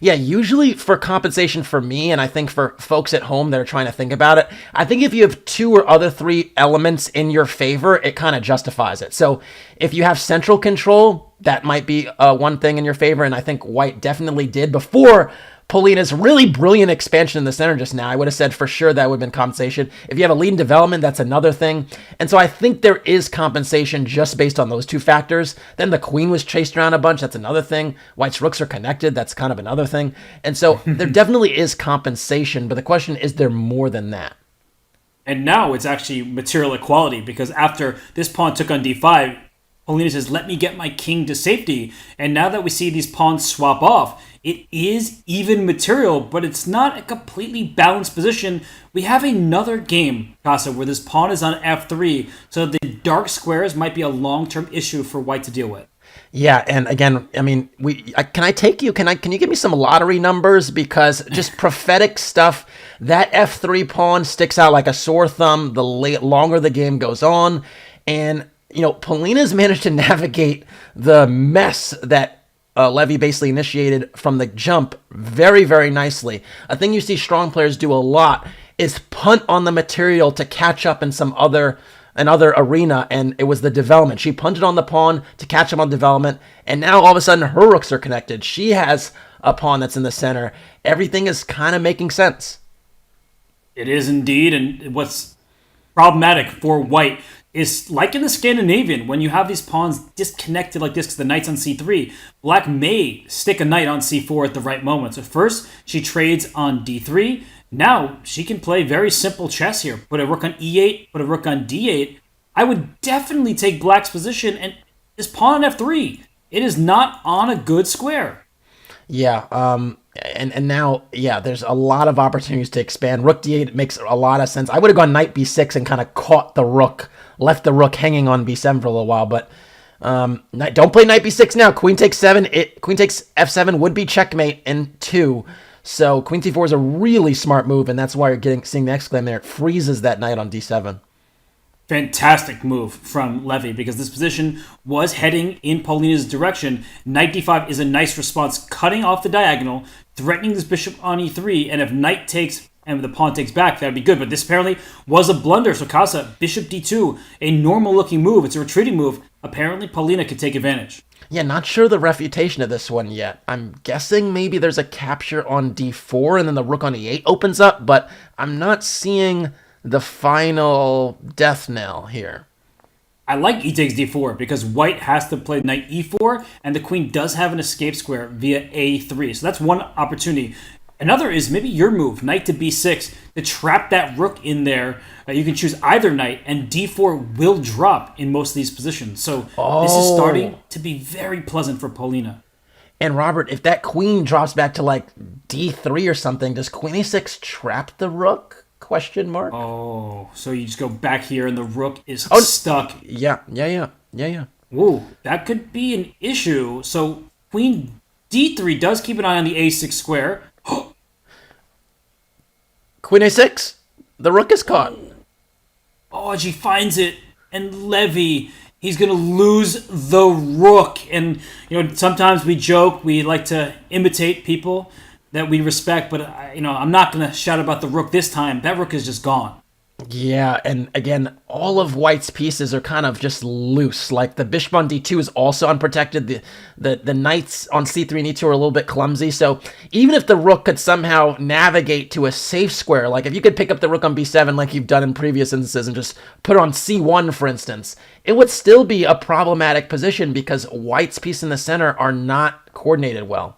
Yeah, usually for compensation for me, and I think for folks at home that are trying to think about it, I think if you have 2 or other 3 elements in your favor, it kind of justifies it. So if you have central control, that might be one thing in your favor, and I think white definitely did before Polina's really brilliant expansion in the center just now. I would have said for sure that would have been compensation. If you have a lead in development, that's another thing. And so I think there is compensation just based on those 2 factors. Then the queen was chased around a bunch. That's another thing. White's rooks are connected. That's kind of another thing. And so there definitely is compensation, but the question is there more than that? And now it's actually material equality, because after this pawn took on d5, Polina says, let me get my king to safety. And now that we see these pawns swap off, it is even material, but it's not a completely balanced position. We have another game, Casa, where this pawn is on f3, so the dark squares might be a long-term issue for white to deal with. Yeah, and again, I mean, can I take you? Can you give me some lottery numbers? Because just prophetic stuff, that f3 pawn sticks out like a sore thumb the longer the game goes on. And, you know, Polina's managed to navigate the mess that Levy basically initiated from the jump very, very nicely. A thing you see strong players do a lot is punt on the material to catch up in another arena, and it was the development. She punted on the pawn to catch up on development, and now all of a sudden her rooks are connected. She has a pawn that's in the center. Everything is kind of making sense. It is indeed, and what's problematic for white is, like in the Scandinavian, when you have these pawns disconnected like this because the knight's on c3, black may stick a knight on c4 at the right moment. So first, she trades on d3. Now, she can play very simple chess here. Put a rook on e8, put a rook on d8. I would definitely take black's position, and this pawn on f3, it is not on a good square. Yeah, and now, yeah, there's a lot of opportunities to expand. Rook d8 makes a lot of sense. I would have gone knight b6 and kind of caught the rook, left the rook hanging on b7 for a little while, but don't play knight b6 now. Queen takes 7. Queen takes f7 would be checkmate in 2. So queen c4 is a really smart move, and that's why you're seeing the exclam there. It freezes that knight on d7. Fantastic move from Levy, because this position was heading in Polina's direction. Knight d5 is a nice response, cutting off the diagonal, threatening this bishop on e3, and if knight takes and the pawn takes back, that would be good. But this apparently was a blunder. So Casa, bishop d2, a normal-looking move. It's a retreating move. Apparently, Polina could take advantage. Yeah, not sure the refutation of this one yet. I'm guessing maybe there's a capture on d4 and then the rook on e8 opens up, but I'm not seeing the final death knell here. I like e takes d4 because white has to play knight e4, and the queen does have an escape square via a3. So that's one opportunity. Another is maybe your move, knight to b6, to trap that rook in there. You can choose either knight, and d4 will drop in most of these positions. So this is starting to be very pleasant for Polina. And Robert, if that queen drops back to like d3 or something, does queen a6 trap the rook? Question mark. Oh, so you just go back here and the rook is stuck. Yeah. Ooh, that could be an issue. So queen d3 does keep an eye on the a6 square. Queen a6. The rook is caught. Oh, and she finds it. And Levy, he's going to lose the rook. And, you know, sometimes we joke, we like to imitate people that we respect, but, you know, I'm not going to shout about the rook this time. That rook is just gone. Yeah, and again, all of white's pieces are kind of just loose. Like the bishop on d2 is also unprotected. The knights on c3 and e2 are a little bit clumsy. So even if the rook could somehow navigate to a safe square, like if you could pick up the rook on b7 like you've done in previous instances and just put it on c1, for instance, it would still be a problematic position because white's pieces in the center are not coordinated well.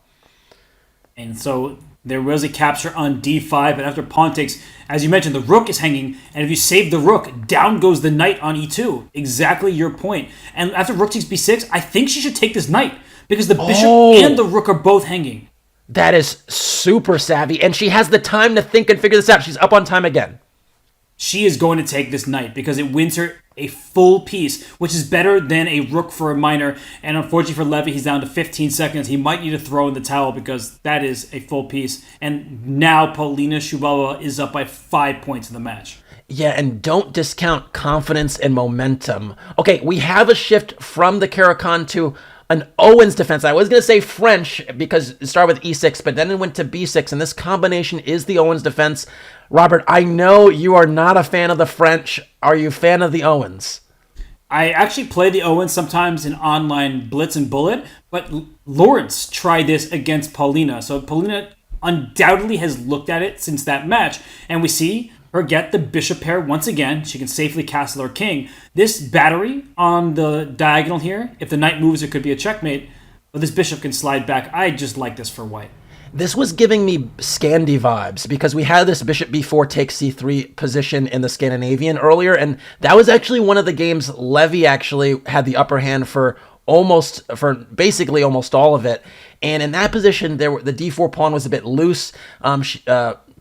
And so there was a capture on d5, but after pawn takes, as you mentioned, the rook is hanging, and if you save the rook, down goes the knight on e2. Exactly your point. And after rook takes b6, I think she should take this knight, because the bishop and the rook are both hanging. That is super savvy, and she has the time to think and figure this out. She's up on time again. She is going to take this knight because it wins her a full piece, which is better than a rook for a minor. And unfortunately for Levy, he's down to 15 seconds. He might need to throw in the towel because that is a full piece. And now Polina Shuvalova is up by 5 points in the match. Yeah, and don't discount confidence and momentum. Okay, we have a shift from the Caro-Kann to an Owens defense. I was going to say French because it started with e6, but then it went to b6, and this combination is the Owens defense. Robert, I know you are not a fan of the French. Are you a fan of the Owens? I actually play the Owens sometimes in online Blitz and Bullet, but Lawrence tried this against Polina. So Polina undoubtedly has looked at it since that match, and we see her get the bishop pair once again. She can safely castle her king. This battery on the diagonal here, if the knight moves, it could be a checkmate, but this bishop can slide back. I just like this for white. This was giving me Scandi vibes because we had this bishop b4 takes c3 position in the Scandinavian earlier, and that was actually one of the games Levy actually had the upper hand for basically almost all of it. And in that position, the d4 pawn was a bit loose.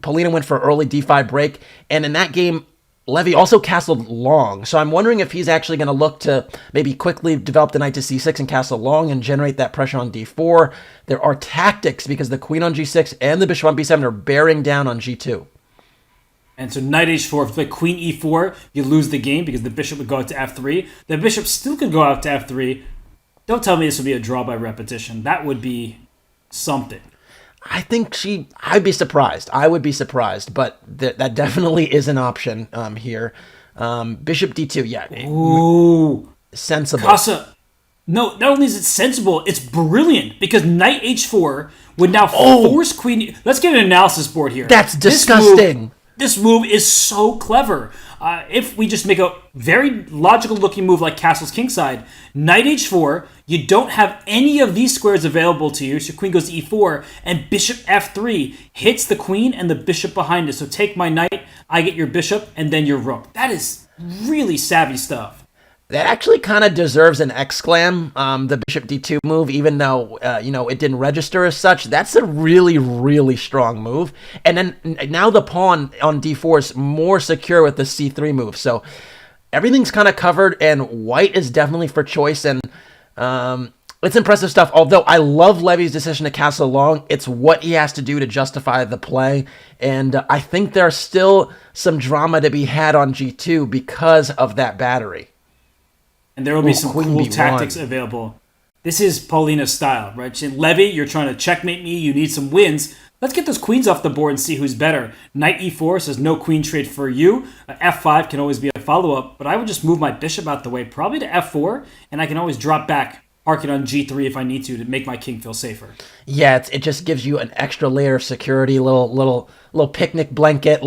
Polina went for early d5 break, and in that game, Levy also castled long. So I'm wondering if he's actually going to look to maybe quickly develop the knight to c6 and castle long and generate that pressure on d4. There are tactics because the queen on g6 and the bishop on b7 are bearing down on g2. And so knight h4, if the queen e4, you lose the game because the bishop would go out to f3. The bishop still could go out to f3. Don't tell me this would be a draw by repetition. That would be something. I think I'd be surprised. I would be surprised, but that definitely is an option here. Bishop d2, yeah. Ooh. Sensible. Casa, no, not only is it sensible, it's brilliant, because knight h4 would now force queen... Let's get an analysis board here. That's disgusting. This move is so clever. If we just make a very logical looking move like castle's kingside, knight h4, you don't have any of these squares available to you, so queen goes to e4, and bishop f3 hits the queen and the bishop behind it. So take my knight, I get your bishop, and then your rook. That is really savvy stuff. That actually kind of deserves an exclam, the bishop d2 move, even though, it didn't register as such. That's a really, really strong move. And then now the pawn on d4 is more secure with the c3 move. So everything's kind of covered, and white is definitely for choice. And it's impressive stuff. Although I love Levy's decision to castle long, it's what he has to do to justify the play. And I think there's still some drama to be had on g2 because of that battery. And there will be some cool tactics available. This is Polina's style, right? Levy, you're trying to checkmate me. You need some wins. Let's get those queens off the board and see who's better. Knight e4 says no queen trade for you. F5 can always be a follow-up, but I would just move my bishop out the way, probably to f4, and I can always drop back, park it on g3 if I need to make my king feel safer. Yeah, it just gives you an extra layer of security, little picnic blanket,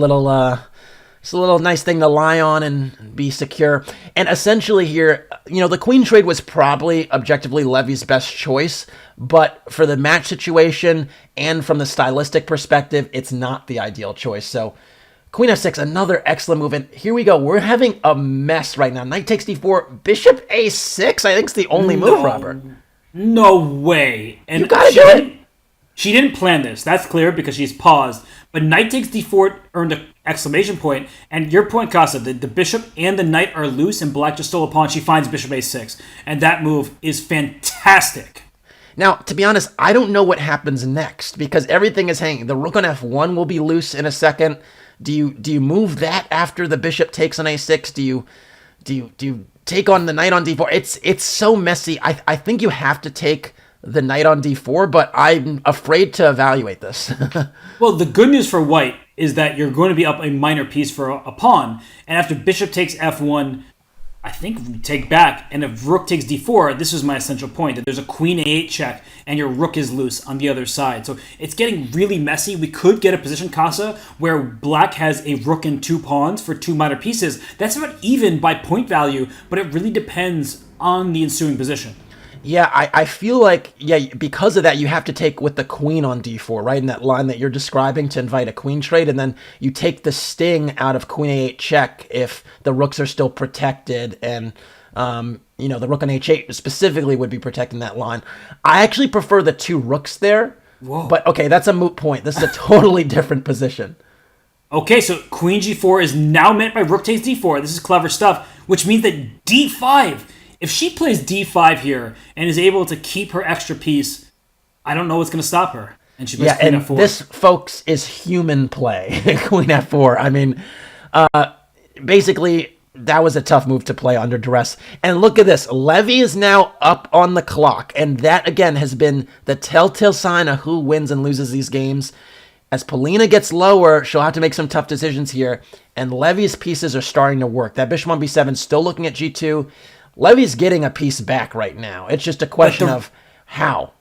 it's a little nice thing to lie on and be secure. And essentially here, the queen trade was probably objectively Levy's best choice, but for the match situation and from the stylistic perspective, it's not the ideal choice. So queen f6, another excellent move. And here we go. We're having a mess right now. Knight takes d4, bishop a6, I think it's the only move, Robert. No way. And you gotta do it. She didn't plan this. That's clear because she's paused. But knight takes d4 earned an exclamation point. And your point, Casa, the bishop and the knight are loose and black just stole a pawn. She finds bishop a6. And that move is fantastic. Now, to be honest, I don't know what happens next because everything is hanging. The rook on f1 will be loose in a second. Do you move that after the bishop takes on a6? Do you take on the knight on d4? It's so messy. I think you have to take the knight on d4, but I'm afraid to evaluate this. Well, the good news for white is that you're going to be up a minor piece for a pawn, and after bishop takes f1, I think we take back, and if rook takes d4, this is my essential point, that there's a queen a8 check, and your rook is loose on the other side. So it's getting really messy. We could get a position, Casa, where black has a rook and two pawns for two minor pieces. That's about even by point value, but it really depends on the ensuing position. Yeah, I feel like, because of that, you have to take with the queen on d4, right? In that line that you're describing to invite a queen trade, and then you take the sting out of queen a8 check if the rooks are still protected, and, the rook on h8 specifically would be protecting that line. I actually prefer the 2 rooks there, but okay, that's a moot point. This is a totally different position. Okay, so queen g4 is now met by rook takes d4. This is clever stuff, which means that d5... If she plays d5 here and is able to keep her extra piece, I don't know what's going to stop her. And she plays queen f4. This, folks, is human play. Queen f4. I mean, basically, that was a tough move to play under duress. And look at this. Levy is now up on the clock. And that, again, has been the telltale sign of who wins and loses these games. As Polina gets lower, she'll have to make some tough decisions here. And Levy's pieces are starting to work. That bishop on b7, still looking at g2. Levy's getting a piece back right now. It's just a question of how.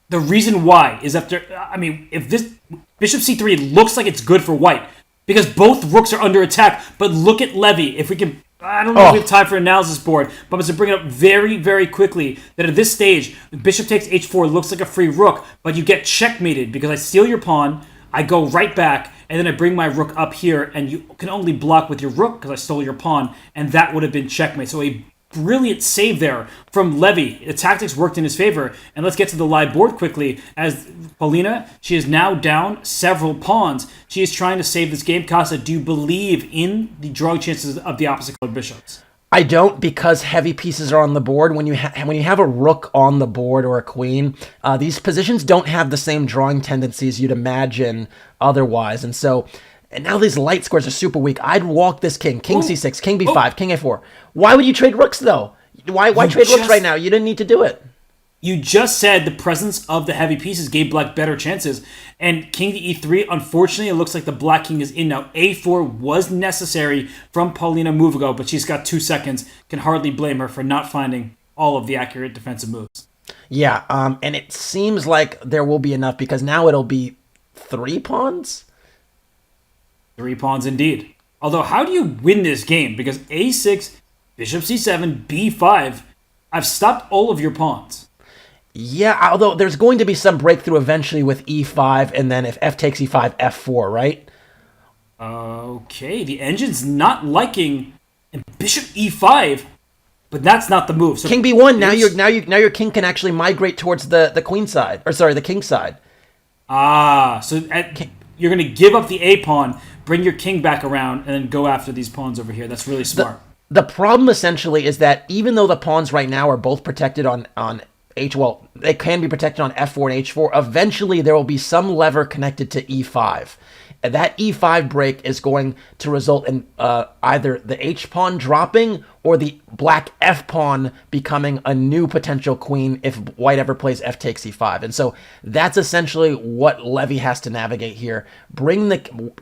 The reason why is if this bishop c3 looks like it's good for white, because both rooks are under attack, but look at Levy. If we can, I don't know if we have time for an analysis board, but I'm going to bring it up very, very quickly that at this stage, bishop takes h4 looks like a free rook, but you get checkmated because I steal your pawn, I go right back, and then I bring my rook up here, and you can only block with your rook because I stole your pawn, and that would have been checkmate. So a brilliant save there from Levy. The tactics worked in his favor. And let's get to the live board quickly. As Polina, she is now down several pawns. She is trying to save this game. Casa, do you believe in the drawing chances of the opposite colored bishops? I don't, because heavy pieces are on the board. When you have a rook on the board or a queen, these positions don't have the same drawing tendencies you'd imagine otherwise. And now these light squares are super weak. I'd walk this king. King c6, king b5, king a4. Why would you trade rooks, though? Why trade rooks right now? You didn't need to do it. You just said the presence of the heavy pieces gave black better chances. And king to e3, unfortunately, it looks like the black king is in now. a4 was necessary from Polina Shuvalova, but she's got 2 seconds. Can hardly blame her for not finding all of the accurate defensive moves. Yeah, and it seems like there will be enough, because now it'll be 3 pawns? 3 pawns indeed. Although, how do you win this game? Because a6, bishop c7, b5, I've stopped all of your pawns. Yeah, although there's going to be some breakthrough eventually with e5, and then if f takes e5, f4, right? Okay, the engine's not liking bishop e5, but that's not the move. So king b1, now your king can actually migrate towards the queen side, or sorry, the king side. You're going to give up the a pawn, bring your king back around, and then go after these pawns over here. That's really smart. The problem essentially is that even though the pawns right now are both protected on they can be protected on f4 and h4, eventually there will be some lever connected to e5. And that e5 break is going to result in either the h-pawn dropping or the black f-pawn becoming a new potential queen if white ever plays f takes e5. And so that's essentially what Levy has to navigate here.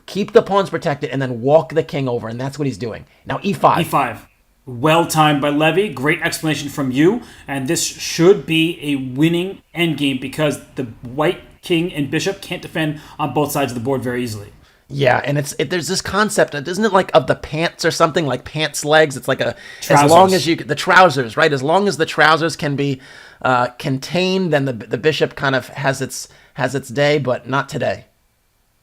Keep the pawns protected and then walk the king over, and that's what he's doing. Now e5. e5. Well timed by Levy. Great explanation from you. And this should be a winning endgame because the white king and bishop can't defend on both sides of the board very easily. Yeah, and there's this concept, isn't it, like of the pants or something, like pants legs? It's like trousers. As long as the trousers, right? As long as the trousers can be contained, then the bishop kind of has its day, but not today.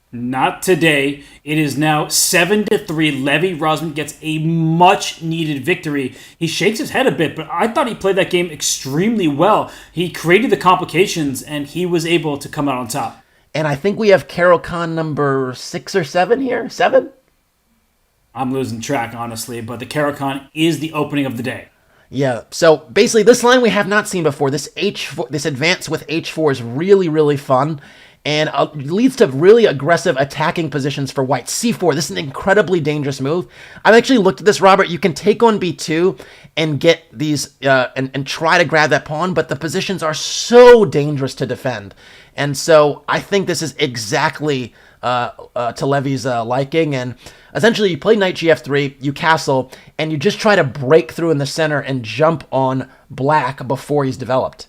Not today. It is now 7-3. Levy Rozman gets a much-needed victory. He shakes his head a bit, but I thought he played that game extremely well. He created the complications, and he was able to come out on top. And I think we have Caro-Kann number 6 or 7 here. 7? I'm losing track, honestly, but the Caro-Kann is the opening of the day. Yeah, so basically this line we have not seen before. This advance with h4 is really, really fun. And leads to really aggressive attacking positions for white. c4, this is an incredibly dangerous move. I've actually looked at this, Robert. You can take on b2 and get these and try to grab that pawn, but the positions are so dangerous to defend. And so I think this is exactly to Levy's liking. And essentially you play knight gf3, you castle, and you just try to break through in the center and jump on black before he's developed.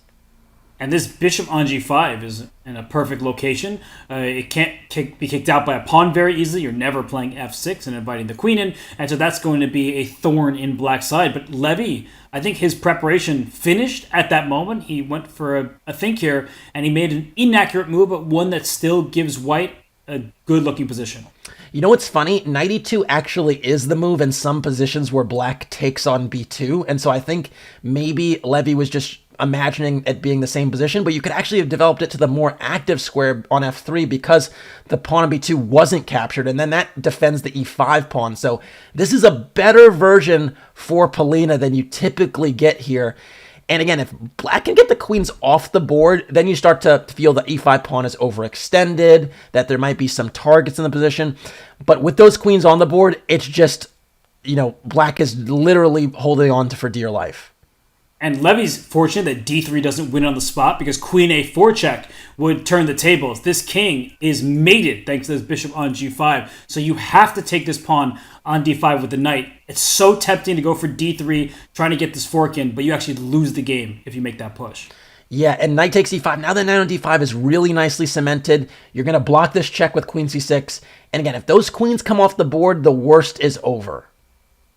And this bishop on g5 is in a perfect location. It can't be kicked out by a pawn very easily. You're never playing f6 and inviting the queen in. And so that's going to be a thorn in black's side. But Levy I think his preparation finished at that moment. He went for a think here, and he made an inaccurate move, but one that still gives white a good-looking position. You know what's funny? Knight e2 actually is the move in some positions where black takes on b2, and so I think maybe Levy was just imagining it being the same position, but you could actually have developed it to the more active square on f3 because the pawn on b2 wasn't captured, and then that defends the e5 pawn. So this is a better version for Polina than you typically get here. And again, if black can get the queens off the board, then you start to feel the e5 pawn is overextended, that there might be some targets in the position. But with those queens on the board, it's just, black is literally holding on to for dear life. And Levy's fortunate that d3 doesn't win on the spot because queen a4 check would turn the tables. This king is mated thanks to this bishop on g5. So you have to take this pawn on d5 with the knight. It's so tempting to go for d3, trying to get this fork in, but you actually lose the game if you make that push. Yeah, and knight takes e5. Now the knight on d5 is really nicely cemented. You're going to block this check with queen c6. And again, if those queens come off the board, the worst is over.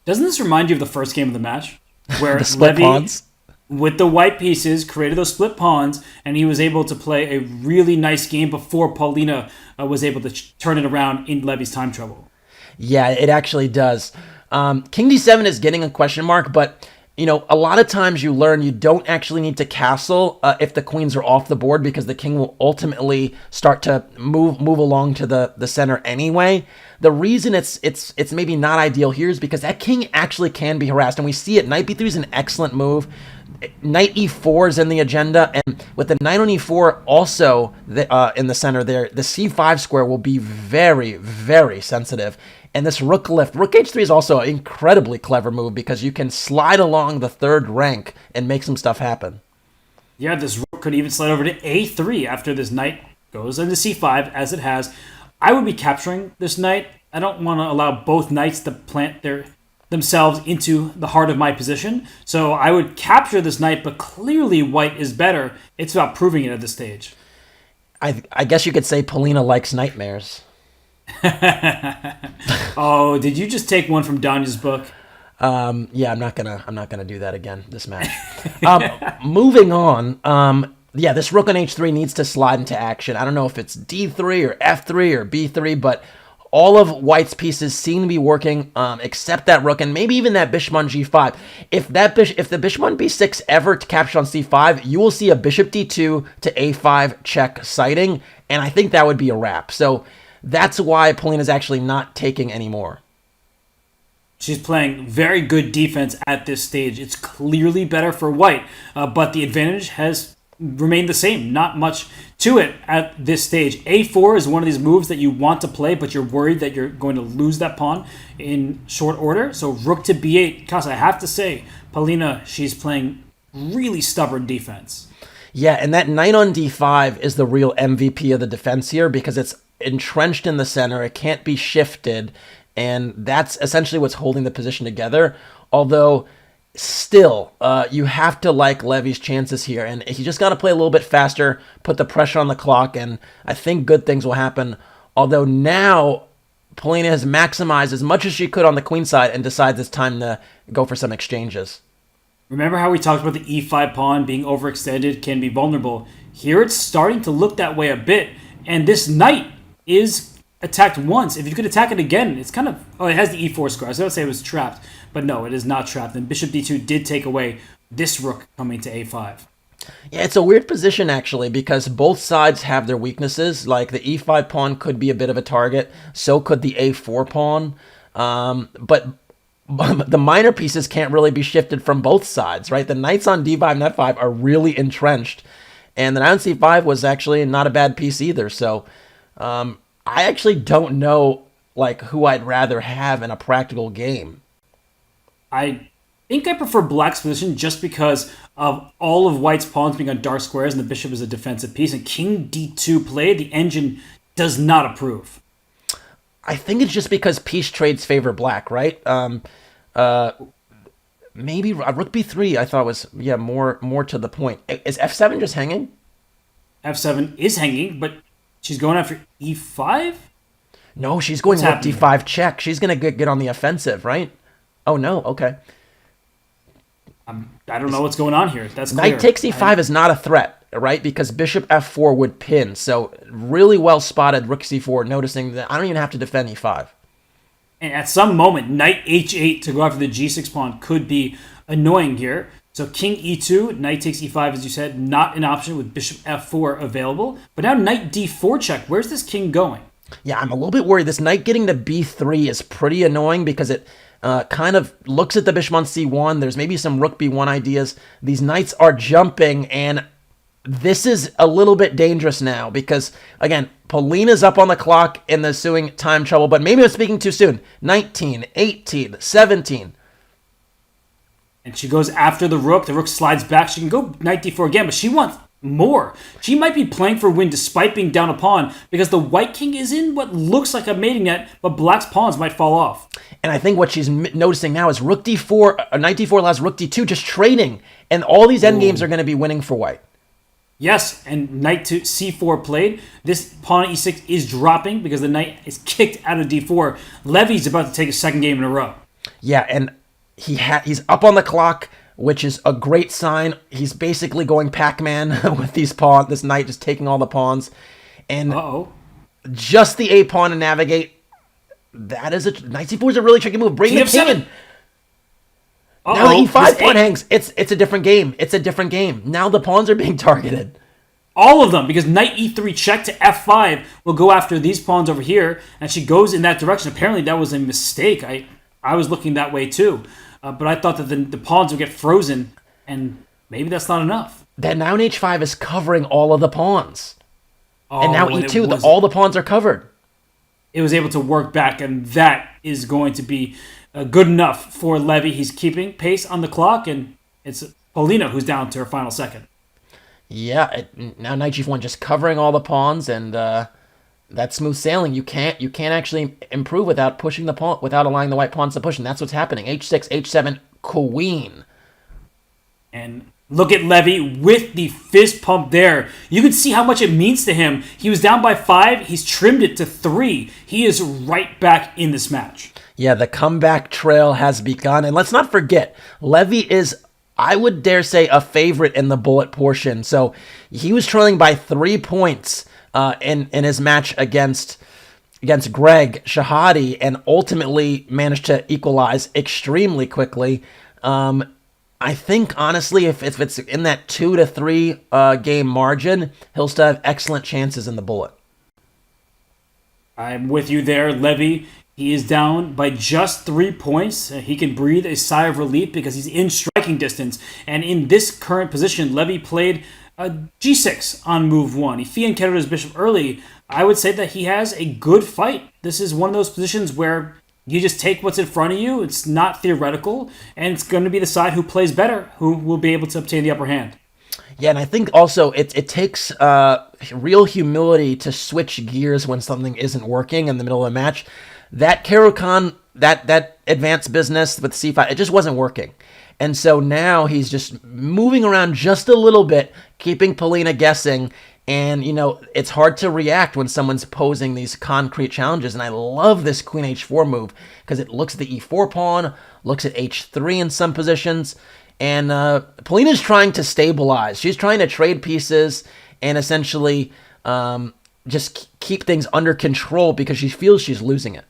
Doesn't this remind you of the first game of the match? Where the split Levy, pawns? With the white pieces, created those split pawns, and he was able to play a really nice game before Polina was able to turn it around in Levy's time trouble. Yeah, it actually does. King d7 is getting a question mark, but a lot of times you learn you don't actually need to castle if the queens are off the board because the king will ultimately start to move along to the center anyway. The reason it's maybe not ideal here is because that king actually can be harassed, and we see it. Knight b3 is an excellent move. Knight e4 is in the agenda, and with the knight on e4 also in the center there, the c5 square will be very, very sensitive. And this rook lift, rook h3 is also an incredibly clever move because you can slide along the third rank and make some stuff happen. Yeah, this rook could even slide over to a3 after this knight goes into c5 as it has. I would be capturing this knight. I don't want to allow both knights to plant themselves into the heart of my position. So I would capture this knight, but clearly white is better. It's about proving it at this stage. I guess you could say Polina likes nightmares. Oh, did you just take one from Danya's book? Yeah, I'm not gonna do that again this match. Moving on. Yeah, this rook on h3 needs to slide into action. I don't know if it's d3 or f3 or b3, but all of white's pieces seem to be working, except that rook and maybe even that bishop on g5. If the bishop on b6 ever captured on c5, you will see a bishop d2 to a5 check sighting, and I think that would be a wrap. So that's why Polina's actually not taking anymore. She's playing very good defense at this stage. It's clearly better for white, but the advantage has remained the same. Not much to it at this stage. A4 is one of these moves that you want to play, but you're worried that you're going to lose that pawn in short order. So rook to b8. Because I have to say, Polina, she's playing really stubborn defense. Yeah, and that knight on d5 is the real MVP of the defense here because it's entrenched in the center. It can't be shifted, and that's essentially what's holding the position together. Although still, you have to like Levy's chances here, and he just got to play a little bit faster, put the pressure on the clock, and I think good things will happen. Although now Polina has maximized as much as she could on the queen side and decides it's time to go for some exchanges. Remember how we talked about the e5 pawn being overextended can be vulnerable? Here it's starting to look that way a bit, and this knight is attacked once. If you could attack it again, it's kind of... Oh, it has the e4 square. I was going to say it was trapped, but no, it is not trapped. And bishop d2 did take away this rook coming to a5. Yeah, it's a weird position, actually, because both sides have their weaknesses. Like, the e5 pawn could be a bit of a target. So could the a4 pawn. But the minor pieces can't really be shifted from both sides, right? The knights on d5 and f5 are really entrenched. And the knight on c5 was actually not a bad piece either. So I actually don't know like who I'd rather have in a practical game. I think I prefer black's position just because of all of white's pawns being on dark squares and the bishop is a defensive piece. And king d2 play, the engine does not approve. I think it's just because piece trades favor black, right? Maybe rook b3 I thought was more to the point. Is f7 just hanging? F7 is hanging, but she's going after e5? No, she's going rook d5 check. She's going to get on the offensive, right? Oh, no. Okay. I don't know what's going on here. That's clear. Knight takes e5 is not a threat, right? Because bishop f4 would pin. So really well spotted rook c4, noticing that I don't even have to defend e5. And at some moment, knight h8 to go after the g6 pawn could be annoying here. So king e2, knight takes e5, as you said, not an option with bishop f4 available. But now knight d4 check. Where's this king going? Yeah, I'm a little bit worried. This knight getting to b3 is pretty annoying because it kind of looks at the bishop on c1. There's maybe some rook b1 ideas. These knights are jumping, and this is a little bit dangerous now because, again, Polina's up on the clock in the ensuing time trouble, but maybe I'm speaking too soon. 19, 18, 17. And she goes after the rook. The rook slides back. She can go knight d4 again, but she wants more. She might be playing for win despite being down a pawn because the white king is in what looks like a mating net, but black's pawns might fall off. And I think what she's noticing now is rook d4, knight d4 allows rook d2 just trading, and all these endgames are going to be winning for white. Yes, and knight to c4 played. This pawn at e6 is dropping because the knight is kicked out of d4. Levy's about to take a second game in a row. Yeah, and he's up on the clock, which is a great sign. He's basically going Pac-Man with these pawns. This knight just taking all the pawns. And just the a pawn to navigate. That is knight c4 is a really tricky move. Bring the king in. Now the e5 pawn hangs. It's a different game. It's a different game. Now the pawns are being targeted. All of them, because knight e3 check to f5 will go after these pawns over here, and she goes in that direction. Apparently that was a mistake. I was looking that way too. But I thought that the pawns would get frozen, and maybe that's not enough. Then now h5 is covering all of the pawns. And now e2, all the pawns are covered. It was able to work back, and that is going to be good enough for Levy. He's keeping pace on the clock, and it's Polina who's down to her final second. Yeah, now knight g1 just covering all the pawns, and that's smooth sailing. You can't actually improve without pushing the pawn, without allowing the white pawns to push, and that's what's happening. h6, h7, queen. And look at Levy with the fist pump there. You can see how much it means to him. He was down by 5. He's trimmed it to 3. He is right back in this match. Yeah, the comeback trail has begun. And let's not forget, Levy is, I would dare say, a favorite in the bullet portion. So he was trailing by 3 points in his match against Greg Shahade, and ultimately managed to equalize extremely quickly. I think, honestly, if it's in that 2 to 3 game margin, he'll still have excellent chances in the bullet. I'm with you there, Levy. He is down by just 3 points. He can breathe a sigh of relief because he's in striking distance. And in this current position, Levy played g6 on move 1. He fianchettoed his bishop early. I would say that he has a good fight. This is one of those positions where you just take what's in front of you. It's not theoretical, and it's going to be the side who plays better who will be able to obtain the upper hand. Yeah, and I think also it takes real humility to switch gears when something isn't working in the middle of a match. That Caro-Kann, that advanced business with c5, it just wasn't working. And so now he's just moving around just a little bit, keeping Polina guessing. And, it's hard to react when someone's posing these concrete challenges. And I love this queen h4 move because it looks at the e4 pawn, looks at h3 in some positions. And Polina's trying to stabilize. She's trying to trade pieces and essentially just keep things under control because she feels she's losing it.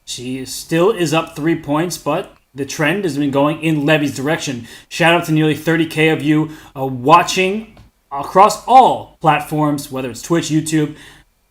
She still is up 3 points, but the trend has been going in Levy's direction. Shout out to nearly 30K of you watching across all platforms, whether it's Twitch, YouTube.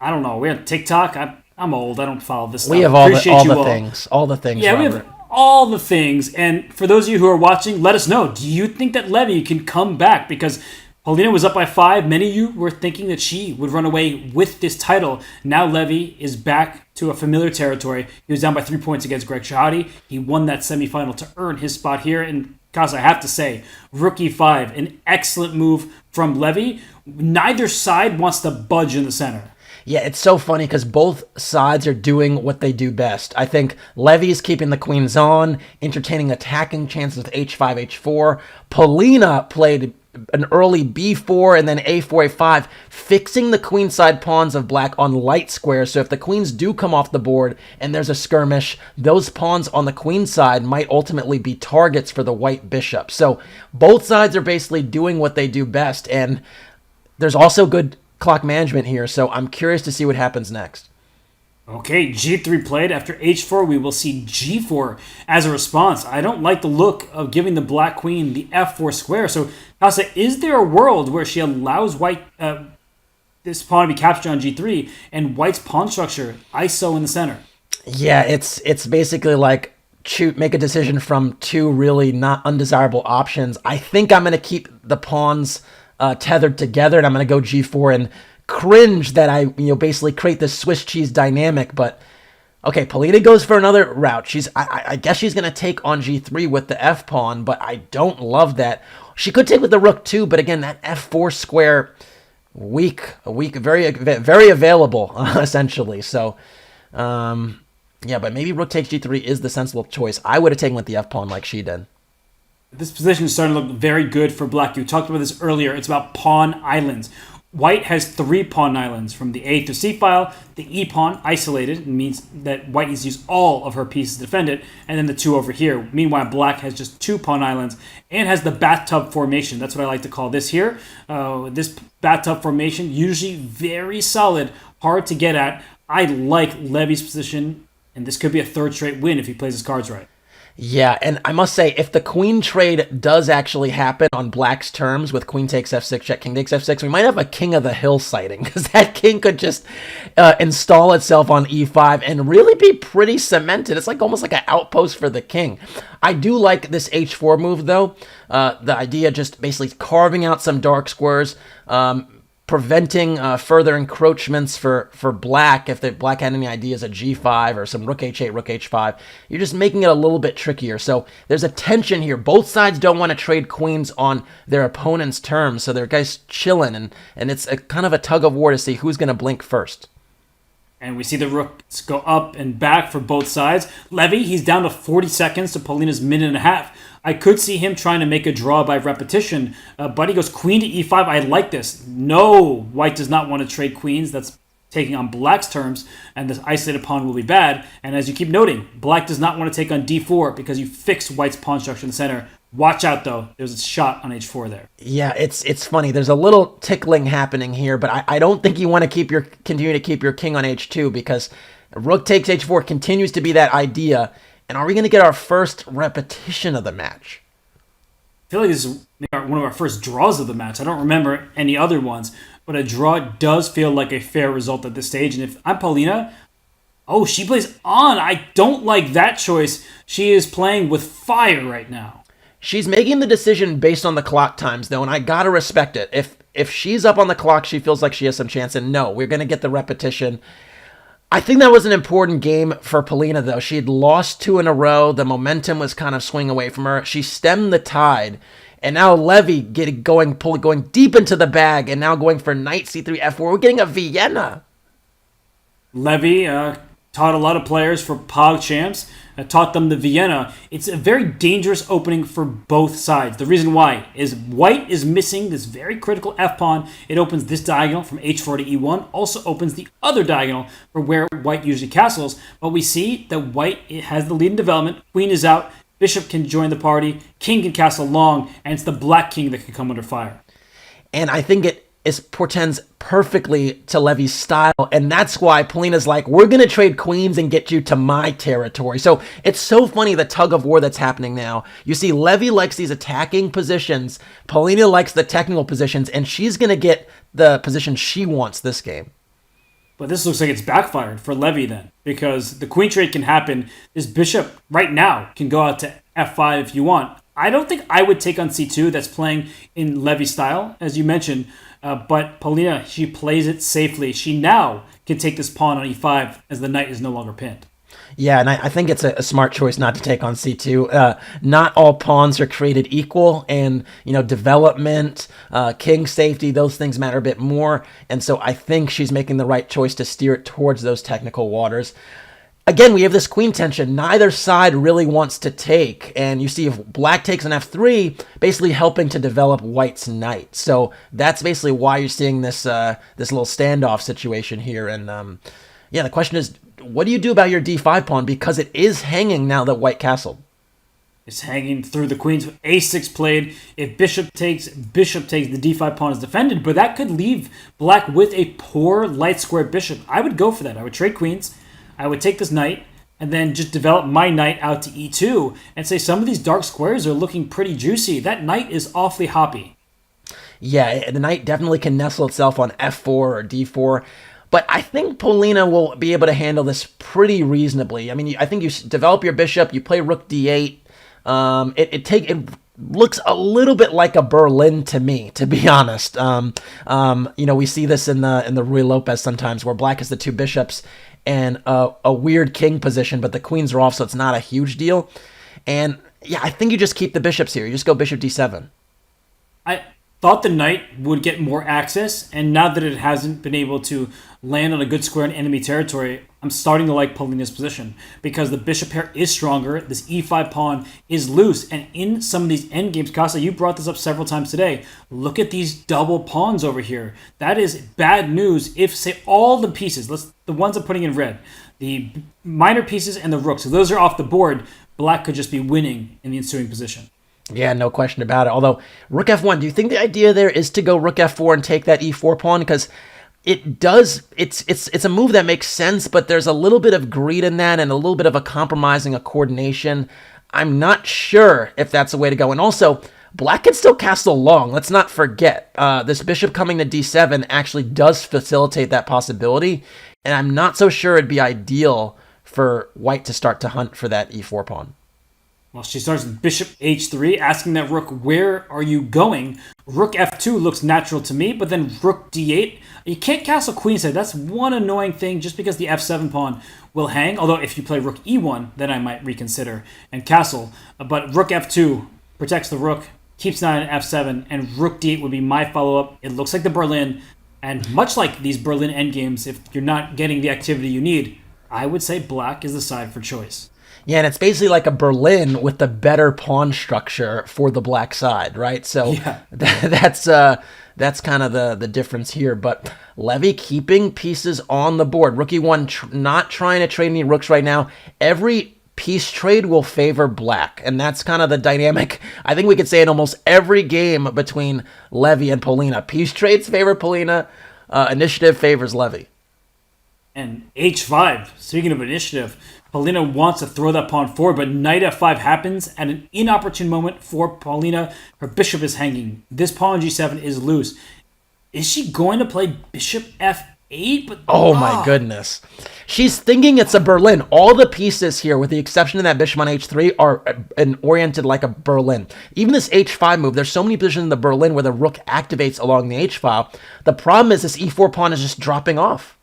I don't know. We're on TikTok. I'm old. I don't follow this stuff. We have all the things. All the things, yeah, Robert. we have all the things. And for those of you who are watching, let us know. Do you think that Levy can come back? Because Polina was up by 5. Many of you were thinking that she would run away with this title. Now Levy is back to a familiar territory. He was down by 3 points against Greg Shahade. He won that semifinal to earn his spot here. And Kaz, I have to say, Rook e5, an excellent move from Levy. Neither side wants to budge in the center. Yeah, it's so funny because both sides are doing what they do best. I think Levy's keeping the queens on, entertaining attacking chances with h5, h4. Polina played an early b4 and then a4, a5, fixing the queenside pawns of black on light squares. So if the queens do come off the board and there's a skirmish, those pawns on the queen side might ultimately be targets for the white bishop. So both sides are basically doing what they do best, and there's also good clock management here, so I'm curious to see what happens next. Okay, g3 played. After h4, we will see g4 as a response. I don't like the look of giving the black queen the f4 square. So, Casa, is there a world where she allows white this pawn to be captured on g3 and white's pawn structure ISO in the center? Yeah, it's basically like make a decision from two really not undesirable options. I think I'm going to keep the pawns tethered together, and I'm going to go g4 and cringe that I basically create this Swiss cheese dynamic. But okay, Polina goes for another route. I guess she's going to take on g3 with the f pawn, but I don't love that. She could take with the rook too, but again, that f4 square weak, very available essentially. So yeah, but maybe rook takes g3 is the sensible choice. I would have taken with the f pawn like she did. This position is starting to look very good for black. You talked about this earlier. It's about pawn islands. White has 3 pawn islands from the A through C file. The E pawn isolated means that white needs to use all of her pieces to defend it, and then the 2 over here. Meanwhile, black has just 2 pawn islands and has the bathtub formation. That's what I like to call this here. This bathtub formation, usually very solid, hard to get at. I like Levy's position, and this could be a 3rd straight win if he plays his cards right. Yeah, and I must say, if the queen trade does actually happen on black's terms with queen takes f6, check, king takes f6, we might have a king of the hill sighting, because that king could just install itself on e5 and really be pretty cemented. It's like almost like an outpost for the king. I do like this h4 move, though. The idea just basically carving out some dark squares, preventing further encroachments for black. If the black had any ideas of g5 or some rook h8, rook h5, you're just making it a little bit trickier. So there's a tension here. Both sides don't want to trade queens on their opponent's terms, so they're guys chilling, and it's a kind of a tug of war to see who's going to blink first. And we see the rooks go up and back for both sides. Levy, he's down to 40 seconds to Polina's minute and a half. I could see him trying to make a draw by repetition, but he goes queen to e5. I like this. No, white does not want to trade queens. That's taking on black's terms, and this isolated pawn will be bad. And as you keep noting, black does not want to take on d4 because you fix white's pawn structure in the center. Watch out, though. There's a shot on h4 there. Yeah, it's funny. There's a little tickling happening here, but I don't think you want to continue to keep your king on h2, because rook takes h4 continues to be that idea. And are we going to get our first repetition of the match? I feel like this is one of our first draws of the match. I don't remember any other ones, but a draw does feel like a fair result at this stage. And if I'm Polina, oh, she plays on. I don't like that choice. She is playing with fire right now. She's making the decision based on the clock times, though, and I got to respect it. If she's up on the clock, she feels like she has some chance. And no, we're going to get the repetition. I think that was an important game for Polina, though. She had lost 2 in a row. The momentum was kind of swinging away from her. She stemmed the tide. And now Levy going deep into the bag, and now going for knight c3, f4. We're getting a Vienna. Levy taught a lot of players for PogChamps, taught them the Vienna. It's a very dangerous opening for both sides. The reason why is white is missing this very critical f-pawn. It opens this diagonal from h4 to e1, also opens the other diagonal for where white usually castles. But we see that white has the lead in development. Queen is out, bishop can join the party, king can castle long, and it's the black king that can come under fire. And I think it portends perfectly to Levy's style, and that's why Polina's like, we're going to trade queens and get you to my territory. So it's so funny, the tug of war that's happening now. You see, Levy likes these attacking positions, Polina likes the technical positions, and she's going to get the position she wants this game. But this looks like it's backfired for Levy then, because the queen trade can happen. This bishop right now can go out to f5 if you want. I don't think I would take on c2. That's playing in Levy style, as you mentioned. But Polina, she plays it safely. She now can take this pawn on e5 as the knight is no longer pinned. Yeah, and I think it's a smart choice not to take on c2. Not all pawns are created equal, and development, king safety, those things matter a bit more. And so I think she's making the right choice to steer it towards those technical waters. again, we have this queen tension. Neither side really wants to take, and you see if black takes an f3, basically helping to develop white's knight. So that's basically why you're seeing this this little standoff situation here. And yeah, the question is, what do you do about your d5 pawn, because it is hanging now that white castled? It's hanging through the queens. a6 played. If bishop takes, the d5 pawn is defended, but that could leave black with a poor light square bishop. I would go for that. I would trade queens. I would take this knight and then just develop my knight out to e2 and say some of these dark squares are looking pretty juicy. That knight is awfully hoppy. Yeah, the knight definitely can nestle itself on f4 or d4. But I think Polina will be able to handle this pretty reasonably. I mean, I think you develop your bishop, you play rook d8. It looks a little bit like a Berlin to me, to be honest. We see this in the Ruy Lopez sometimes, where black has the two bishops and a weird king position, but the queens are off, so it's not a huge deal. And yeah, I think you just keep the bishops here. You just go bishop d7. I thought the knight would get more access, and now that it hasn't been able to land on a good square in enemy territory, I'm starting to like Polina's position because the bishop pair is stronger, this e5 pawn is loose, and in some of these endgames, Casa, you brought this up several times today, look at these double pawns over here. That is bad news if, say, all the pieces, the ones I'm putting in red, the minor pieces and the rooks, so those are off the board, black could just be winning in the ensuing position. Yeah, no question about it. Although, rook f1, do you think the idea there is to go rook f4 and take that e4 pawn? Because it's a move that makes sense, but there's a little bit of greed in that and a little bit of a compromising of coordination. I'm not sure if that's the way to go. And also, black can still castle long. Let's not forget, this bishop coming to d7 actually does facilitate that possibility, and I'm not so sure it'd be ideal for white to start to hunt for that e4 pawn. Well, she starts bishop h3, asking that rook, where are you going? Rook f2 looks natural to me, but then rook d8. You can't castle queenside. That's one annoying thing, just because the f7 pawn will hang. Although if you play rook e1, then I might reconsider and castle. But rook f2 protects the rook, keeps knight on f7, and rook d8 would be my follow-up. It looks like the Berlin, and much like these Berlin endgames, if you're not getting the activity you need, I would say black is the side for choice. Yeah, and it's basically like a Berlin with the better pawn structure for the black side, right? So yeah. That's kind of the difference here. But Levy keeping pieces on the board. Rook e1, not trying to trade any rooks right now. Every piece trade will favor black, and that's kind of the dynamic. I think we could say in almost every game between Levy and Polina. Piece trades favor Polina, initiative favors Levy. And h5, speaking of initiative, Polina wants to throw that pawn forward, but knight f5 happens at an inopportune moment for Polina. Her bishop is hanging. This pawn on g7 is loose. Is she going to play bishop f8? But oh my goodness. She's thinking it's a Berlin. All the pieces here, with the exception of that bishop on h3, are oriented like a Berlin. Even this h5 move, there's so many positions in the Berlin where the rook activates along the h-file. The problem is this e4 pawn is just dropping off.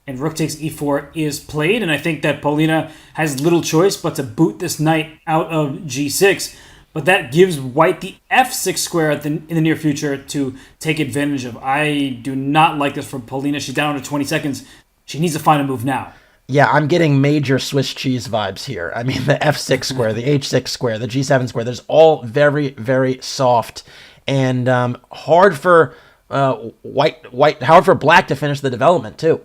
And rook takes e4 is played, and I think that Polina has little choice but to boot this knight out of g6. But that gives white the f6 square in the near future to take advantage of. I do not like this from Polina. She's down to 20 seconds. She needs to find a move now. Yeah, I'm getting major Swiss cheese vibes here. I mean, the f6 square, the h6 square, the g7 square, there's all very, very soft and hard for hard for black to finish the development too.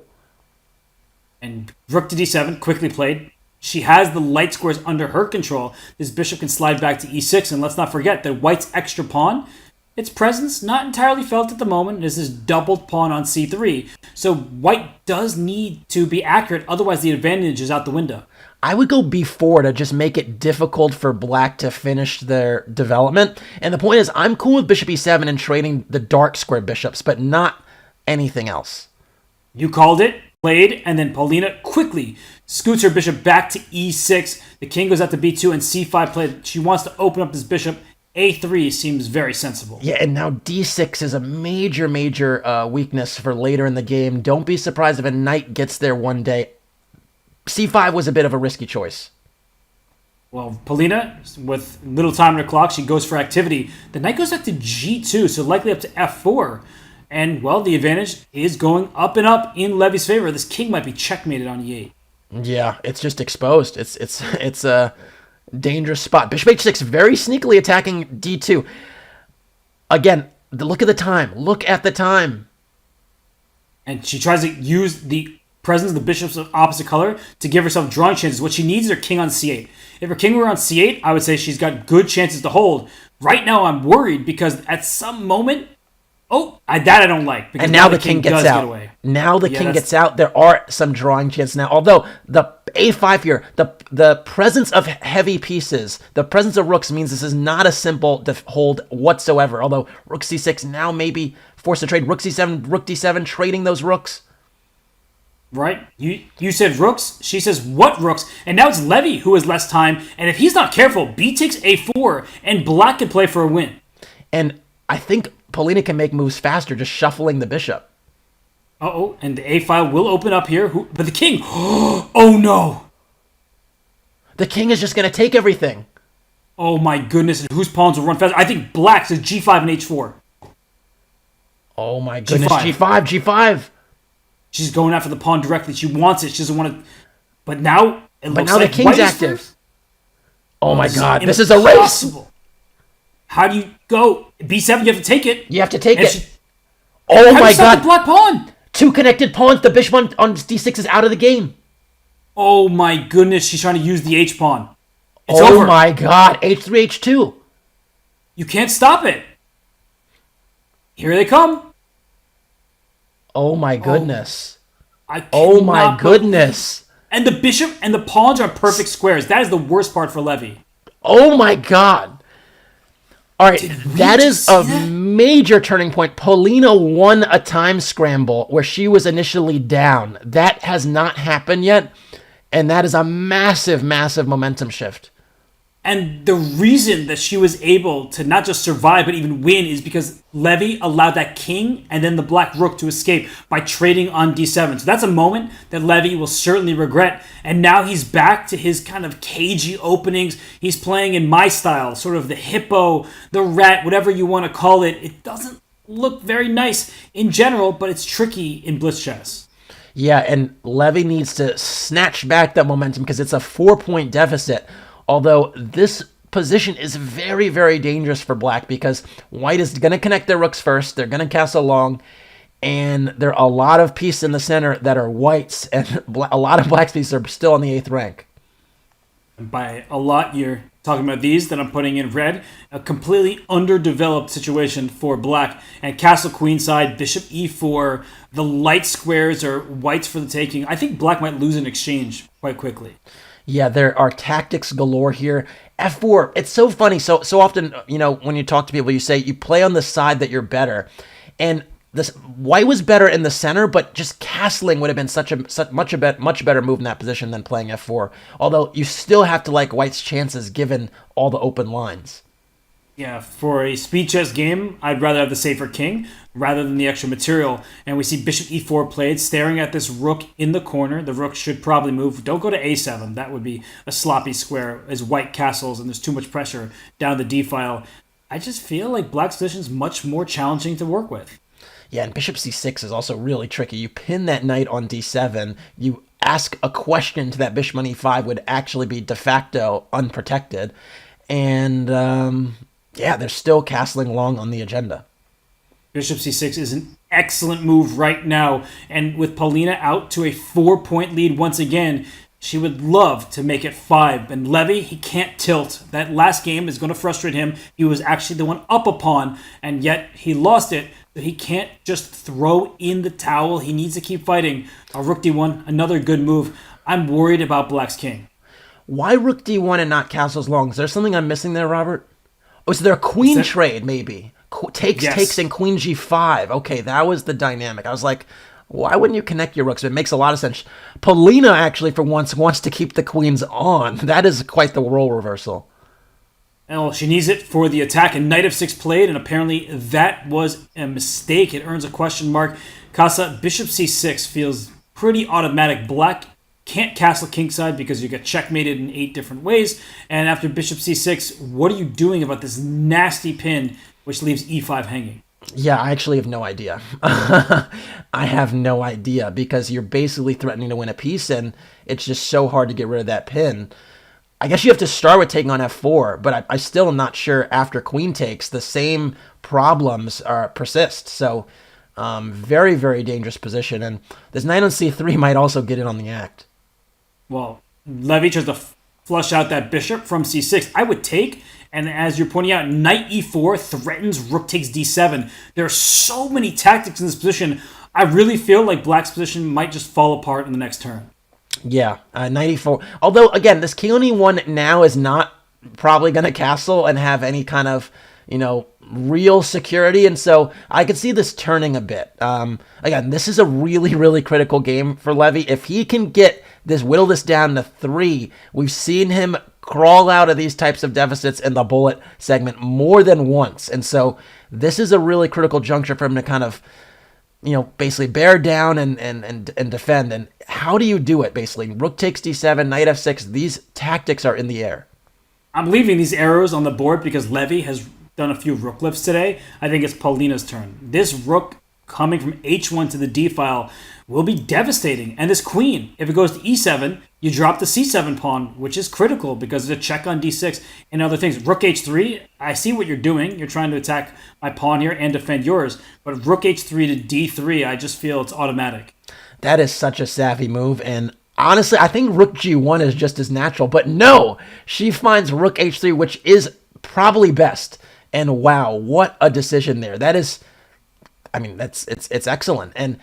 And rook to d7, quickly played. She has the light squares under her control. This bishop can slide back to e6, and let's not forget that white's extra pawn, its presence not entirely felt at the moment, is this doubled pawn on c3. So white does need to be accurate, otherwise the advantage is out the window. I would go b4 to just make it difficult for black to finish their development. And the point is, I'm cool with bishop e7 and trading the dark square bishops, but not anything else. You called it. Played, and then Polina quickly scoots her bishop back to e6. The king goes out to b2 and c5 played. She wants to open up this bishop. a3 seems very sensible. Yeah, and now d6 is a major weakness for later in the game. Don't be surprised if a knight gets there one day. c5 was a bit of a risky choice. Well, Polina, with little time on her clock, she goes for activity. The knight goes up to g2, so likely up to f4. And, well, the advantage is going up and up in Levy's favor. This king might be checkmated on e8. Yeah, it's just exposed. It's a dangerous spot. Bishop h6 very sneakily attacking d2. Again, look at the time. Look at the time. And she tries to use the presence of the bishops of opposite color to give herself drawing chances. What she needs is her king on c8. If her king were on c8, I would say she's got good chances to hold. Right now, I'm worried because at some moment, I don't like. Because And now the king gets out. Get away. Now the king gets out. There are some drawing chances now. Although the a5 here, the presence of heavy pieces, the presence of rooks means this is not a simple hold whatsoever. Although rook c6 now maybe forced to trade rook c7, rook d7, trading those rooks. Right? You said rooks. She says what rooks? And now it's Levy who has less time. And if he's not careful, b takes a4, and black can play for a win. And I think Polina can make moves faster, just shuffling the bishop. And the a file will open up here. But the king. Oh no! The king is just going to take everything. Oh my goodness! And whose pawns will run faster? I think black says g5 and h4. Oh my goodness! G5. She's going after the pawn directly. She wants it. She doesn't want to. But now it looks now like the king's active. First. Oh my god! This is a race. How do you go b7? You have to take it. You have to take it. Oh my god! The black pawn. Two connected pawns. The bishop on d6 is out of the game. Oh my goodness! She's trying to use the h pawn. It's over. Oh my god! h3, h2. You can't stop it. Here they come. Oh my goodness. Oh my goodness. And the bishop and the pawns are perfect squares. That is the worst part for Levy. Oh my god. All right, that is a major turning point. Polina won a time scramble where she was initially down. That has not happened yet, and that is a massive, massive momentum shift. And the reason that she was able to not just survive but even win is because Levy allowed that king and then the black rook to escape by trading on d7. So that's a moment that Levy will certainly regret. And now he's back to his kind of cagey openings. He's playing in my style, sort of the hippo, the rat, whatever you want to call it. It doesn't look very nice in general, but it's tricky in blitz chess. Yeah, and Levy needs to snatch back that momentum because it's a 4-point deficit. Although this position is very, very dangerous for black because white is going to connect their rooks first. They're going to castle long. And there are a lot of pieces in the center that are whites. And a lot of black's pieces are still on the 8th rank. And by a lot, you're talking about these that I'm putting in red. A completely underdeveloped situation for black. And castle queenside, bishop e4. The light squares are whites for the taking. I think black might lose an exchange quite quickly. Yeah, there are tactics galore here. F4, it's so funny. So often, when you talk to people, you say you play on the side that you're better. And this white was better in the center, but just castling would have been much better move in that position than playing F4. Although you still have to like white's chances given all the open lines. Yeah, for a speed chess game, I'd rather have the safer king rather than the extra material. And we see bishop e4 played, staring at this rook in the corner. The rook should probably move. Don't go to a7. That would be a sloppy square as white castles and there's too much pressure down the d-file. I just feel like black's position is much more challenging to work with. Yeah, and bishop c6 is also really tricky. You pin that knight on d7. You ask a question to that bishop on e5 would actually be de facto unprotected. And they're still castling long on the agenda. Bishop c6 is an excellent move right now. And with Polina out to a 4-point lead once again, she would love to make it 5. And Levy, he can't tilt. That last game is going to frustrate him. He was actually the one up a pawn, and yet he lost it. But he can't just throw in the towel. He needs to keep fighting. Rook d1, another good move. I'm worried about black's king. Why rook d1 and not castles long? Is there something I'm missing there, Robert? Oh, is there a queen trade, maybe? Takes and queen g5. Okay, that was the dynamic. I was like, why wouldn't you connect your rooks? It makes a lot of sense. Polina, actually, for once, wants to keep the queens on. That is quite the role reversal. Well, she needs it for the attack, and knight f6 played, and apparently that was a mistake. It earns a question mark. Casa, bishop c6 feels pretty automatic. Black can't castle kingside because you get checkmated in 8 different ways. And after bishop c6, what are you doing about this nasty pin, which leaves e5 hanging? Yeah, I actually have no idea. I have no idea because you're basically threatening to win a piece, and it's just so hard to get rid of that pin. I guess you have to start with taking on f4, but I still am not sure after queen takes, the same problems persist. So very, very dangerous position. And this knight on c3 might also get in on the act. Well, Levy tries to flush out that bishop from c6. I would take, and as you're pointing out, knight e4 threatens rook takes d7. There are so many tactics in this position. I really feel like black's position might just fall apart in the next turn. Yeah, knight e4. Although, again, this king on e1 now is not probably going to castle and have any kind of, real security. And so I could see this turning a bit. Again, this is a really, really critical game for Levy. If he can whittle this down to 3, we've seen him crawl out of these types of deficits in the bullet segment more than once. And so this is a really critical juncture for him to kind of, basically bear down and defend. And how do you do it, basically? Rook takes d7, knight f6. These tactics are in the air. I'm leaving these arrows on the board because Levy has done a few rook lifts today. I think it's Polina's turn. This rook coming from h1 to the d file will be devastating. And this queen, if it goes to e7, you drop the c7 pawn, which is critical because of a check on d6 and other things. Rook h3, I see what you're doing. You're trying to attack my pawn here and defend yours. But rook h3 to d3, I just feel it's automatic. That is such a savvy move. And honestly, I think rook g1 is just as natural. But no, she finds rook h3, which is probably best. And wow, what a decision there. That is, it's excellent. And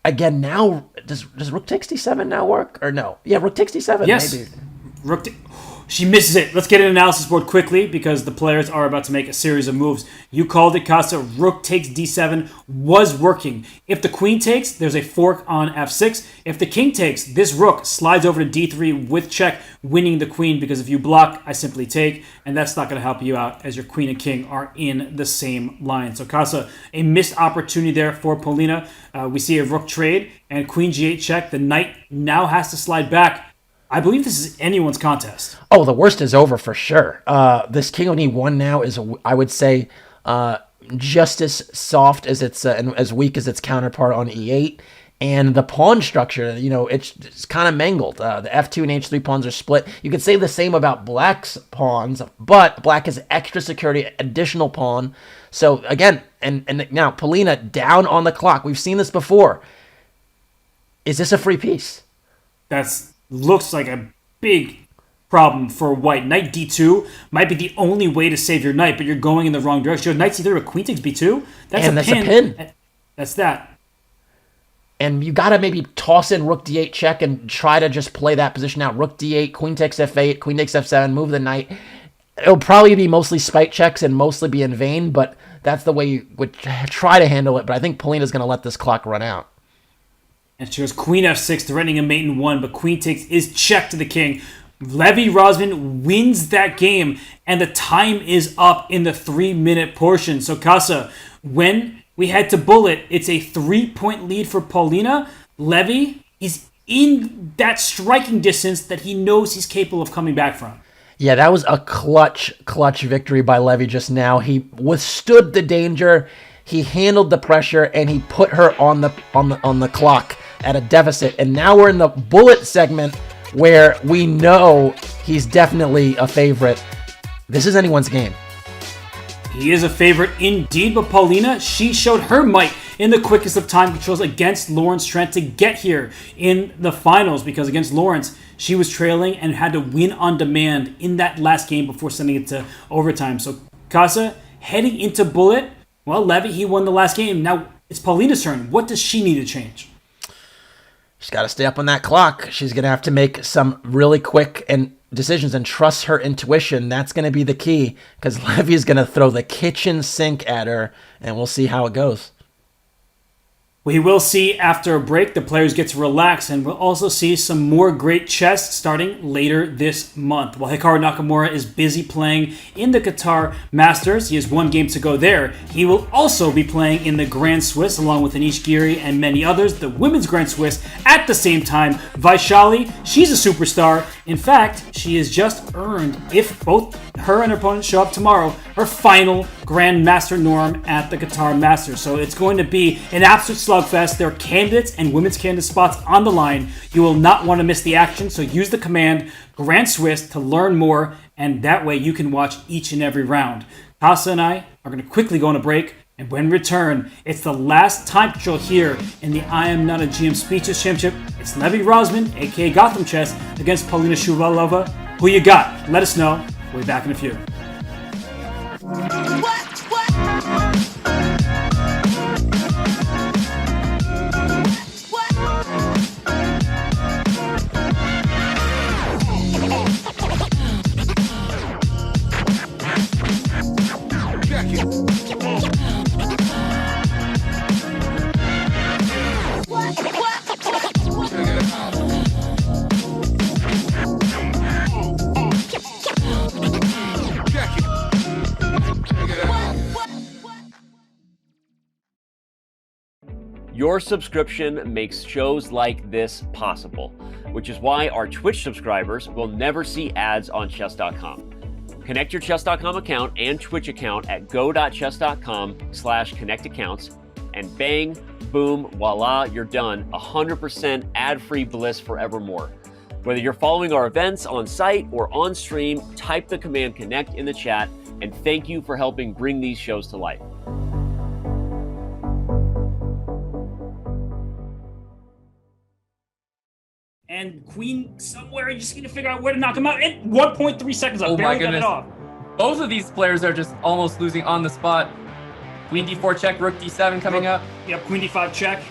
again, now, does rook takes d7 now work? Or no? Yeah, rook takes d7. Yes. Maybe. She misses it. Let's get an analysis board quickly because the players are about to make a series of moves. You called it, Casa. Rook takes d7 was working. If the queen takes, there's a fork on f6. If the king takes, this rook slides over to d3 with check, winning the queen because if you block, I simply take, and that's not going to help you out as your queen and king are in the same line. So Casa, a missed opportunity there for Polina. We see a rook trade and queen g8 check. The knight now has to slide back. I believe this is anyone's contest. Oh, the worst is over for sure. This king on e1 now is, I would say, just as soft as and as weak as its counterpart on e8. And the pawn structure, it's kind of mangled. The f2 and h3 pawns are split. You could say the same about black's pawns, but black has extra security, additional pawn. So again, and now Polina down on the clock. We've seen this before. Is this a free piece? Looks like a big problem for white. Knight d2 might be the only way to save your knight, but you're going in the wrong direction. Knight c3 with queen takes b2. That's a pin. That's that. And you got to maybe toss in rook d8 check and try to just play that position out. Rook d8, queen takes f8, queen takes f7, move the knight. It'll probably be mostly spite checks and mostly be in vain, but that's the way you would try to handle it. But I think Polina's going to let this clock run out. And she goes queen f6, threatening a mate in 1, but queen takes is check to the king. Levy Rosman wins that game, and the time is up in the 3-minute portion. So Casa, when we head to bullet, it's a 3-point lead for Polina. Levy is in that striking distance that he knows he's capable of coming back from. Yeah, that was a clutch victory by Levy just now. He withstood the danger, he handled the pressure, and he put her on the clock at a deficit. And now we're in the bullet segment where we know he's definitely a favorite. This is anyone's game. He is a favorite indeed, but Polina, she showed her might in the quickest of time controls against Lawrence Trent to get here in the finals, because against Lawrence, she was trailing and had to win on demand in that last game before sending it to overtime. So Casa, heading into bullet, well, Levy, he won the last game. Now it's Polina's turn. What does she need to change? She's got to stay up on that clock. She's going to have to make some really quick decisions and trust her intuition. That's going to be the key, because Levy is going to throw the kitchen sink at her, and we'll see how it goes. We will see after a break, the players get to relax, and we'll also see some more great chess starting later this month. While Hikaru Nakamura is busy playing in the Qatar Masters, he has one game to go there. He will also be playing in the Grand Swiss along with Anish Giri and many others, the Women's Grand Swiss at the same time. Vaishali, she's a superstar. In fact, she has just earned, if both her and her opponent show up tomorrow, her final Grandmaster Norm at the Guitar Masters. So it's going to be an absolute slugfest. There are candidates and women's candidate spots on the line. You will not want to miss the action, so use the command Grand Swiss to learn more, and that way you can watch each and every round. Casa and I are going to quickly go on a break, and when we return, it's the last time control here in the I Am Not a GM Speedchess Championship. It's Levy Rosman, aka GothamChess, against Polina Shuvalova. Who you got? Let us know. We'll be back in a few. Your subscription makes shows like this possible, which is why our Twitch subscribers will never see ads on chess.com. Connect your chess.com account and Twitch account at go.chess.com/connectaccounts, and bang, boom, voila, you're done. 100% ad-free bliss forevermore. Whether you're following our events on site or on stream, type the command connect in the chat, and thank you for helping bring these shows to life. And queen somewhere, you just need to figure out where to knock him out. In 1.3 seconds, I barely got it off. Both of these players are just almost losing on the spot. Queen d4 check, rook d7 coming up. Yep, queen d5 check.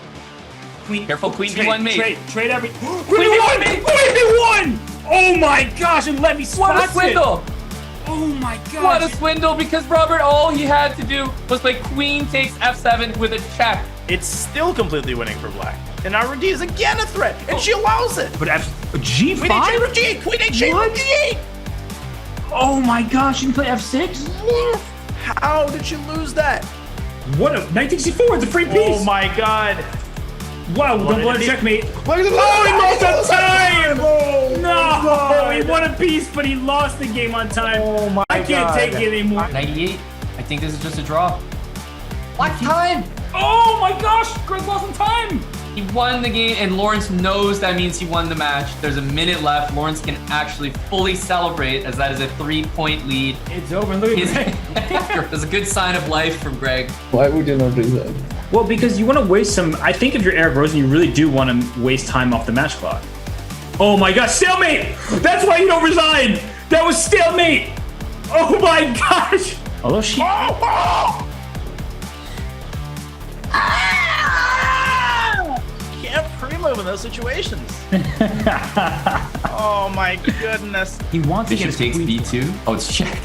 Queen. Careful, queen d1 mate. Trade every. Queen d1 mate. Queen d1. Oh my gosh! And Levy spots What a swindle! Oh my gosh! What a swindle! Because Robert, all he had to do was play queen takes f7 with a check. It's still completely winning for black. And RD is again a threat, and she allows it. But G5? Queen H8, rook G8, Queen H8, rook G8. Oh my gosh, you can play F6? How did you lose that? What a 1964, it's a free piece. Oh my god. Wow, don't let it checkmate. Oh, he lost on time! No, he won a piece, but he lost the game on time. Oh my god. I can't take it anymore. 98. I think this is just a draw. Black time! Oh my gosh, Greg lost on time! He won the game, and Lawrence knows that means he won the match. There's a minute left. Lawrence can actually fully celebrate, as that is a 3-point lead. It's over. Look at Greg. There's a good sign of life from Greg. Why would you not do that? Well, because you want to waste some. I think if you're Eric Rosen, you really do want to waste time off the match clock. Oh my gosh, stalemate! That's why you don't resign! That was stalemate! Oh my gosh! Although she. Can't pre-move in those situations. Oh my goodness. He wants to get takes b2. Oh, it's check.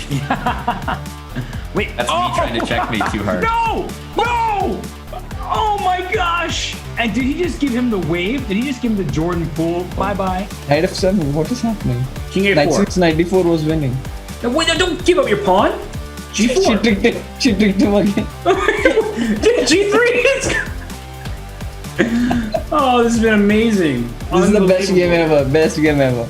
Wait, that's me trying to checkmate too hard. No! No! Oh my gosh! And did he just give him the wave? Did he just give him the Jordan Poole? Bye-bye. Knight f7, what is happening? King a4. Knight 6, knight d4 was winning. No, wait, no, don't give up your pawn. G4. She tricked him again. G3. Oh, this has been amazing. This is the best game ever. Best game ever.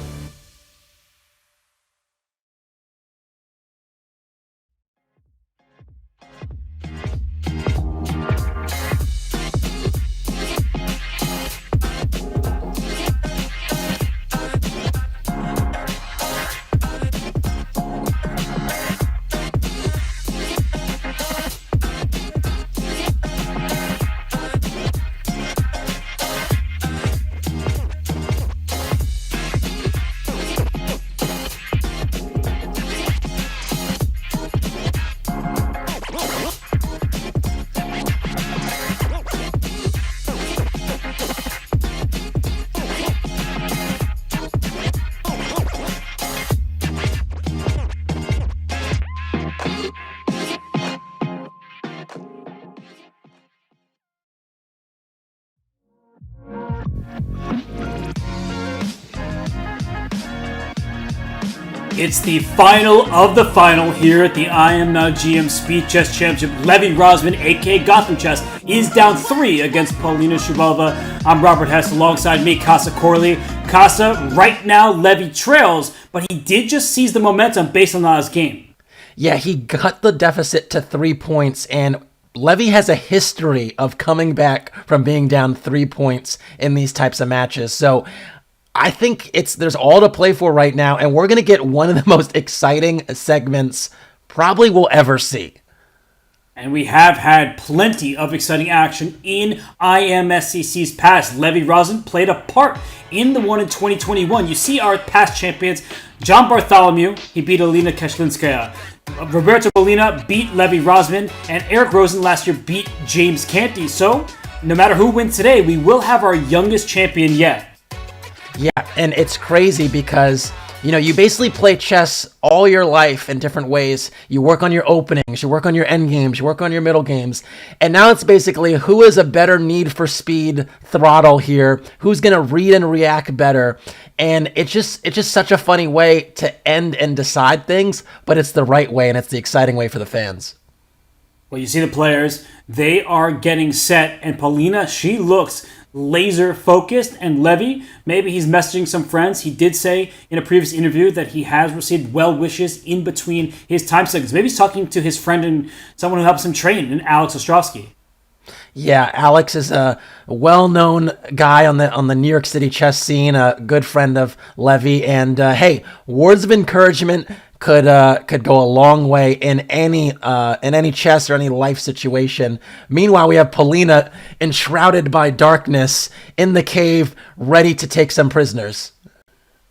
It's the final of the final here at the I Am Not GM Speed Chess Championship. Levy Rosman, aka GothamChess, is down 3 against Polina Shuvalova. I'm Robert Hess, alongside me, Casa Corley. Casa, right now Levy trails, but he did just seize the momentum based on his game. Yeah, he cut the deficit to 3 points, and Levy has a history of coming back from being down 3 points in these types of matches. So I think there's all to play for right now, and we're going to get one of the most exciting segments probably we'll ever see. And we have had plenty of exciting action in IMSCC's past. Levy Rosin played a part in the one in 2021. You see our past champions, John Bartholomew, he beat Alina Kashlinskaya. Roberto Polina beat Levy Rosman, and Eric Rosen last year beat James Canty. So, no matter who wins today, we will have our youngest champion yet. Yeah, and it's crazy because, you basically play chess all your life in different ways. You work on your openings, you work on your end games, you work on your middle games. And now it's basically who is a better need for speed throttle here, who's going to read and react better. And it's just such a funny way to end and decide things, but it's the right way and it's the exciting way for the fans. Well, you see the players, they are getting set, and Polina, she looks laser focused, and Levy, maybe he's messaging some friends. He did say in a previous interview that he has received well wishes in between his time segments. Maybe he's talking to his friend and someone who helps him train, and Alex Ostrovsky. Yeah, Alex is a well-known guy on the New York City chess scene, a good friend of Levy, and hey, words of encouragement could go a long way in any chess or any life situation. Meanwhile, we have Polina enshrouded by darkness in the cave, ready to take some prisoners.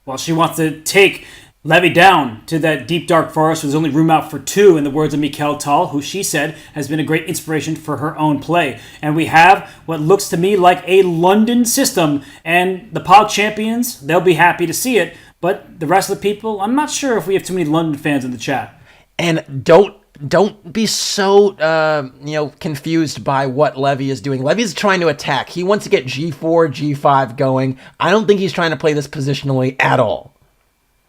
Well, she wants to take Levy down to that deep dark forest where there's only room out for two, in the words of Mikhail Tal, who she said has been a great inspiration for her own play. And we have what looks to me like a London system, and the POG champions, they'll be happy to see it. But the rest of the people, I'm not sure if we have too many London fans in the chat. And don't be so confused by what Levy is doing. Levy's trying to attack. He wants to get G4, G5 going. I don't think he's trying to play this positionally at all.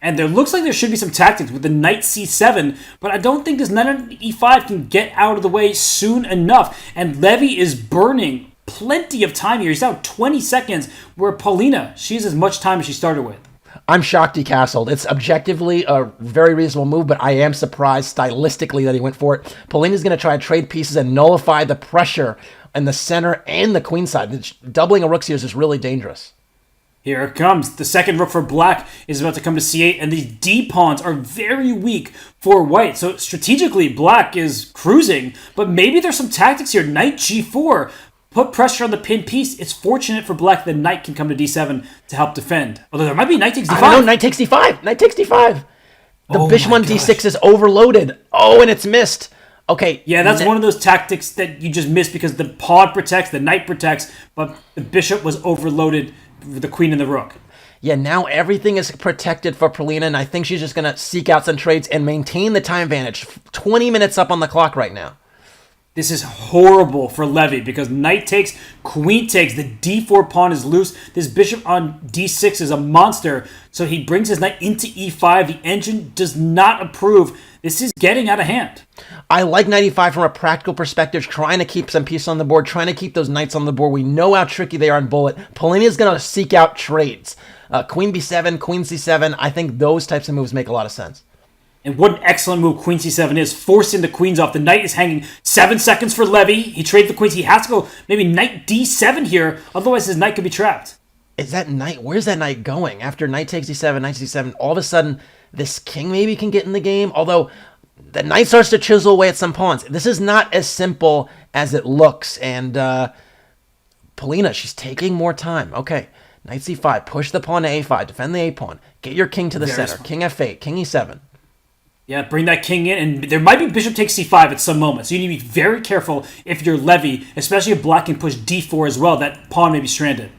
And there looks like there should be some tactics with the knight c7, but I don't think this knight on e5 can get out of the way soon enough. And Levy is burning plenty of time here. He's down 20 seconds, where Polina, she has as much time as she started with. I'm shocked he castled. It's objectively a very reasonable move, but I am surprised stylistically that he went for it. Polina's going to try to trade pieces and nullify the pressure in the center and the queen side. Doubling a rooks here is just really dangerous. Here it comes. The second rook for black is about to come to c8, and these d-pawns are very weak for white. So strategically, black is cruising, but maybe there's some tactics here. Knight g4. Put pressure on the pinned piece. It's fortunate for black the knight can come to d7 to help defend. Although there might be knight takes d5. I don't know, knight takes d5. Knight takes d5. The bishop on d6 is overloaded. Oh, and it's missed. Okay. Yeah, that's one of those tactics that you just miss because the pawn protects, the knight protects, but the bishop was overloaded with the queen and the rook. Yeah, now everything is protected for Polina, and I think she's just going to seek out some trades and maintain the time advantage. 20 minutes up on the clock right now. This is horrible for Levy because knight takes, queen takes, the d4 pawn is loose. This bishop on d6 is a monster, so he brings his knight into e5. The engine does not approve. This is getting out of hand. I like knight e5 from a practical perspective, trying to keep some pieces on the board, trying to keep those knights on the board. We know how tricky they are in bullet. Polina is going to seek out trades. Queen b7, queen c7, I think those types of moves make a lot of sense. And what an excellent move queen c7 is, forcing the queens off. The knight is hanging 7 seconds for Levy. He trades the queens. He has to go maybe knight d7 here, otherwise his knight could be trapped. Is that knight, where's that knight going? After knight takes d7, knight c7, all of a sudden this king maybe can get in the game, although the knight starts to chisel away at some pawns. This is not as simple as it looks, and Polina, she's taking more time. Okay, knight c5, push the pawn to a5, defend the a pawn, get your king to the center, king f8, king e7. Yeah, bring that king in, and there might be bishop takes c5 at some moment, so you need to be very careful if you're Levy, especially if black can push d4 as well. That pawn may be stranded.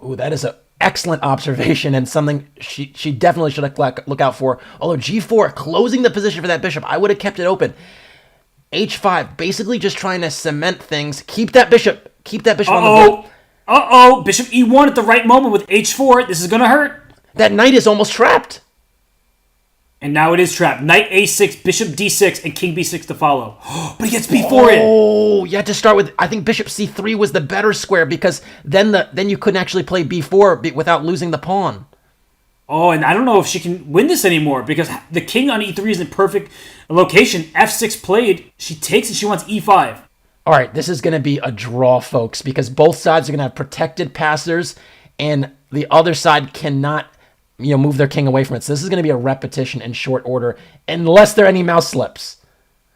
Ooh, that is an excellent observation and something she definitely should look out for. Although g4, closing the position for that bishop, I would have kept it open. h5, basically just trying to cement things. Keep that bishop on the board. Uh-oh, bishop e1 at the right moment with h4. This is going to hurt. That knight is almost trapped. And now it is trapped. Knight a6, bishop d6, and king b6 to follow. But he gets b4 in. Oh, you had to start with, I think bishop c3 was the better square because then you couldn't actually play b4 without losing the pawn. Oh, and I don't know if she can win this anymore because the king on e3 is in perfect location. f6 played. She takes it. She wants e5. All right, this is going to be a draw, folks, because both sides are going to have protected passers, and the other side cannot, move their king away from it. So this is going to be a repetition in short order, unless there are any mouse slips.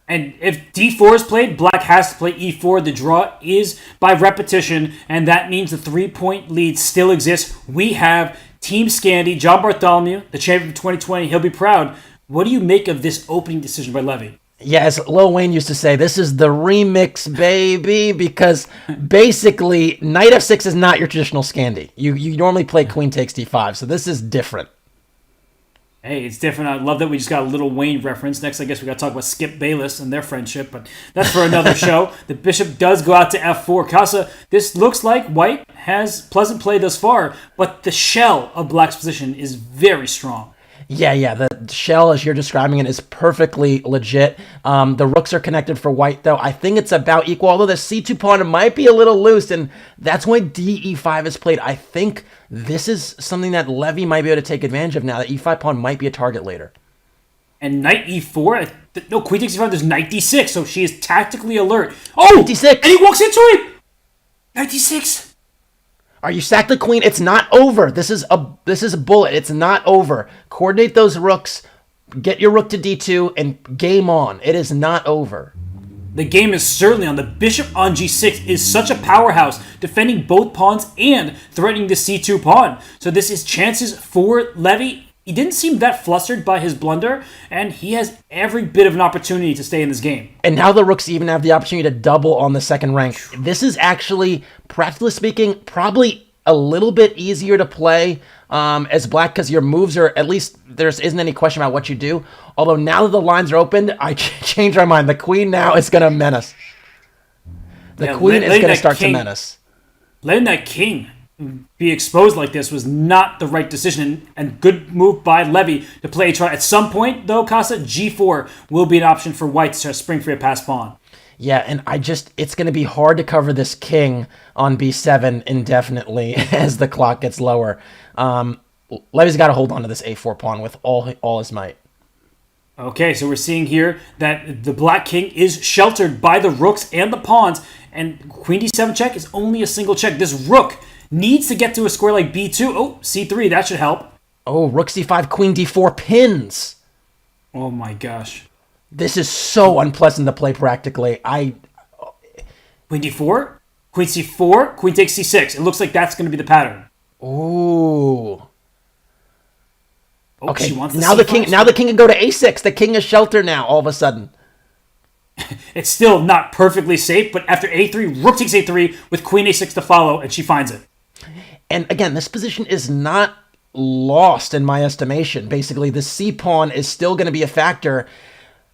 And if d4 is played, black has to play e4. The draw is by repetition, and that means the 3-point lead still exists. We have Team Scandi, John Bartholomew, the champion of 2020. He'll be proud. What do you make of this opening decision by Levy? Yeah, as Lil Wayne used to say, this is the remix, baby, because basically, knight f6 is not your traditional Scandi. You normally play queen takes d5, so this is different. Hey, it's different. I love that we just got a Lil Wayne reference. Next, I guess we got to talk about Skip Bayless and their friendship, but that's for another show. The bishop does go out to f4. Casa, this looks like white has pleasant play thus far, but the shell of black's position is very strong. Yeah, the shell, as you're describing it, is perfectly legit. The rooks are connected for white, though. I think it's about equal, although the c2 pawn might be a little loose, and that's why de5 is played. I think this is something that Levy might be able to take advantage of now. That e5 pawn might be a target later. And knight e4, no, queen takes e5, there's knight d6, so she is tactically alert. Oh, d6! And he walks into it! Knight d6! Are you sack the queen? It's not over. This is a bullet. It's not over. Coordinate those rooks. Get your rook to d2 and game on. It is not over. The game is certainly on. The bishop on g6 is such a powerhouse, defending both pawns and threatening the c2 pawn. So this is chances for Levy. He didn't seem that flustered by his blunder, and he has every bit of an opportunity to stay in this game. And now the rooks even have the opportunity to double on the second rank. This is actually, practically speaking, probably a little bit easier to play as black because your moves are, at least there isn't any question about what you do. Although now that the lines are opened, I changed my mind. The queen now is going to menace. The queen is going to start to menace. Letting that king be exposed like this was not the right decision, and good move by Levy to play a try. At some point, though, Casa, g4 will be an option for white to spring free a pass pawn. Yeah, and it's going to be hard to cover this king on b7 indefinitely as the clock gets lower. Levy's got to hold on to this a4 pawn with all his might. Okay, so we're seeing here that the black king is sheltered by the rooks and the pawns, and queen d7 check is only a single check. This rook needs to get to a square like b2. Oh, c3, that should help. Oh, rook c5, queen d4 pins. Oh my gosh. This is so unpleasant to play practically. Queen d4, queen c4, queen takes c6. It looks like that's going to be the pattern. Ooh. Oh, okay, she wants now the king can go to a6. The king is sheltered now all of a sudden. It's still not perfectly safe, but after a3, rook takes a3 with queen a6 to follow, and she finds it. And again, this position is not lost in my estimation. Basically, the c-pawn is still going to be a factor.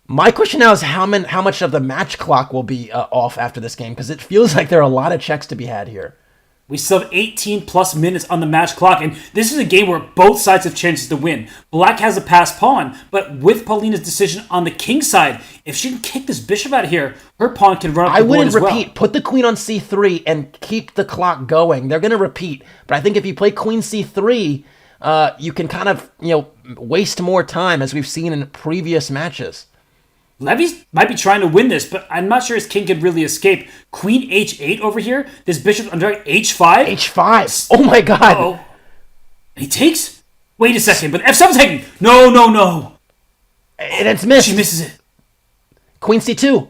My question now is how much of the match clock will be off after this game, because it feels like there are a lot of checks to be had here. We still have 18 plus minutes on the match clock, and this is a game where both sides have chances to win. Black has a pass pawn, but with Polina's decision on the king side, if she can kick this bishop out of here, her pawn can run up the board as well. I wouldn't repeat. Put the queen on c3 and keep the clock going. They're going to repeat, but I think if you play queen c3, you can kind of waste more time, as we've seen in previous matches. Levy might be trying to win this, but I'm not sure his king could really escape. Queen h8 over here. This bishop under h5. h5. Oh my god. Uh-oh. He takes? Wait a second, but f7's taking. No. And it's missed. She misses it. Queen c2.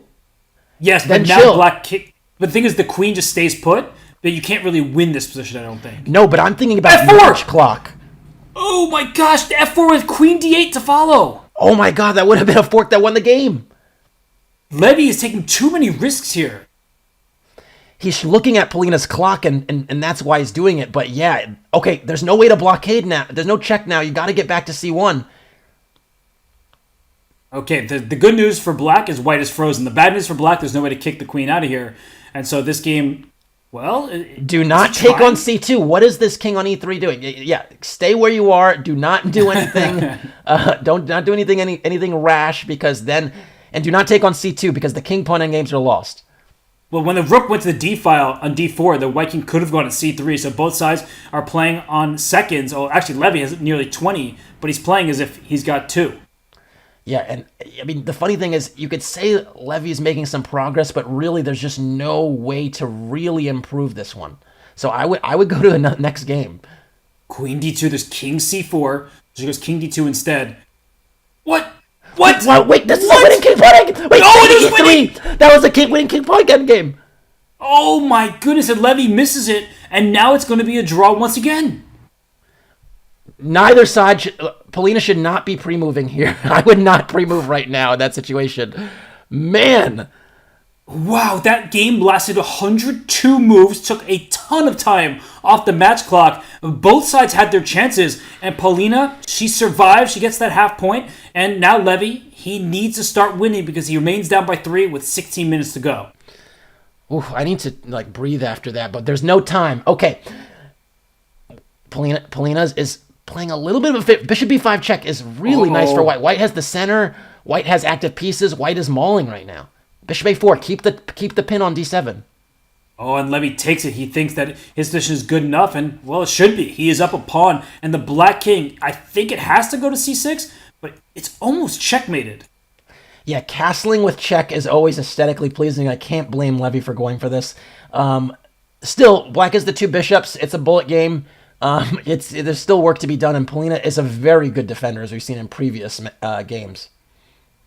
Yes, then but now black kick. But the thing is, the queen just stays put, but you can't really win this position, I don't think. No, but I'm thinking about F4! match clock. Oh my gosh, the f4 with queen d8 to follow. Oh my god, that would have been a fork that won the game. Levy is taking too many risks here. He's looking at Polina's clock, and that's why he's doing it. But yeah, okay, there's no way to blockade now. There's no check now. You got to get back to c1. Okay, the good news for black is white is frozen. The bad news for black, there's no way to kick the queen out of here. And so this game, well... Do not take on c2. What is this king on e3 doing? Yeah, stay where you are. Do not do anything. Not do anything rash, because then... And do not take on c2, because the king pawn endgames are lost. Well, when the rook went to the d file on d4, the white king could have gone to c3, so both sides are playing on seconds. Oh, actually, Levy has nearly 20, but he's playing as if he's got 2. Yeah, and I mean, the funny thing is, you could say Levy's making some progress, but really there's just no way to really improve this one. So I would go to the next game. Queen d2, there's king c4. She goes king d2 instead. What? Wait, this is a winning king pawn. Wait, no, it is winning. That was a winning king pawn game. Oh my goodness, and Levy misses it, and now it's going to be a draw once again. Neither side, Polina should not be pre-moving here. I would not pre-move right now in that situation. Man. Wow, that game lasted 102 moves, took a ton of time off the match clock. Both sides had their chances, and Polina, she survives, she gets that half point, and now Levy, he needs to start winning because he remains down by 3 with 16 minutes to go. Ooh, I need to breathe after that, but there's no time. Okay. Polina's is playing a little bit of a fit. Bishop b5 check is really nice for white. White has the center, white has active pieces, white is mauling right now. Bishop a4, keep the pin on d7. Oh, and Levy takes it. He thinks that his position is good enough, and, well, it should be. He is up a pawn, and the black king, I think it has to go to c6, but it's almost checkmated. Yeah, castling with check is always aesthetically pleasing. I can't blame Levy for going for this. Still, black is the 2 bishops. It's a bullet game. There's still work to be done, and Polina is a very good defender, as we've seen in previous games.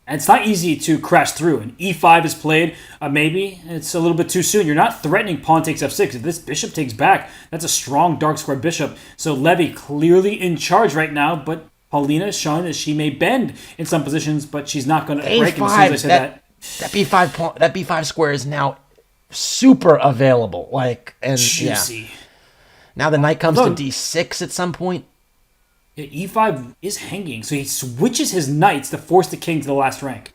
And it's not easy to crash through. And e5 is played. Maybe it's a little bit too soon. You're not threatening pawn takes f6. If this bishop takes back, that's a strong dark square bishop. So Levy clearly in charge right now, but Polina is showing that she may bend in some positions, but she's not going to break. And as soon as I said that b5 square is now super available. Juicy. Yeah. Now the knight comes to d6 at some point. Yeah, e5 is hanging, so he switches his knights to force the king to the last rank.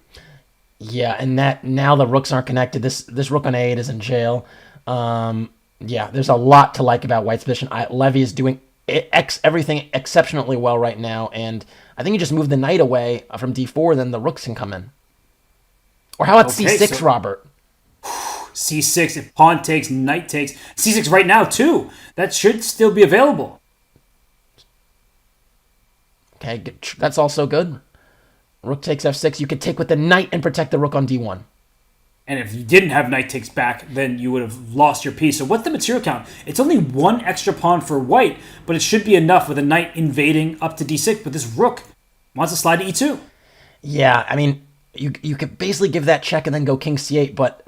Yeah, and that now the rooks aren't connected. This rook on a8 is in jail. Yeah, there's a lot to like about white's position. Levy is doing everything exceptionally well right now, and I think you just move the knight away from d4, then the rooks can come in. Or how about c6, Robert? c6, if pawn takes, knight takes. c6 right now, too. That should still be available. Okay, that's also good. Rook takes f6. You could take with the knight and protect the rook on d1. And if you didn't have knight takes back, then you would have lost your piece. So what's the material count? It's only 1 extra pawn for white, but it should be enough with a knight invading up to d6. But this rook wants to slide to e2. Yeah, I mean, you could basically give that check and then go king c8, but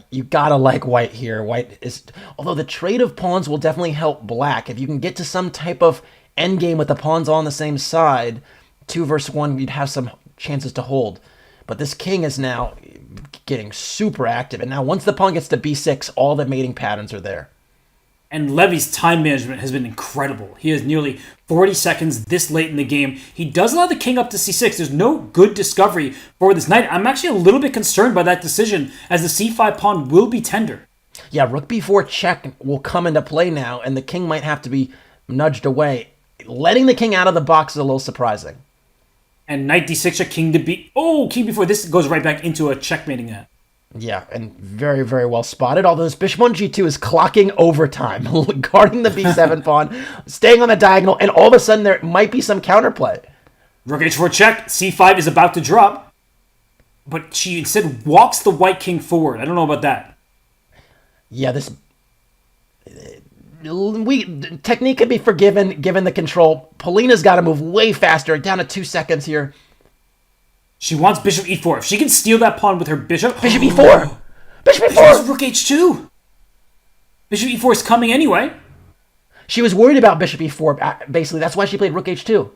you gotta like white here. White is, although the trade of pawns will definitely help black. If you can get to some type of endgame with the pawns all on the same side, 2 versus 1, you'd have some chances to hold. But this king is now getting super active, and now once the pawn gets to b6, all the mating patterns are there. And Levy's time management has been incredible. He has nearly 40 seconds this late in the game. He does allow the king up to c6. There's no good discovery for this knight. I'm actually a little bit concerned by that decision, as the c5 pawn will be tender. Yeah, rook b4 check will come into play now, and the king might have to be nudged away. Letting the king out of the box is a little surprising. And knight d6 check, king to b... Oh, king b4. This goes right back into a checkmating net. Yeah, and very, very well spotted. Although this bishop on g2 is clocking overtime, guarding the b7 pawn, staying on the diagonal, and all of a sudden there might be some counterplay. Rook h4 check. c5 is about to drop. But she instead walks the white king forward. I don't know about that. Yeah, technique can be forgiven given the control. Polina's got to move way faster, down to 2 seconds here. She wants bishop e4. If she can steal that pawn with her bishop... Bishop e4! Bishop e4! Rook h2! Bishop e4 is coming anyway. She was worried about bishop e4, basically. That's why she played rook h2.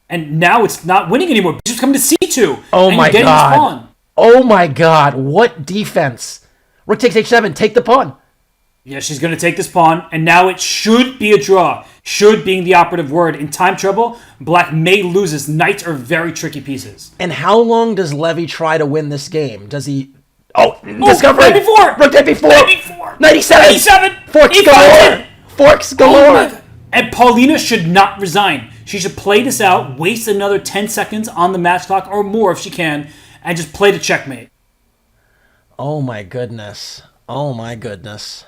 And now it's not winning anymore. Bishop's coming to c2. Oh my god. Oh my god. What defense. Rook takes h7. Take the pawn. Yeah, she's going to take this pawn, and now it should be a draw. Should being the operative word. In time trouble, black may lose. His knights are very tricky pieces. And how long does Levy try to win this game? Does he... Oh, discovery! Knight b4! Rook knight b4! Knight b4! Knight e7! e7! Forks galore! Forks galore! And Polina should not resign. She should play this out, waste another 10 seconds on the match clock, or more if she can, and just play the checkmate. Oh my goodness. Oh my goodness.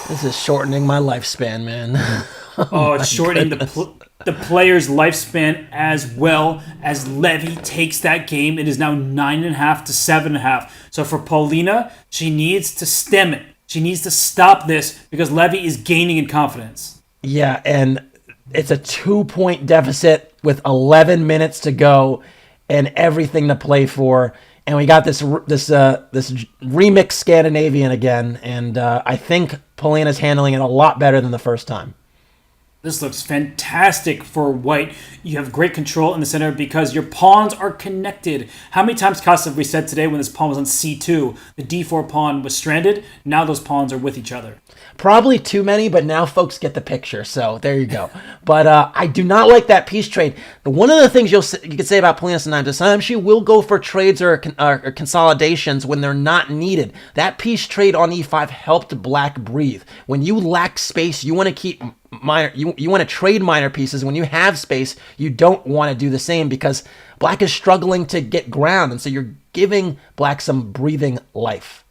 This is shortening my lifespan, man. Oh, it's shortening the player's lifespan as well as Levy takes that game. It is now 9.5 to 7.5. So for Polina, she needs to stem it. She needs to stop this because Levy is gaining in confidence. Yeah, and it's a 2-point deficit with 11 minutes to go and everything to play for. And we got this remix Scandinavian again, and I think Polina's handling it a lot better than the first time. This looks fantastic for white. You have great control in the center because your pawns are connected. How many times, Kos, have we said today when this pawn was on c2, the d4 pawn was stranded? Now those pawns are with each other. Probably too many, but now folks get the picture, so there you go. But I do not like that piece trade. One of the things you could say about Polina sometimes she will go for trades or consolidations when they're not needed. That piece trade on e5 helped black breathe. When you lack space, you want to keep minor. You want to trade minor pieces. When you have space, you don't want to do the same because black is struggling to get ground, and so you're giving black some breathing life.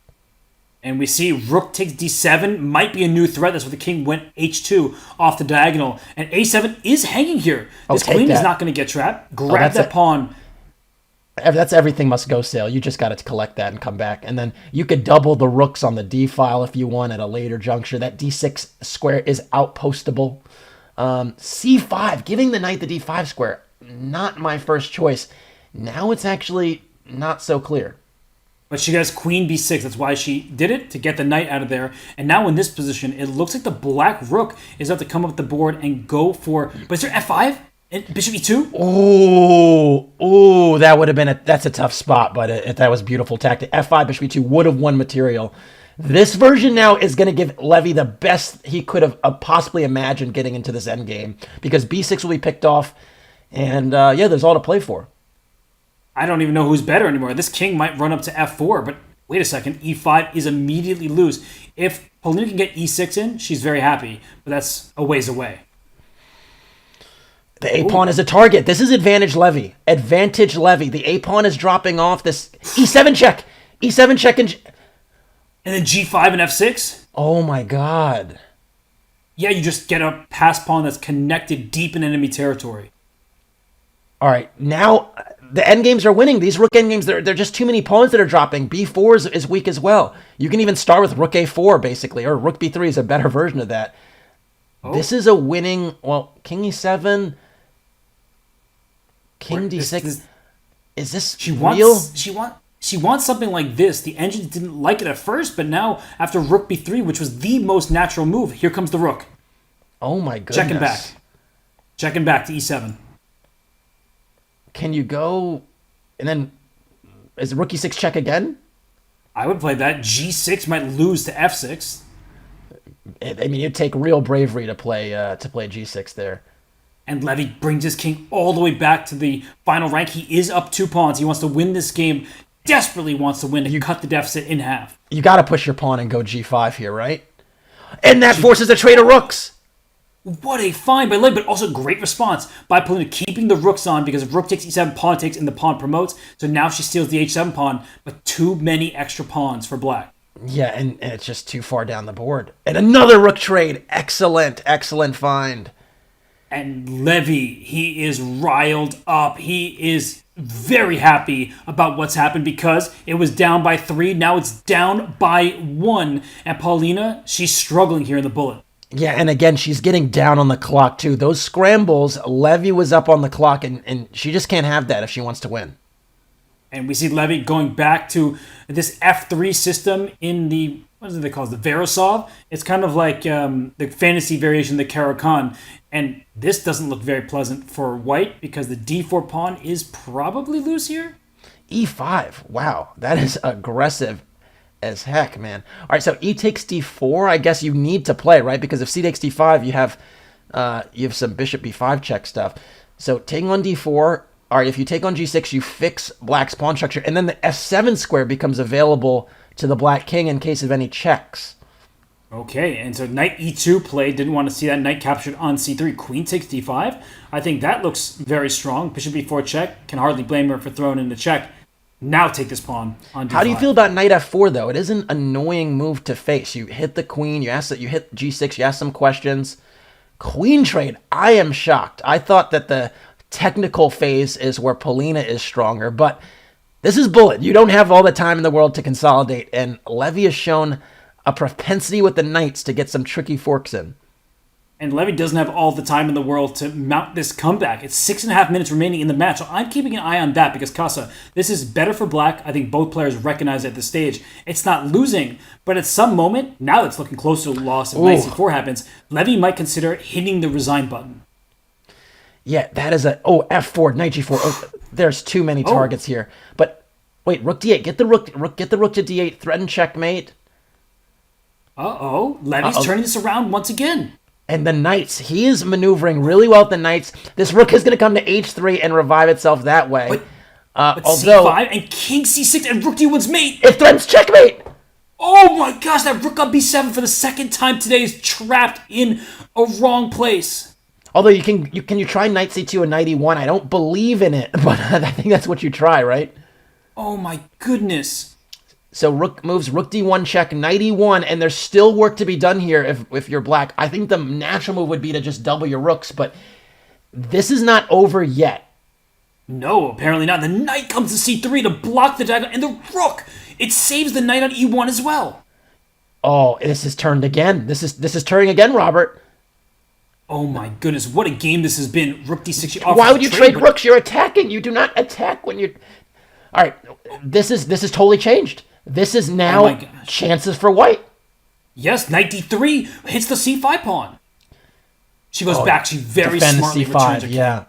And we see rook takes d7, might be a new threat. That's where the king went h2 off the diagonal. And a7 is hanging here. This queen is not going to get trapped. Grab that pawn. That's everything must go sale. You just got to collect that and come back. And then you could double the rooks on the d file if you want at a later juncture. That d6 square is outpostable. c5, giving the knight the d5 square. Not my first choice. Now it's actually not so clear. But she has queen b6. That's why she did it, to get the knight out of there. And now in this position, it looks like the black rook is about to come up the board and go for... But is there f5? And bishop e2? Oh, that would have been that's a tough spot, but that was beautiful tactic. f5, bishop e2 would have won material. This version now is going to give Levy the best he could have possibly imagined getting into this endgame, because b6 will be picked off, and yeah, there's all to play for. I don't even know who's better anymore. This king might run up to f4, but wait a second, e5 is immediately loose. If Polina can get e6 in, she's very happy, but that's a ways away. The a-pawn is a target. This is advantage Levy. Advantage Levy. The a-pawn is dropping off. This e7 check. E7 check and then g5 and f6? Oh my god. Yeah, you just get a pass pawn that's connected deep in enemy territory. All right, now the endgames are winning. These rook endgames, they're just too many pawns that are dropping. b4 is weak as well. You can even start with rook a4, basically, or rook b3 is a better version of that. Oh. This is a winning, well, king e7, king d6. Is this real? She wants something like this. The engine didn't like it at first, but now after rook b3, which was the most natural move, here comes the rook. Oh my goodness. Checking back to e7. Can you go, and then, is rook e6 check again? I would play that. g6 might lose to f6. I mean, it'd take real bravery to play g6 there. And Levy brings his king all the way back to the final rank. He is up 2 pawns. He wants to win this game. Desperately wants to win and cut the deficit in half. You got to push your pawn and go g5 here, right? And that forces a trade of rooks. What a find by Levy, but also great response by Polina, keeping the rooks on, because if rook takes e7, pawn takes, and the pawn promotes. So now she steals the h7 pawn, but too many extra pawns for black. Yeah, and it's just too far down the board. And another rook trade. Excellent find. And Levy, he is riled up. He is very happy about what's happened, because it was down by 3. Now it's down by 1. And Polina, she's struggling here in the bullet. Yeah, and again, she's getting down on the clock, too. Those scrambles, Levy was up on the clock, and she just can't have that if she wants to win. And we see Levy going back to this f3 system in the, what do they call it, the Verosov? It's kind of like the fantasy variation of the Caro-Kann. And this doesn't look very pleasant for white, because the d4 pawn is probably loose here. e5, wow, that is aggressive as heck, man. All right, so e takes d4, I guess you need to play, right? Because if c takes d5, you have some bishop b5 check stuff. So taking on d4, all right, if you take on g6, you fix black's pawn structure, and then the f7 square becomes available to the black king in case of any checks. Okay, and so knight e2 play. Didn't want to see that knight captured on c3. Queen takes d5. I think that looks very strong. Bishop b4 check. Can hardly blame her for throwing in the check. Now take this pawn on d5. How do you feel about knight f4 though? It is an annoying move to face. You hit the queen, you hit g6, you ask some questions. Queen trade, I am shocked. I thought that the technical phase is where Polina is stronger, but this is bullet. You don't have all the time in the world to consolidate, and Levy has shown a propensity with the knights to get some tricky forks in. And Levy doesn't have all the time in the world to mount this comeback. It's 6.5 minutes remaining in the match, so I'm keeping an eye on that because, Casa, this is better for Black. I think both players recognize at this stage. It's not losing, but at some moment, now it's looking closer to loss if knight c4 happens, Levy might consider hitting the resign button. Yeah, that is f4, knight g4. Oh, there's too many targets here. But wait, rook d8. Get the rook to d8. Threaten checkmate. Levy's turning this around once again. And the knights, he is maneuvering really well with the knights. This rook is going to come to h3 and revive itself that way. But c5 and king c6 and rook d1's mate. It threatens checkmate. Oh my gosh, that rook on b7 for the second time today is trapped in a wrong place. Although you try knight c2 and knight e1. I don't believe in it, but I think that's what you try, right? Oh my goodness. So rook moves, rook d1 check, knight e1, and there's still work to be done here if you're Black. I think the natural move would be to just double your rooks, but this is not over yet. No, apparently not. The knight comes to c3 to block the diagonal, and the rook, it saves the knight on e1 as well. Oh, this is turned again. This is turning again, Robert. Oh my goodness, what a game this has been. Rook d6. Why would you trade rooks? You're attacking. You do not attack when you're... All right, this is totally changed. This is now chances for white. Yes, knight d3 hits the c5 pawn. She goes back. She very smartly returns her king. Yeah.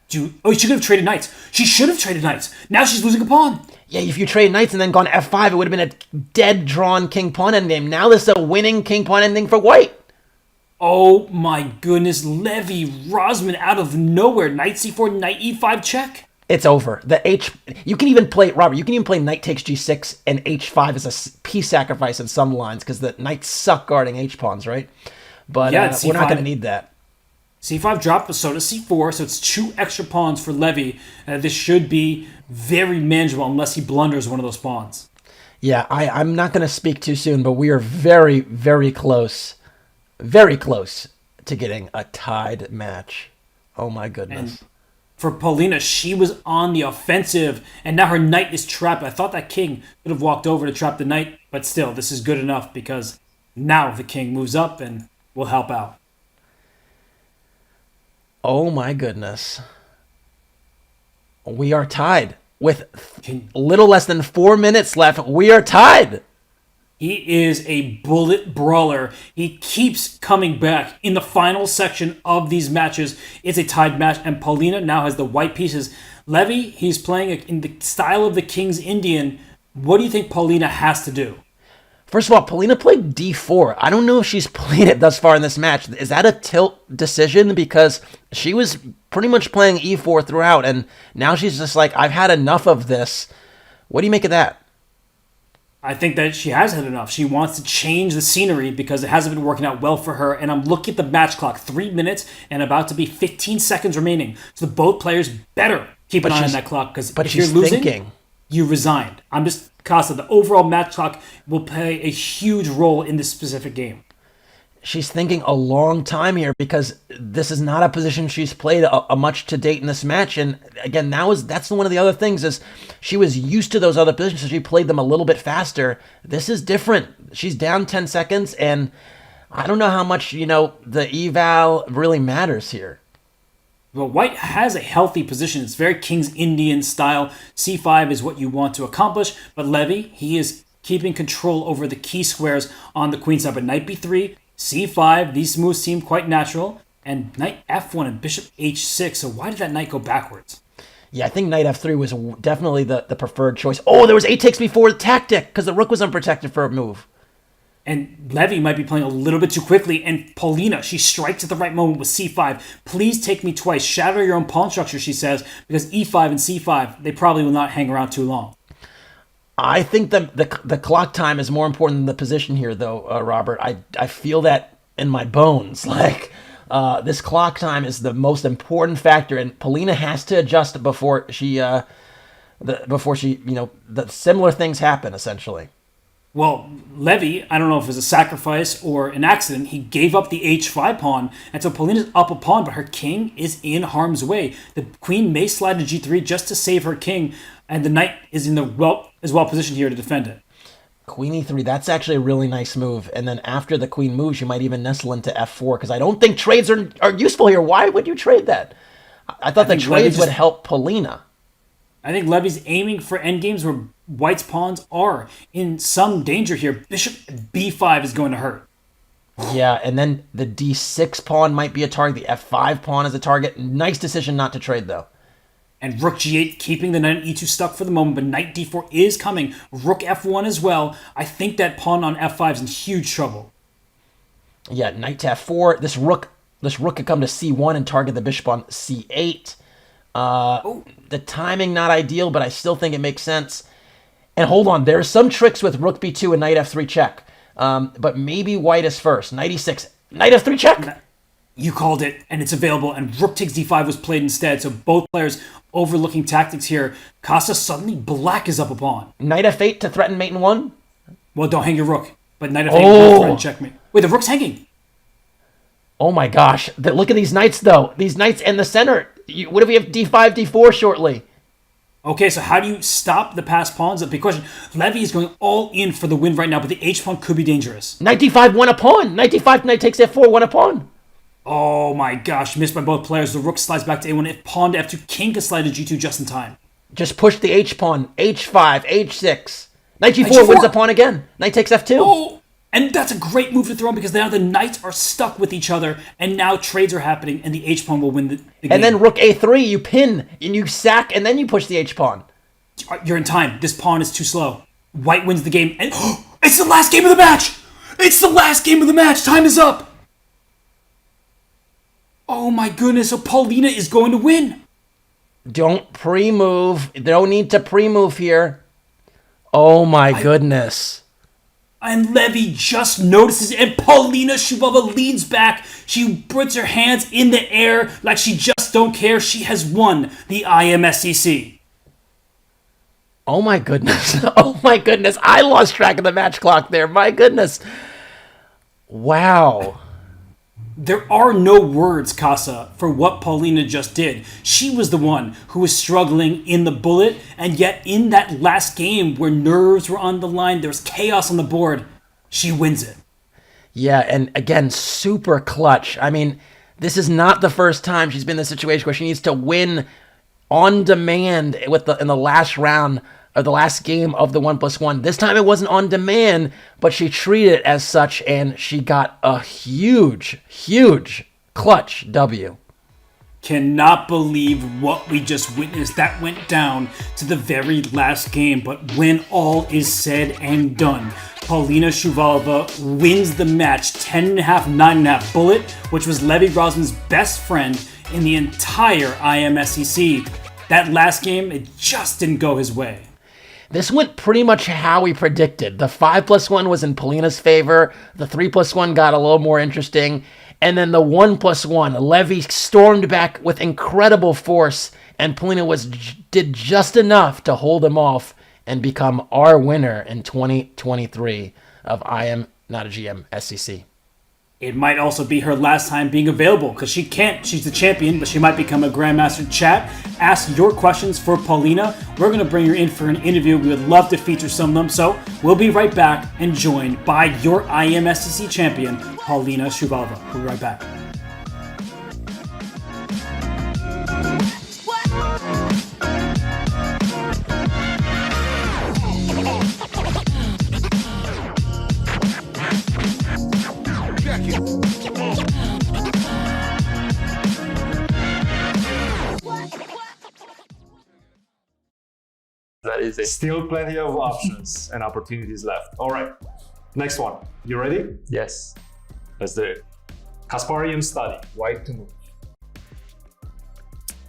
She could have traded knights. She should have traded knights. Now she's losing a pawn. Yeah, if you trade knights and then gone f5, it would have been a dead drawn king pawn endgame. Now this is a winning king pawn ending for white. Oh my goodness, Levy Rosman out of nowhere. Knight c4, knight e5 check. It's over. You can even play, Robert, you can even play knight takes g6 and h5 as a piece sacrifice in some lines because the knights suck guarding h-pawns, right? But we're not going to need that. c5 dropped, but so does c4, so it's 2 extra pawns for Levy. This should be very manageable unless he blunders one of those pawns. Yeah, I'm not going to speak too soon, but we are very, very close to getting a tied match. Oh my goodness. And for Polina, she was on the offensive, and now her knight is trapped. I thought that king could have walked over to trap the knight, but still, this is good enough because now the king moves up and will help out. Oh my goodness. We are tied with little less than 4 minutes left. We are tied. He is a bullet brawler. He keeps coming back. In the final section of these matches, it's a tied match, and Polina now has the white pieces. Levy, he's playing in the style of the King's Indian. What do you think Polina has to do? First of all, Polina played d4. I don't know if she's played it thus far in this match. Is that a tilt decision? Because she was pretty much playing e4 throughout, and now she's just like, I've had enough of this. What do you make of that? I think that she has had enough. She wants to change the scenery because it hasn't been working out well for her. And I'm looking at the match clock, 3 minutes and about to be 15 seconds remaining. So both players better keep an eye on that clock because if you're losing, you resigned. I'm just, Casa, the overall match clock will play a huge role in this specific game. She's thinking a long time here because this is not a position she's played a much to date in this match. And again, that's one of the other things is she was used to those other positions, so she played them a little bit faster. This is different. She's down 10 seconds, and I don't know how much, the eval really matters here. Well, white has a healthy position. It's very King's Indian style. C5 is what you want to accomplish, but Levy, he is keeping control over the key squares on the queen side. But knight b3, c5, these moves seem quite natural. And knight f1 and bishop h6. So why did that knight go backwards? Yeah, I think knight f3 was definitely the preferred choice. Oh, there was a takes before the tactic because the rook was unprotected for a move. And Levy might be playing a little bit too quickly. And Polina, she strikes at the right moment with c5. Please take me twice. Shatter your own pawn structure, she says, because e5 and c5, they probably will not hang around too long. I think the clock time is more important than the position here, though, Robert. I feel that in my bones. Like, this clock time is the most important factor, and Polina has to adjust before she before she, the similar things happen essentially. Well, Levy, I don't know if it was a sacrifice or an accident, he gave up the h5 pawn, and so Polina's up a pawn, but her king is in harm's way. The queen may slide to g3 just to save her king, and the knight is well positioned here to defend it. Queen e3, that's actually a really nice move. And then after the queen moves, you might even nestle into f4, because I don't think trades are useful here. Why would you trade that? I thought the trades would help Polina. I think Levy's aiming for endgames where White's pawns are in some danger here. Bishop b5 is going to hurt. Yeah, and then the d6 pawn might be a target. The f5 pawn is a target. Nice decision not to trade, though. And rook g8, keeping the knight on e2 stuck for the moment, but knight d4 is coming. Rook f1 as well. I think that pawn on f5 is in huge trouble. Yeah, knight to f4. This rook could come to c1 and target the bishop on c8. The timing not ideal, but I still think it makes sense. And hold on, there are some tricks with rook b2 and knight f3 check. But maybe white is first. Knight e6, knight f3 check. You called it, and it's available, and rook takes d5 was played instead, so both players overlooking tactics here. Casa, suddenly black is up a pawn. Knight f8 to threaten mate in 1? Well, don't hang your rook, but knight f8 will threaten checkmate. Wait, the rook's hanging. Oh my gosh, look at these knights though. These knights in the center. What if we have d5, d4 shortly? Okay, so how do you stop the passed pawns? That's a big question. Levy is going all in for the win right now, but the h pawn could be dangerous. Knight d5, won a pawn. Knight d5, knight takes f4, won a pawn. Oh my gosh, missed by both players. The rook slides back to a1. If pawn to f2, king can slide to g2 just in time. Just push the h pawn. h5, h6. Knight g4 wins the pawn again. Knight takes f2. Oh, and that's a great move to throw in because now the knights are stuck with each other, and now trades are happening, and the h pawn will win the game. And then rook a3, you pin, and you sack, and then you push the h pawn. You're in time. This pawn is too slow. White wins the game, and it's the last game of the match! It's the last game of the match! Time is up! Oh my goodness, so Polina is going to win! Don't pre-move. No need to pre-move here. Oh my goodness. And Levy just notices, and Polina Shuvalova leans back. She puts her hands in the air like she just don't care. She has won the IMSCC. Oh my goodness. Oh my goodness. I lost track of the match clock there. My goodness. Wow. There are no words, Casa, for what Polina just did. She was the one who was struggling in the bullet, and yet in that last game where nerves were on the line, there was chaos on the board, she wins it. Yeah, and again, super clutch. I mean, this is not the first time she's been in this situation where she needs to win on demand in the last round of the last game of the 1+1. This time it wasn't on demand, but she treated it as such, and she got a huge, huge clutch W. Cannot believe what we just witnessed. That went down to the very last game, but when all is said and done, Polina Shuvalova wins the match 10.5, 9.5 bullet, which was Levy Rosman's best friend in the entire IMSCC. That last game, it just didn't go his way. This went pretty much how we predicted. The 5+1 was in Polina's favor. The 3+1 got a little more interesting. And then the 1+1, Levy stormed back with incredible force, and Polina did just enough to hold him off and become our winner in 2023 of I Am Not a GM SCC. It might also be her last time being available because she's the champion, but she might become a Grandmaster. Chat, ask your questions for Polina. We're going to bring her in for an interview. We would love to feature some of them. So we'll be right back and joined by your IMSCC champion, Polina Shuvalova. We'll be right back. That is it. Still plenty of options and opportunities left. All right, next one. You ready? Yes. Let's do it. Kasparian study. White to move.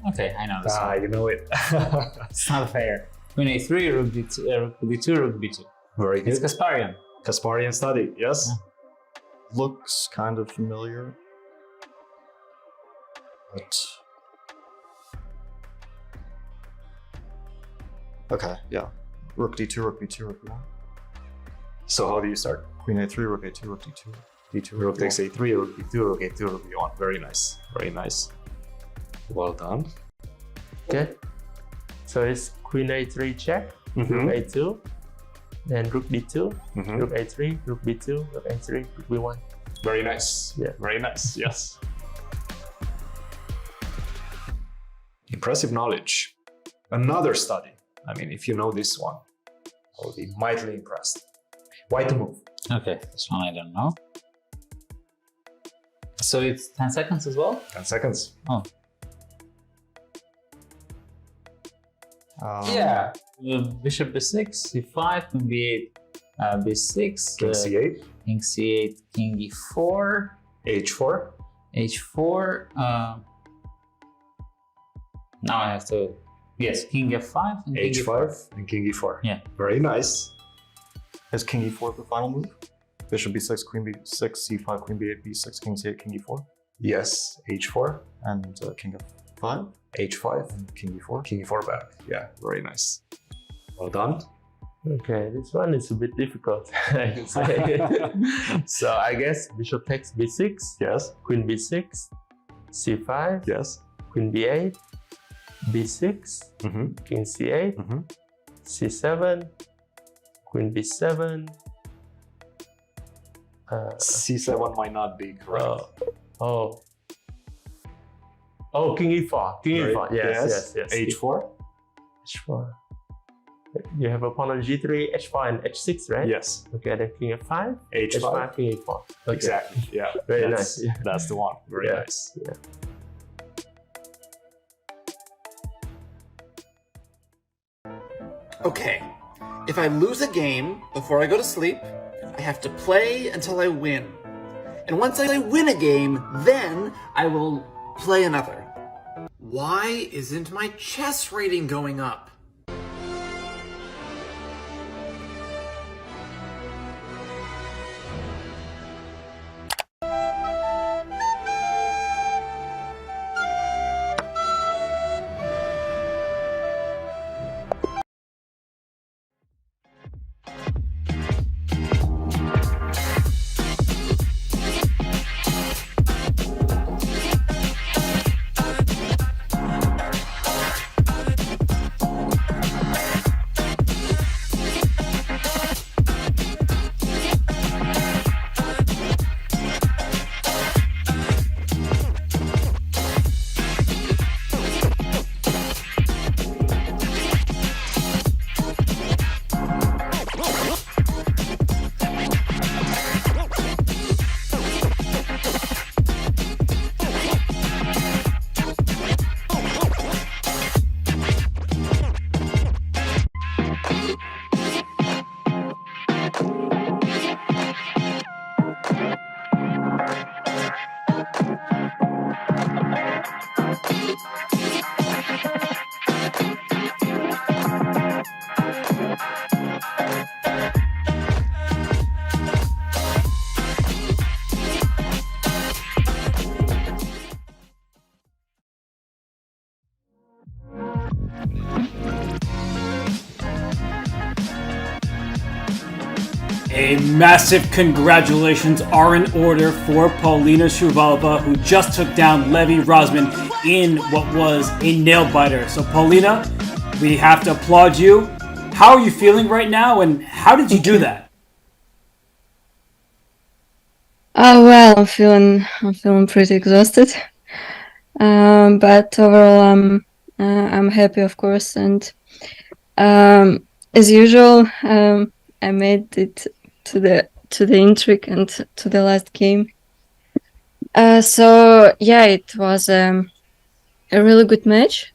Okay, I know this one. You know it. It's not fair. Queen a3, rook d2, rook b2. Very good. It's Kasparian. Kasparian study, yes? Yeah. Looks kind of familiar. But Okay, yeah. Rook d2, rook b2, rook b1. So how do you start? Queen a3, rook a2, rook d2, d2, Rook takes a3, rook b2, rook a2, rook b1. Very nice. Very nice. Well done. Okay. So it's queen a3 check, rook a2, then rook d2, rook a3, rook b2, rook a3, rook b1. Very nice. Yeah. Very nice. Yes. Impressive knowledge. Another study. I mean, if you know this one, I will be mightily impressed. Why to move? Okay, this one I don't know. So it's 10 seconds as well? 10 seconds. Oh. Yeah. Bishop b6, c5, queen b8, b6, King c8, king c8, king e4, h4, h4. Now I have to, yes, king f5 and king h5, and king e4. Yeah. Very nice. Is king e4 the final move? Bishop b6, queen b6, c5, queen b8, b6, king c8, king e4. Yes, h4, And king f5, h5, and king e4. king e4 back. Yeah, very nice. Well done. Okay, this one is a bit difficult, I can say. So I guess bishop takes b6, Yes, queen b6, c5, yes. queen b8, b6, king c8, c7, queen b7. c7 might not be correct. Oh, king e4, king e4. Yes. h4. h4. You have a pawn on g3, h4, and h6, right? Yes. Okay, then king f5, h5, h5, king e4. Okay. Exactly. Yeah. Very that's, nice. Yeah. That's the one. Very Yeah. nice. Yeah. Okay, if I lose a game before I go to sleep, I have to play until I win. And once I win a game, then I will play another. Why isn't my chess rating going up? A massive congratulations are in order for Polina Shuvalova, who just took down Levy Rosman in what was a nail-biter. So Polina, we have to applaud you. How are you feeling right now, and how did you do that? Well, I'm feeling pretty exhausted, but overall, I'm happy, of course, and as usual, I made it to the intrigue and to the last game. So yeah, it was a really good match.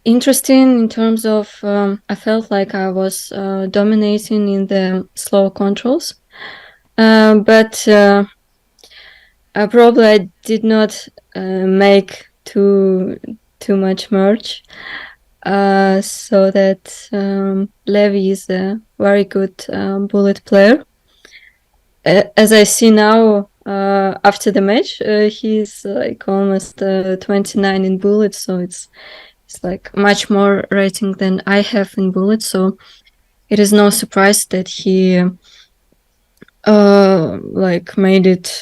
Interesting in terms of I felt like I was dominating in the slow controls, but probably I did not make too much merge. So that Levy is a very good bullet player. As I see now, after the match, he's like almost 29 in bullets, so it's It's like much more rating than I have in Bullet, so it is no surprise that he like made it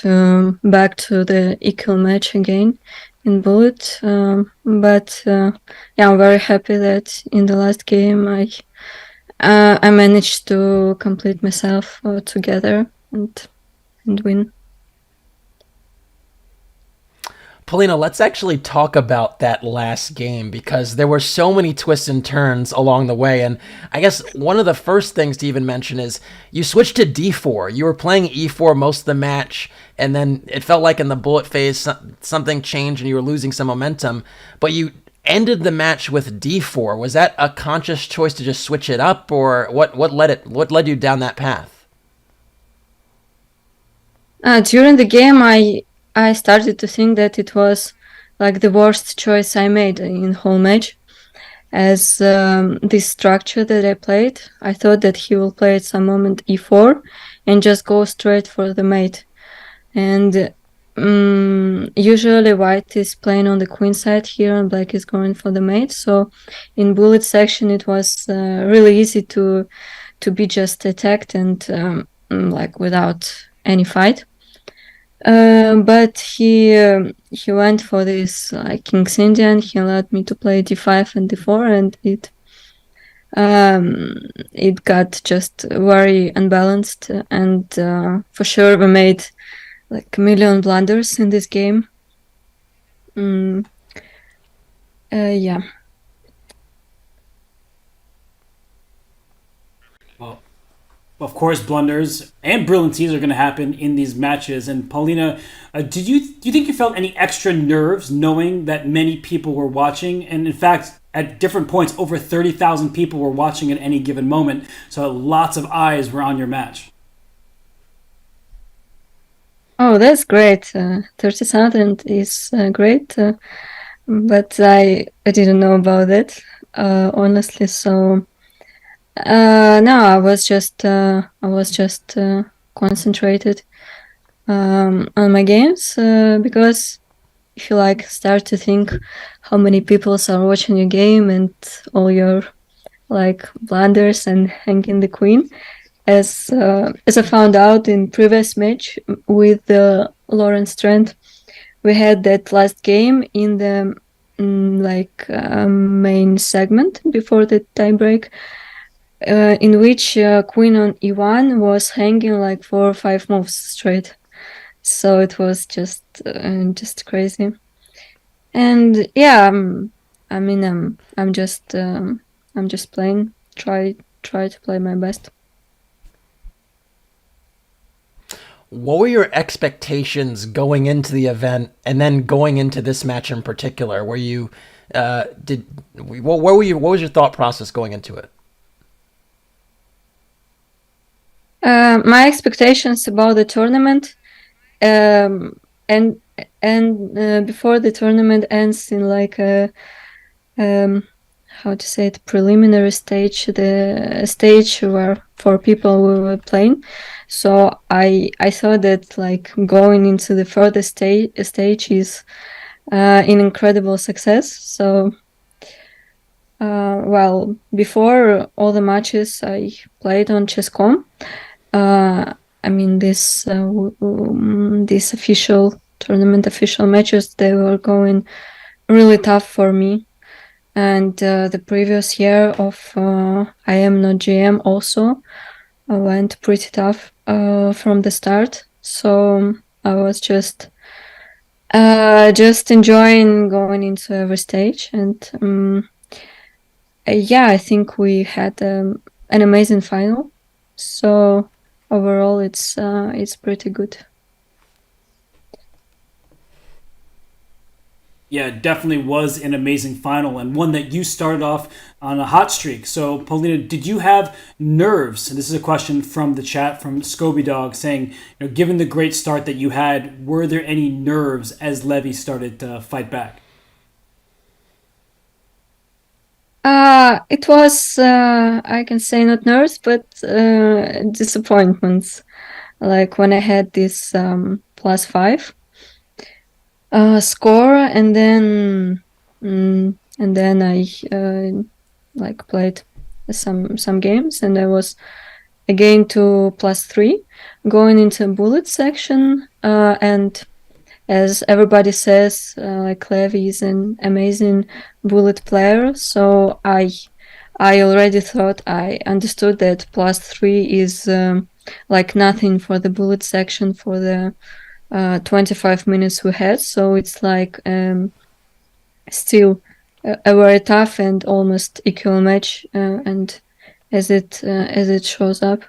back to the equal match again in Bullet. But yeah, I'm very happy that in the last game I managed to complete myself together and win. Polina, let's actually talk about that last game because there were so many twists and turns along the way. And I guess one of the first things to even mention is you switched to d4. You were playing e4 most of the match, and then it felt like in the bullet phase something changed and you were losing some momentum. But you ended the match with d4. Was that a conscious choice to just switch it up, or what led you down that path? During the game, I started to think that it was like the worst choice I made in whole match. As this structure that I played, I thought that he will play at some moment e4 and just go straight for the mate. And usually white is playing on the queen side here and black is going for the mate. So in bullet section it was really easy to be just attacked and like without any fight. But he went for this King's Indian. He allowed me to play d5 and d4, and it got just very unbalanced. And for sure, we made like a million blunders in this game. Yeah. Well, of course, blunders and brilliancies are going to happen in these matches. And Polina, do you think you felt any extra nerves knowing that many people were watching? And in fact, at different points, over 30,000 people were watching at any given moment. So lots of eyes were on your match. Oh, that's great. 30,000 is great. But I didn't know about it, honestly. So no, I was just concentrated on my games because if you like start to think how many people are watching your game and all your like blunders and hanging the queen, as I found out in previous match with Lawrence Trent, we had that last game in the main segment before the tiebreak. In which queen on e1 was hanging like 4 or 5 moves straight, so it was just crazy. And yeah, I mean, I'm just playing, try to play my best. What were your expectations going into the event, and then going into this match in particular? Were you what was your thought process going into it? My expectations about the tournament, and before the tournament ends in like a how to say it, preliminary stage, the stage where 4 people were playing. So I thought that like going into the further stage is an incredible success. So well, before all the matches I played on Chess.com. I mean, this official tournament, official matches, they were going really tough for me. And the previous year of I Am Not GM also went pretty tough from the start. So I was just enjoying going into every stage. And yeah, I think we had an amazing final. So overall, it's pretty good. Yeah, it definitely was an amazing final, and one that you started off on a hot streak. So, Polina, did you have nerves? And this is a question from the chat from Scoby Dog saying, given the great start that you had, were there any nerves as Levy started to fight back? It was, I can say not nerves, but disappointments. Like when I had this +5 score, and then and then I like played some games, and I was again to +3, going into bullet section, and as everybody says, like Levy is an amazing bullet player, so I already thought I understood that +3 is like nothing for the bullet section for the 25 minutes we had, so it's like still a very tough and almost equal match, and as it shows up.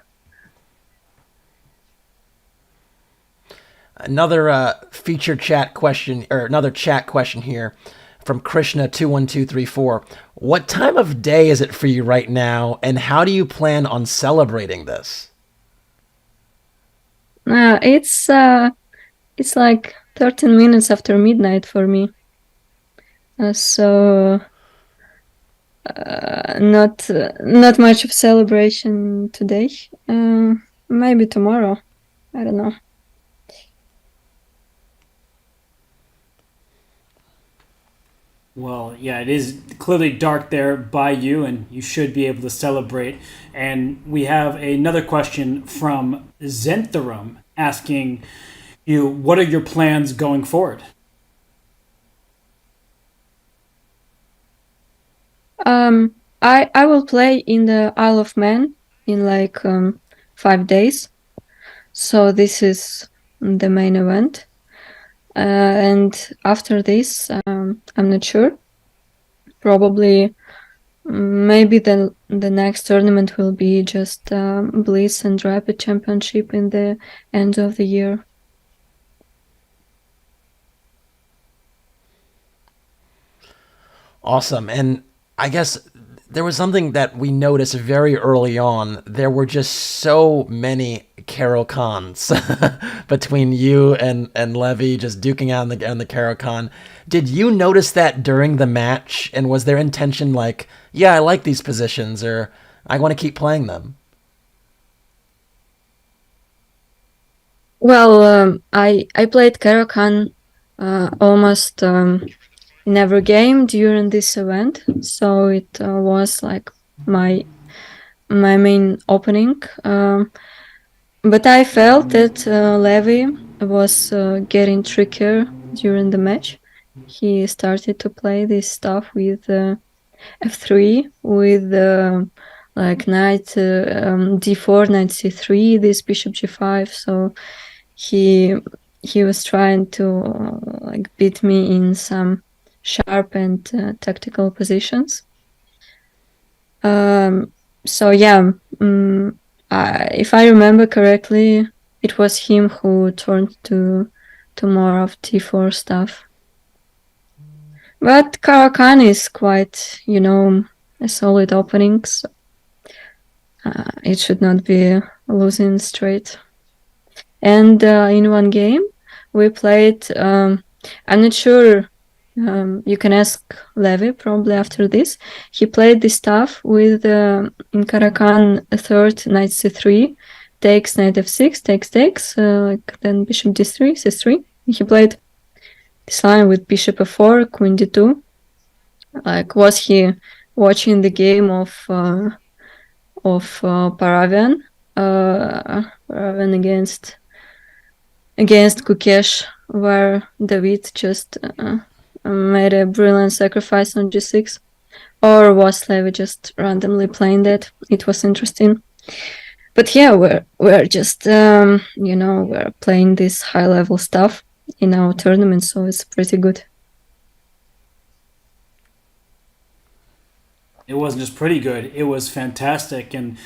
Another feature chat question, or another chat question here from Krishna21234. What time of day is it for you right now, and how do you plan on celebrating this? It's like 13 minutes after midnight for me. So not much of celebration today. Maybe tomorrow. I don't know. Well, yeah, it is clearly dark there by you, and you should be able to celebrate. And we have another question from Zentharum asking you, what are your plans going forward? I will play in the Isle of Man in like 5 days. So this is the main event. And after this, I'm not sure. Probably, maybe the next tournament will be just Blitz and Rapid Championship in the end of the year. Awesome. And I guess there was something that we noticed very early on. There were just so many Caro-Cans between you and Levy, just duking out on the Caro-Can. Did you notice that during the match? And was their intention like, yeah, I like these positions, or I want to keep playing them? Well, I played Caro-Can almost in every game during this event, so it was like my main opening. But I felt that Levy was getting trickier during the match. He started to play this stuff with f3, with like knight d4, knight c3, this bishop g5. So he was trying to like beat me in some sharp and tactical positions. So yeah, if I remember correctly, it was him who turned to more of t4 stuff. But Caro-Can is quite, a solid opening, so it should not be losing straight. And in one game, we played, I'm not sure, you can ask Levy probably after this. He played this stuff with, in Caro-Can, a third, knight c3, takes knight f6, takes, then bishop d3, c3. He played this line with bishop f4, queen d2. Like, was he watching the game of Paravian against Gukesh, where David just made a brilliant sacrifice on g6, or was Levy just randomly playing that? It was interesting. But yeah, we're just we're playing this high level stuff in our tournament, so it's pretty good. It wasn't just pretty good, it was fantastic. And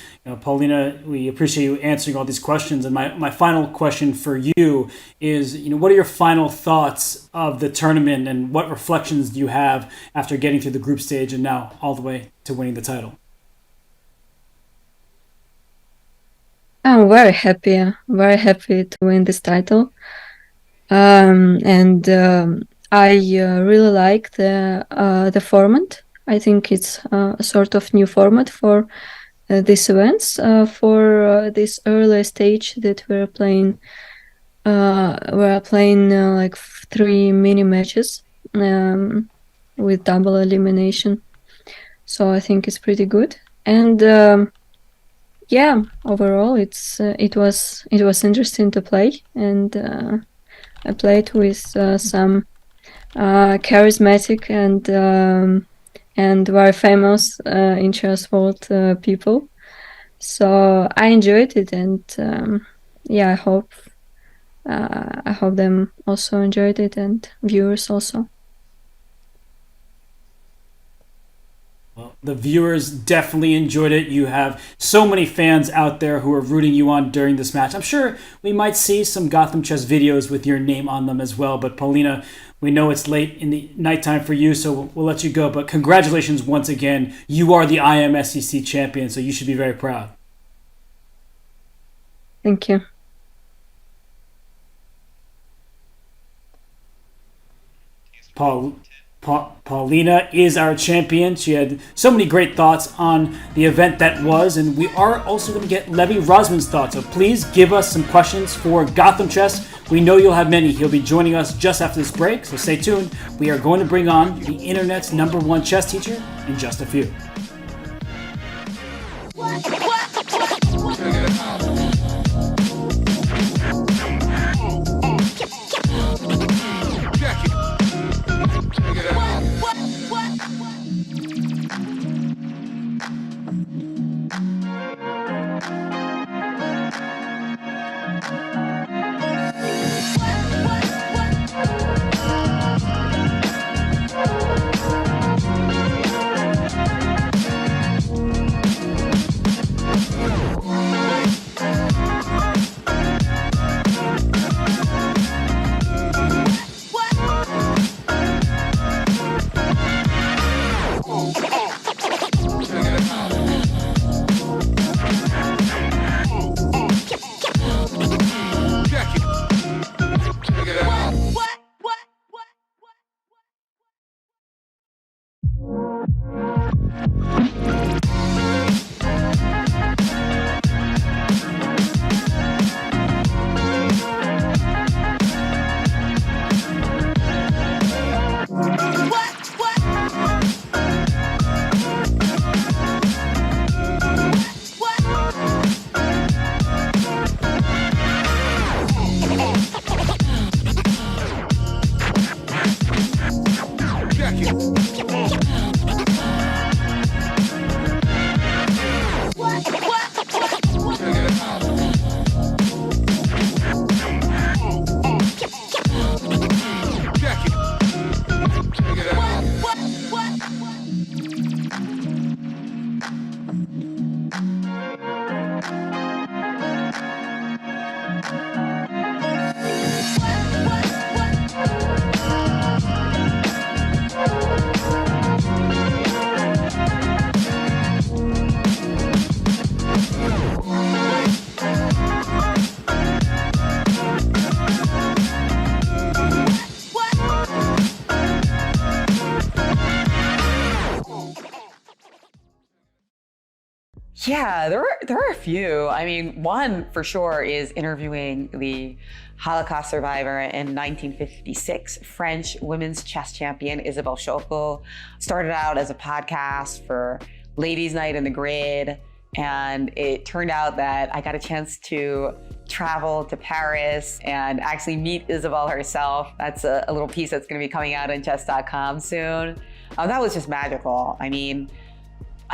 Polina, we appreciate you answering all these questions. And my final question for you is, what are your final thoughts of the tournament, and what reflections do you have after getting through the group stage and now all the way to winning the title? I'm very happy to win this title. And I really like the format. I think it's a sort of new format for these events, for this early stage that we're playing. We're playing like 3 mini matches, with double elimination. So I think it's pretty good. And yeah, overall it was interesting to play, and I played with some charismatic and very famous in chess world people. So I enjoyed it, and yeah, I hope them also enjoyed it, and viewers also. Well, the viewers definitely enjoyed it. You have so many fans out there who are rooting you on during this match. I'm sure we might see some Gotham Chess videos with your name on them as well. But Polina, we know it's late in the nighttime for you, so we'll let you go. But congratulations once again. You are the IMSCC champion, so you should be very proud. Thank you. Polina is our champion. She had so many great thoughts on the event that was, and we are also going to get Levy Rosman's thoughts. So please give us some questions for Gotham Chess. We know you'll have many. He'll be joining us just after this break, so stay tuned. We are going to bring on the internet's #1 chess teacher in just a few. Yeah, there are a few. I mean, one for sure is interviewing the Holocaust survivor in 1956, French women's chess champion Isabelle Schockel. Started out as a podcast for Ladies' Night in the Grid, and it turned out that I got a chance to travel to Paris and actually meet Isabelle herself. That's a little piece that's going to be coming out on chess.com soon. That was just magical. I mean,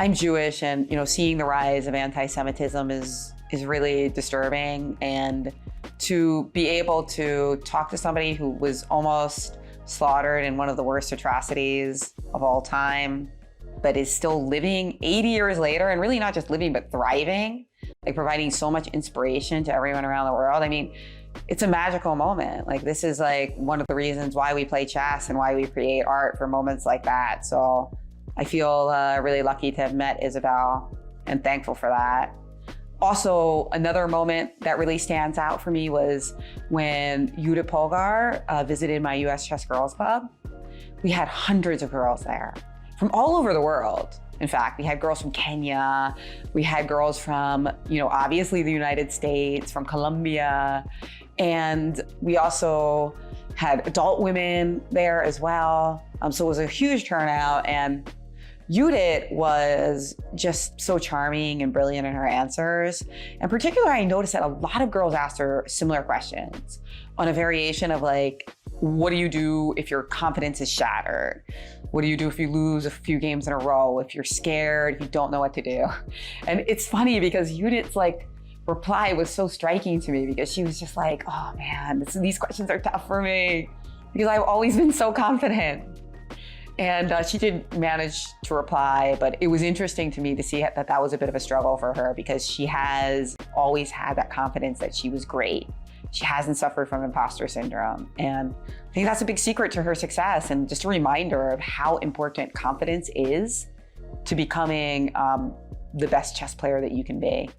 I'm Jewish, and seeing the rise of anti-Semitism is really disturbing. And to be able to talk to somebody who was almost slaughtered in one of the worst atrocities of all time, but is still living 80 years later, and really not just living, but thriving, like providing so much inspiration to everyone around the world. I mean, it's a magical moment. Like, this is like one of the reasons why we play chess and why we create art, for moments like that. So I feel really lucky to have met Isabelle and thankful for that. Also, another moment that really stands out for me was when Judith Polgar visited my US Chess Girls Club. We had hundreds of girls there from all over the world. In fact, we had girls from Kenya, we had girls from, obviously the United States, from Colombia, and we also had adult women there as well. So it was a huge turnout, and Judith was just so charming and brilliant in her answers. In particular, I noticed that a lot of girls asked her similar questions on a variation of like, what do you do if your confidence is shattered? What do you do if you lose a few games in a row? If you're scared, if you don't know what to do? And it's funny because Judith's like reply was so striking to me, because she was just like, oh man, these questions are tough for me because I've always been so confident. And she did manage to reply, but it was interesting to me to see that was a bit of a struggle for her, because she has always had that confidence that she was great. She hasn't suffered from imposter syndrome. And I think that's a big secret to her success, and just a reminder of how important confidence is to becoming the best chess player that you can be.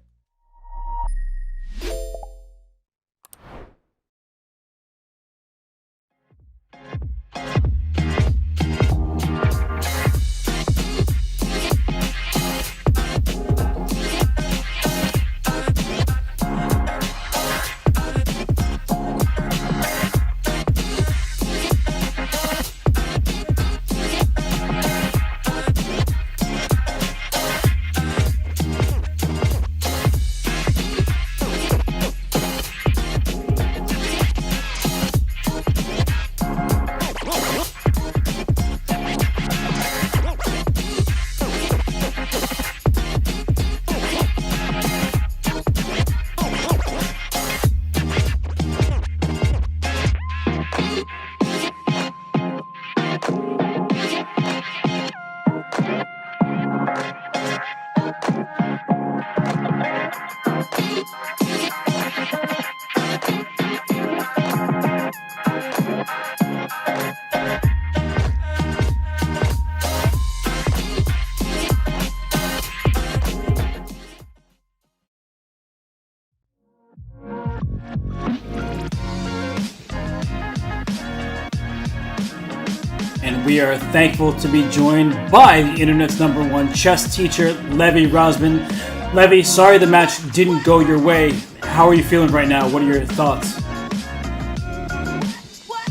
And we are thankful to be joined by the internet's #1 chess teacher, Levy Rosman. Levy, sorry the match didn't go your way. How are you feeling right now? What are your thoughts?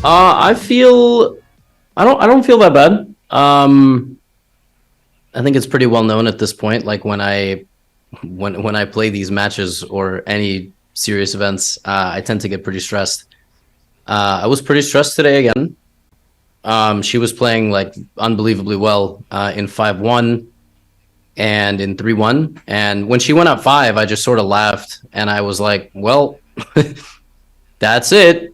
I don't feel that bad. I think it's pretty well known at this point. Like when I play these matches or any serious events, I tend to get pretty stressed. I was pretty stressed today again. She was playing like unbelievably well in 5-1 and in 3-1. And when she went up 5, I just sort of laughed and I was like, well, that's it.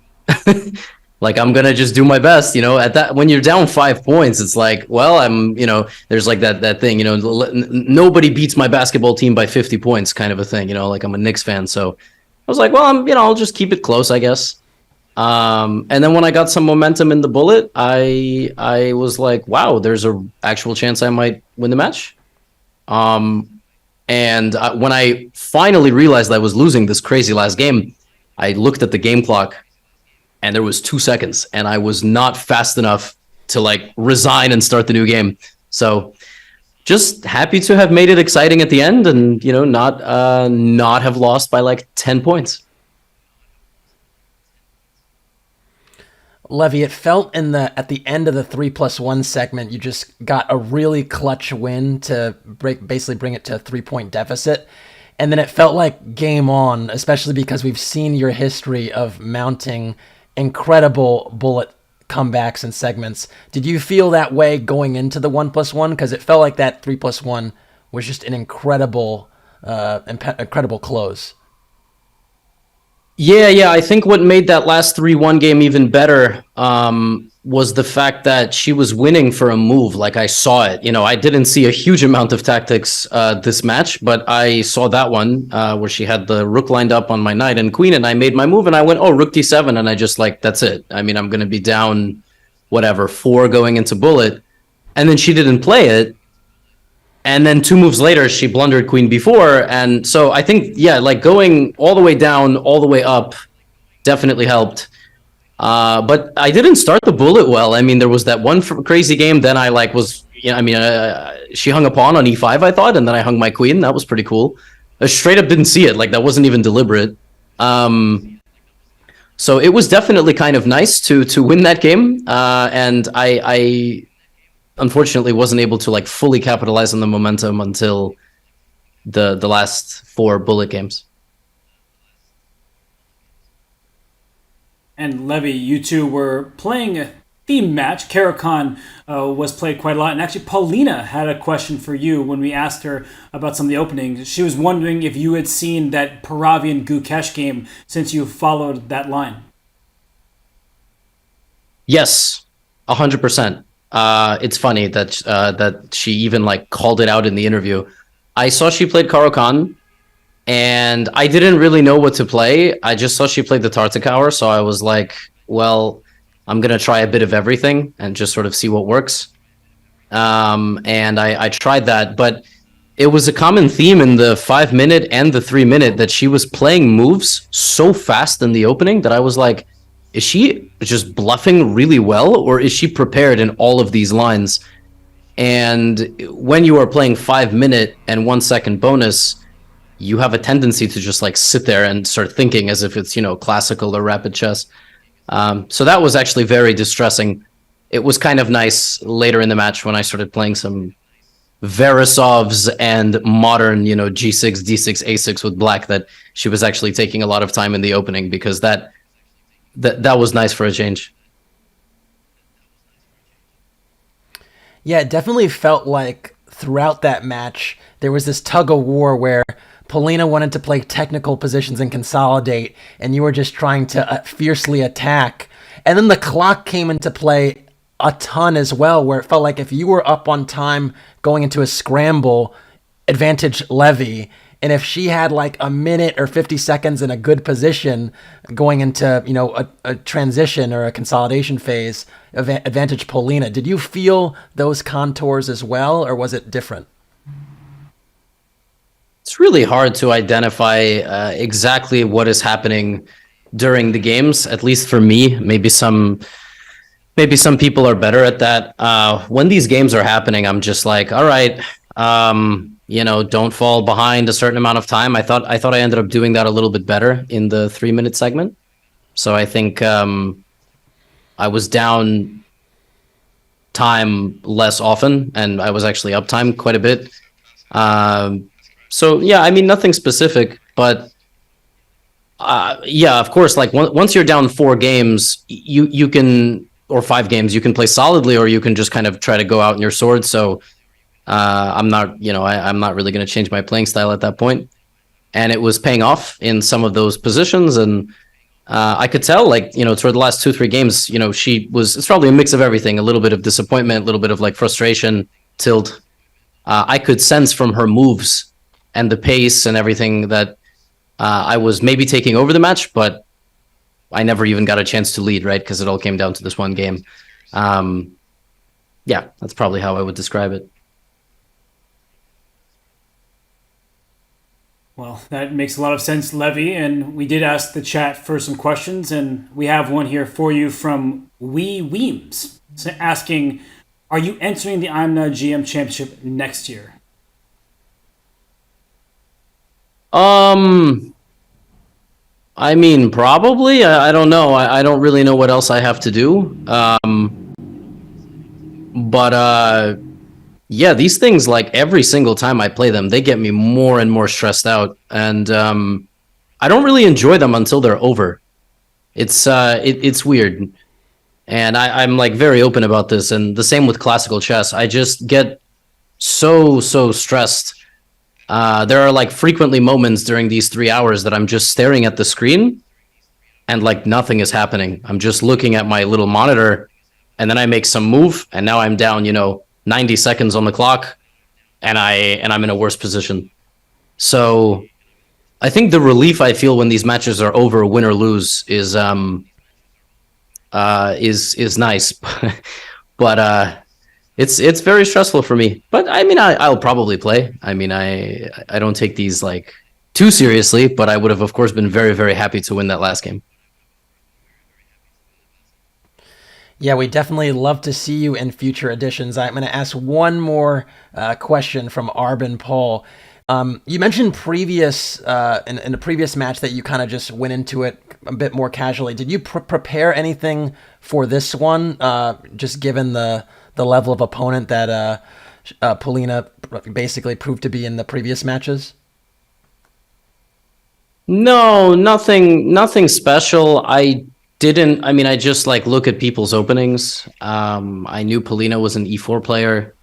Like, I'm gonna just do my best, you know. At that, when you're down 5 points, it's like, well, there's like that thing, you know, nobody beats my basketball team by 50 points kind of a thing, you know, like I'm a Knicks fan. So I was like, well, I'll just keep it close, I guess. And then when I got some momentum in the bullet, I was like, wow, there's a actual chance I might win the match. And when I finally realized I was losing this crazy last game, I looked at the game clock and there was 2 seconds and I was not fast enough to like resign and start the new game. So just happy to have made it exciting at the end and, you know, not have lost by like 10 points. Levy, it felt at the end of the 3+1 segment, you just got a really clutch win to basically bring it to a 3-point deficit. And then it felt like game on, especially because we've seen your history of mounting incredible bullet comebacks and segments. Did you feel that way going into the 1+1? Because it felt like that 3+1 was just an incredible close. Yeah. I think what made that last 3-1 game even better was the fact that she was winning for a move. Like, I saw it. You know, I didn't see a huge amount of tactics this match, but I saw that one where she had the rook lined up on my knight and queen, and I made my move, and I went, oh, rook d7, and I just like, that's it. I mean, I'm going to be down, 4 going into bullet, and then she didn't play it. And then 2 moves later, she blundered queen b4. And so I think, yeah, like going all the way down, all the way up definitely helped. But I didn't start the bullet well. I mean, there was that one crazy game. Then I she hung a pawn on e5, I thought, and then I hung my queen. That was pretty cool. I straight up didn't see it. Like, that wasn't even deliberate. So it was definitely kind of nice to win that game, and I unfortunately wasn't able to like fully capitalize on the momentum until the last 4 bullet games. And Levy, you two were playing a theme match. Karakhan was played quite a lot. And actually, Polina had a question for you when we asked her about some of the openings. She was wondering if you had seen that Paravian Gukesh game since you followed that line. Yes, 100%. It's funny that that she even like called it out in the interview. I saw she played Karakhan, and I didn't really know what to play. I just saw she played the Tartakower, so I was like, well, I'm going to try a bit of everything and just sort of see what works. And I tried that, but it was a common theme in the 5-minute and the 3-minute that she was playing moves so fast in the opening that I was like, is she just bluffing really well, or is she prepared in all of these lines? And when you are playing 5-minute and 1 second bonus, you have a tendency to just like sit there and start thinking as if it's, you know, classical or rapid chess. So that was actually very distressing. It was kind of nice later in the match when I started playing some Veresovs and modern, you know, G6, D6, A6 with black, that she was actually taking a lot of time in the opening, because that was nice for a change. Yeah, it definitely felt like throughout that match, there was this tug of war where Polina wanted to play technical positions and consolidate, and you were just trying to fiercely attack. And then the clock came into play a ton as well, where it felt like if you were up on time going into a scramble, advantage Levy. And if she had like a minute or 50 seconds in a good position going into, you know, a transition or a consolidation phase, advantage Polina. Did you feel those contours as well, or was it different? It's really hard to identify exactly what is happening during the games, at least for me. Maybe some people are better at that. When these games are happening, I'm just like, all right, you know, don't fall behind a certain amount of time. I thought I ended up doing that a little bit better in the 3-minute segment. So I think I was down time less often, and I was actually up time quite a bit. So yeah, I mean, nothing specific, but yeah, of course, like once you're down 4 games, you can, or 5 games, you can play solidly, or you can just kind of try to go out in your sword. So I'm not, you know, I'm not really going to change my playing style at that point. And it was paying off in some of those positions. And I could tell, like, you know, toward the last 2-3 games, you know, it's probably a mix of everything, a little bit of disappointment, a little bit of like frustration, tilt. I could sense from her moves and the pace and everything that I was maybe taking over the match, but I never even got a chance to lead, right? Because it all came down to this one game. Yeah, that's probably how I would describe it. Well, that makes a lot of sense, Levy. And we did ask the chat for some questions, and we have one here for you from Wee Weems asking, are you entering the IMNA GM Championship next year? I mean, probably. I don't know. I don't really know what else I have to do. But yeah, these things, like every single time I play them, they get me more and more stressed out, and I don't really enjoy them until they're over. It's weird, and I'm like very open about this. And the same with classical chess. I just get so stressed. There are like frequently moments during these 3 hours that I'm just staring at the screen, and like nothing is happening. I'm just looking at my little monitor, and then I make some move, and now I'm down, you know, 90 seconds on the clock, and I'm in a worse position. So I think the relief I feel when these matches are over, win or lose, is nice. But it's very stressful for me. But I mean, I'll probably play. I mean, I don't take these like too seriously, but I would have, of course, been very, very happy to win that last game. Yeah, we definitely love to see you in future editions. I'm going to ask one more question from Arbin Paul. You mentioned previous in a previous match that you kind of just went into it a bit more casually. Did you prepare anything for this one? Just given the level of opponent that Polina basically proved to be in the previous matches. No, nothing special. I just like look at people's openings. I knew Polina was an e4 player,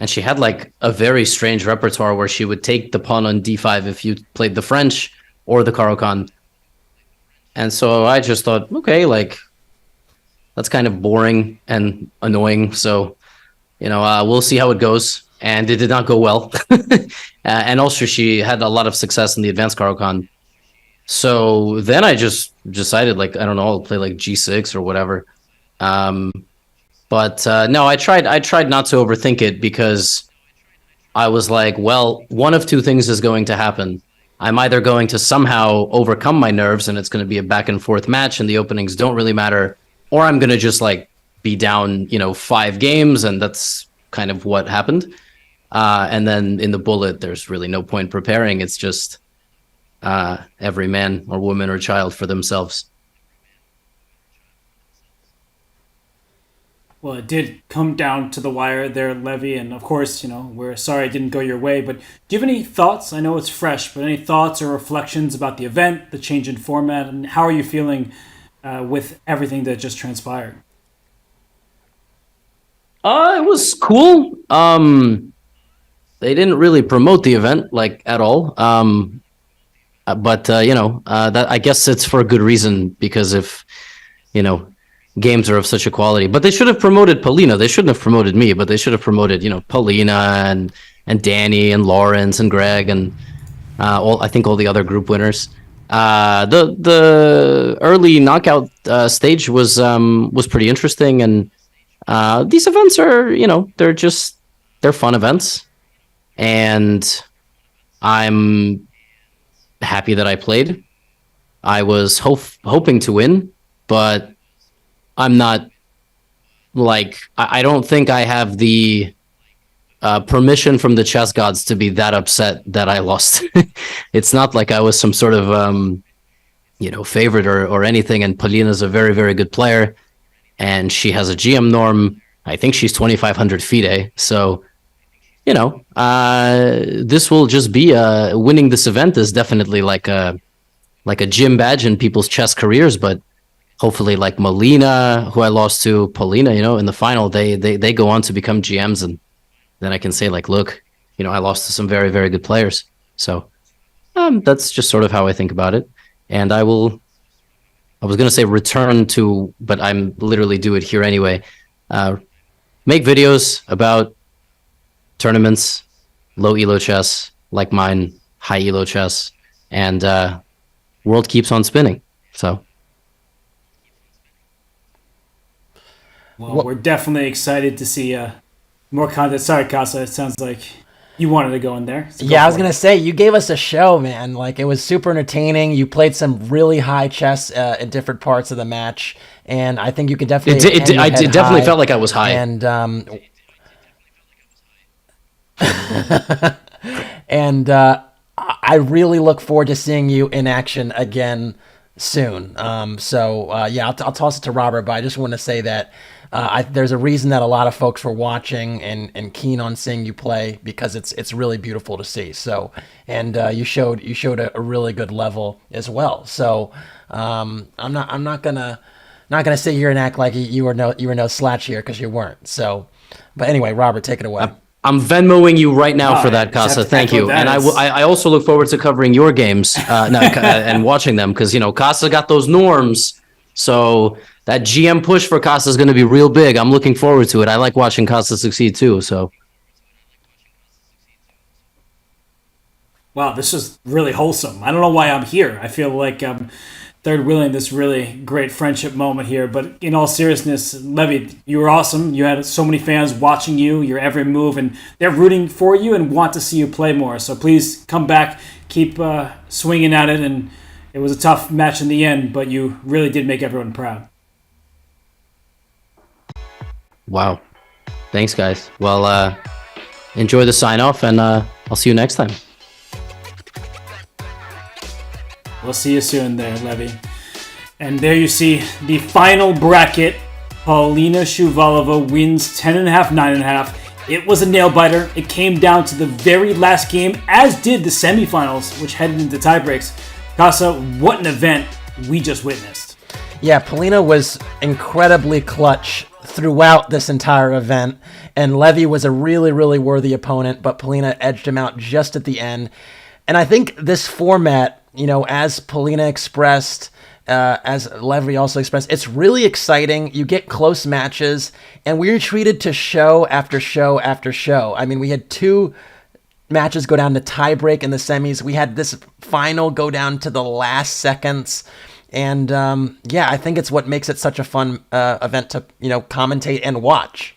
and she had like a very strange repertoire where she would take the pawn on d5 if you played the French or the Caro-Kann. And so I just thought, okay, like that's kind of boring and annoying. So, we'll see how it goes. And it did not go well. And also she had a lot of success in the advanced Caro-Kann. So then I just decided, like, I don't know, I'll play like g6 or whatever. But no, I tried not to overthink it, because I was like, well, one of two things is going to happen. I'm either going to somehow overcome my nerves and it's going to be a back and forth match and the openings don't really matter, or I'm going to just like be down, 5 games, and that's kind of what happened. And then in the bullet, there's really no point preparing. It's just every man or woman or child for themselves. Well, it did come down to the wire there, Levy, and of course, we're sorry it didn't go your way, but do you have any thoughts? I know it's fresh, but any thoughts or reflections about the event, the change in format, and how are you feeling with everything that just transpired? It was cool. They didn't really promote the event, like, at all. But that, I guess it's for a good reason, because if, games are of such a quality. But they should have promoted Polina. They shouldn't have promoted me, but they should have promoted, Polina and Danny and Lawrence and Greg and all the other group winners. The early knockout stage was pretty interesting, and these events are, they're fun events, and I'm happy that I played. I was hoping to win, but I'm not, like, I don't think I have the permission from the chess gods to be that upset that I lost. It's not like I was some sort of, favorite or anything. And Polina's a very, very good player, and she has a GM norm. I think she's 2,500 FIDE. So, this will just be winning this event is definitely like a gym badge in people's chess careers, but hopefully, like Molina, who I lost to, Polina, in the final, they go on to become GMs, and then I can say, like, look, I lost to some very, very good players. So that's just sort of how I think about it. And I was going to say return to, but I'm literally do it here anyway. Make videos about tournaments, low elo chess, like mine, high elo chess, and world keeps on spinning. So. Well, we're definitely excited to see more content. Sorry, Casa, it sounds like you wanted to go in there. So yeah, I was going to say, you gave us a show, man. Like, it was super entertaining. You played some really high chess in different parts of the match, and I think you could definitely... I definitely felt like I was high. And, and I really look forward to seeing you in action again soon. Yeah, I'll toss it to Robert, but I just want to say that there's a reason that a lot of folks were watching and keen on seeing you play, because it's really beautiful to see. So, and you showed a really good level as well. So I'm not gonna sit here and act like you were no slouch here, because you weren't. So, but anyway, Robert, take it away. I'm Venmoing you right now for that, Casa. Thank you. And I also look forward to covering your games and watching them, because, Casa got those norms. So that GM push for Casa is going to be real big. I'm looking forward to it. I like watching Casa succeed too. So. Wow, this is really wholesome. I don't know why I'm here. I feel like I'm third wheeling this really great friendship moment here. But in all seriousness, Levy, you were awesome. You had so many fans watching you, your every move, and they're rooting for you and want to see you play more. So please come back, keep swinging at it. And it was a tough match in the end, but you really did make everyone proud. Wow. Thanks, guys. Well, enjoy the sign-off, and I'll see you next time. We'll see you soon there, Levy. And there you see the final bracket. Polina Shuvalova wins 10.5, 9.5. It was a nail-biter. It came down to the very last game, as did the semifinals, which headed into tiebreaks. Casa, what an event we just witnessed. Yeah, Polina was incredibly clutch throughout this entire event, and Levy was a really, really worthy opponent, but Polina edged him out just at the end. And I think this format, as Polina expressed, as Levy also expressed, it's really exciting. You get close matches, and we're treated to show after show after show. I mean, we had 2 matches go down to tiebreak in the semis. We had this final go down to the last seconds. And I think it's what makes it such a fun event to, commentate and watch.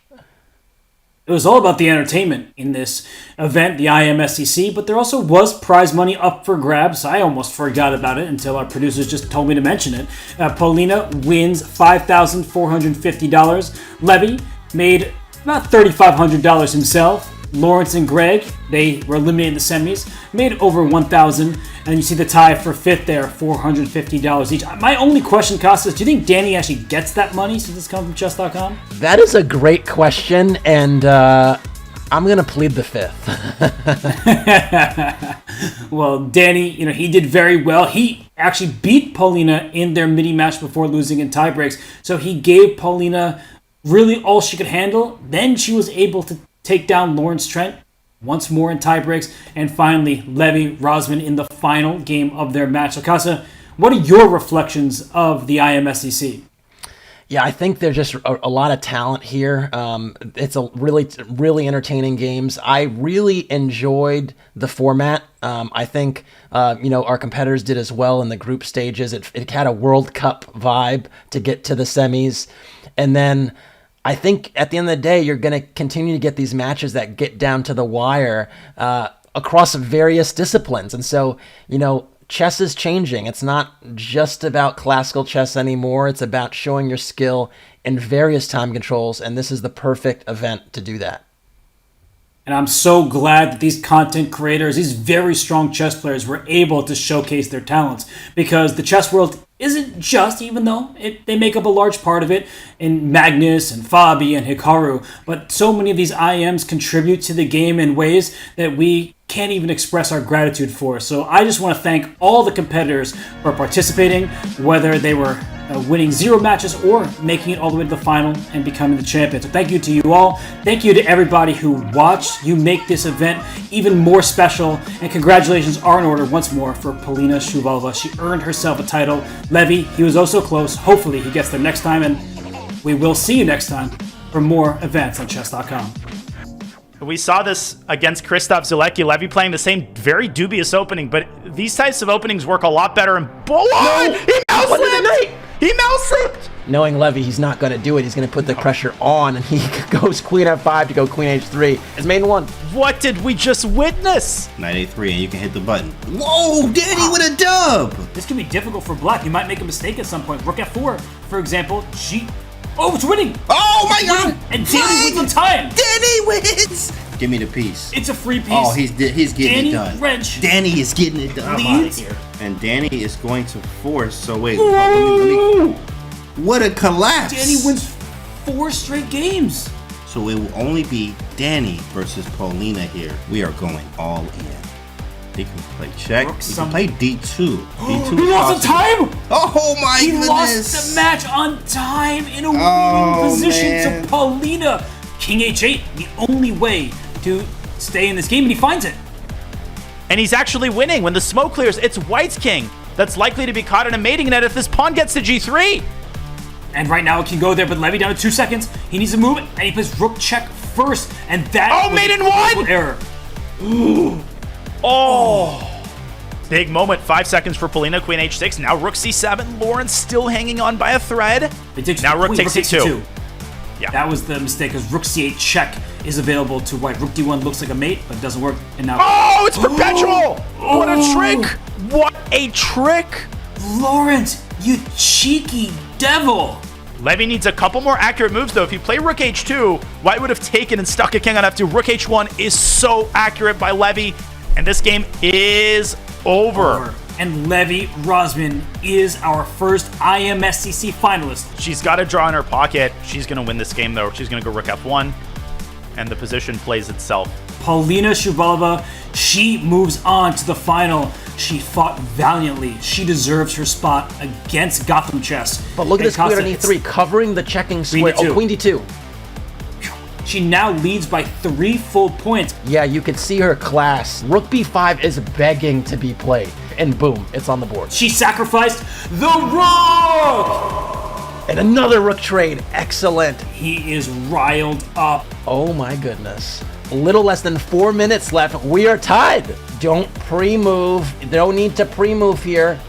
It was all about the entertainment in this event, the IMSCC, but there also was prize money up for grabs. I almost forgot about it until our producers just told me to mention it. Polina wins $5,450. Levy made about $3,500 himself. Lawrence and Greg, they were eliminated in the semis, made over $1,000, and you see the tie for 5th there, $450 each. My only question, Costas, do you think Danny actually gets that money since it's come from chess.com? That is a great question, and I'm going to plead the 5th. Well, Danny, he did very well. He actually beat Polina in their mini-match before losing in tiebreaks, so he gave Polina really all she could handle. Then she was able to take down Lawrence Trent once more in tiebreaks, and finally Levy Rosman in the final game of their match. So Casa, what are your reflections of the IMSCC? Yeah, I think there's just a lot of talent here. It's a really, really entertaining games. I really enjoyed the format. I think, our competitors did as well in the group stages. It had a World Cup vibe to get to the semis. And then I think at the end of the day, you're going to continue to get these matches that get down to the wire across various disciplines. And so, chess is changing. It's not just about classical chess anymore. It's about showing your skill in various time controls, and this is the perfect event to do that. And I'm so glad that these content creators, these very strong chess players, were able to showcase their talents, because the chess world isn't just, even though they make up a large part of it, in Magnus and Fabi and Hikaru, but so many of these IMs contribute to the game in ways that we can't even express our gratitude for. So I just want to thank all the competitors for participating, whether they were winning 0 matches or making it all the way to the final and becoming the champion. So thank you to you all. Thank you to everybody who watched. You make this event even more special. And congratulations are in order once more for Polina Shuvalova. She earned herself a title. Levy, he was also close. Hopefully he gets there next time, and we will see you next time for more events on chess.com. We saw this against Krzysztof Zielecki. Levy playing the same very dubious opening, but these types of openings work a lot better in Bolon! He mouse slipped! He mouse slipped! Knowing Levy, he's not going to do it. He's going to put the pressure on, and he goes queen f5 to go queen h3. It's main 1. What did we just witness? Knight a3, and you can hit the button. Whoa, Danny with a dub! This could be difficult for black. You might make a mistake at some point. Rook f4, for example. Oh, it's winning! Oh my god! And Danny wins on time! Danny wins! Give me the piece. It's a free piece. Oh, he's getting it done. Wrench. Danny is getting it done. Leads. Here. And Danny is going to force. So wait. Let me. What a collapse! Danny wins 4 straight games. So it will only be Danny versus Polina here. We are going all in. He can play check. He can play D2. D2 he lost on time! Oh my goodness! He lost the match on time in a winning position to Polina. King H8, the only way to stay in this game, and he finds it. And he's actually winning. When the smoke clears, it's White's king that's likely to be caught in a mating net if this pawn gets to G3. And right now it can go there, but Levy down to 2 seconds. He needs to move it, and he plays rook check first, and that was maiden a error. Oh. Big moment. 5 seconds for Polina. Queen h6. Now rook c7. Lawrence still hanging on by a thread. Now rook takes c2. Yeah. That was the mistake, because rook c8 check is available to white. Rook d1 looks like a mate, but doesn't work. And now it's perpetual! What a trick! What a trick! Lawrence, you cheeky devil! Levy needs a couple more accurate moves, though. If you play rook h2, white would have taken and stuck a king on f2. Rook h1 is so accurate by Levy, and this game is over. And Levy Rosman is our first IMSCC finalist. She's got a draw in her pocket. She's going to win this game, though. She's going to go rook f1, and the position plays itself. Polina Shuvalova, she moves on to the final. She fought valiantly. She deserves her spot against GothamChess. But look at this queen on e3, covering the checking square. Oh, queen d2. She now leads by 3 full points. Yeah, you can see her class. Rook b5 is begging to be played. And boom, it's on the board. She sacrificed the rook! And another rook trade. Excellent. He is riled up. Oh my goodness. A little less than 4 minutes left. We are tied. Don't pre-move. No need to pre-move here.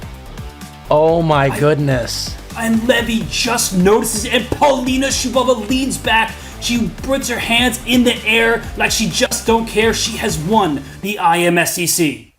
Oh my goodness. And Levy just notices, and Polina Shuvalova leans back. She puts her hands in the air like she just don't care. She has won the IMSCC.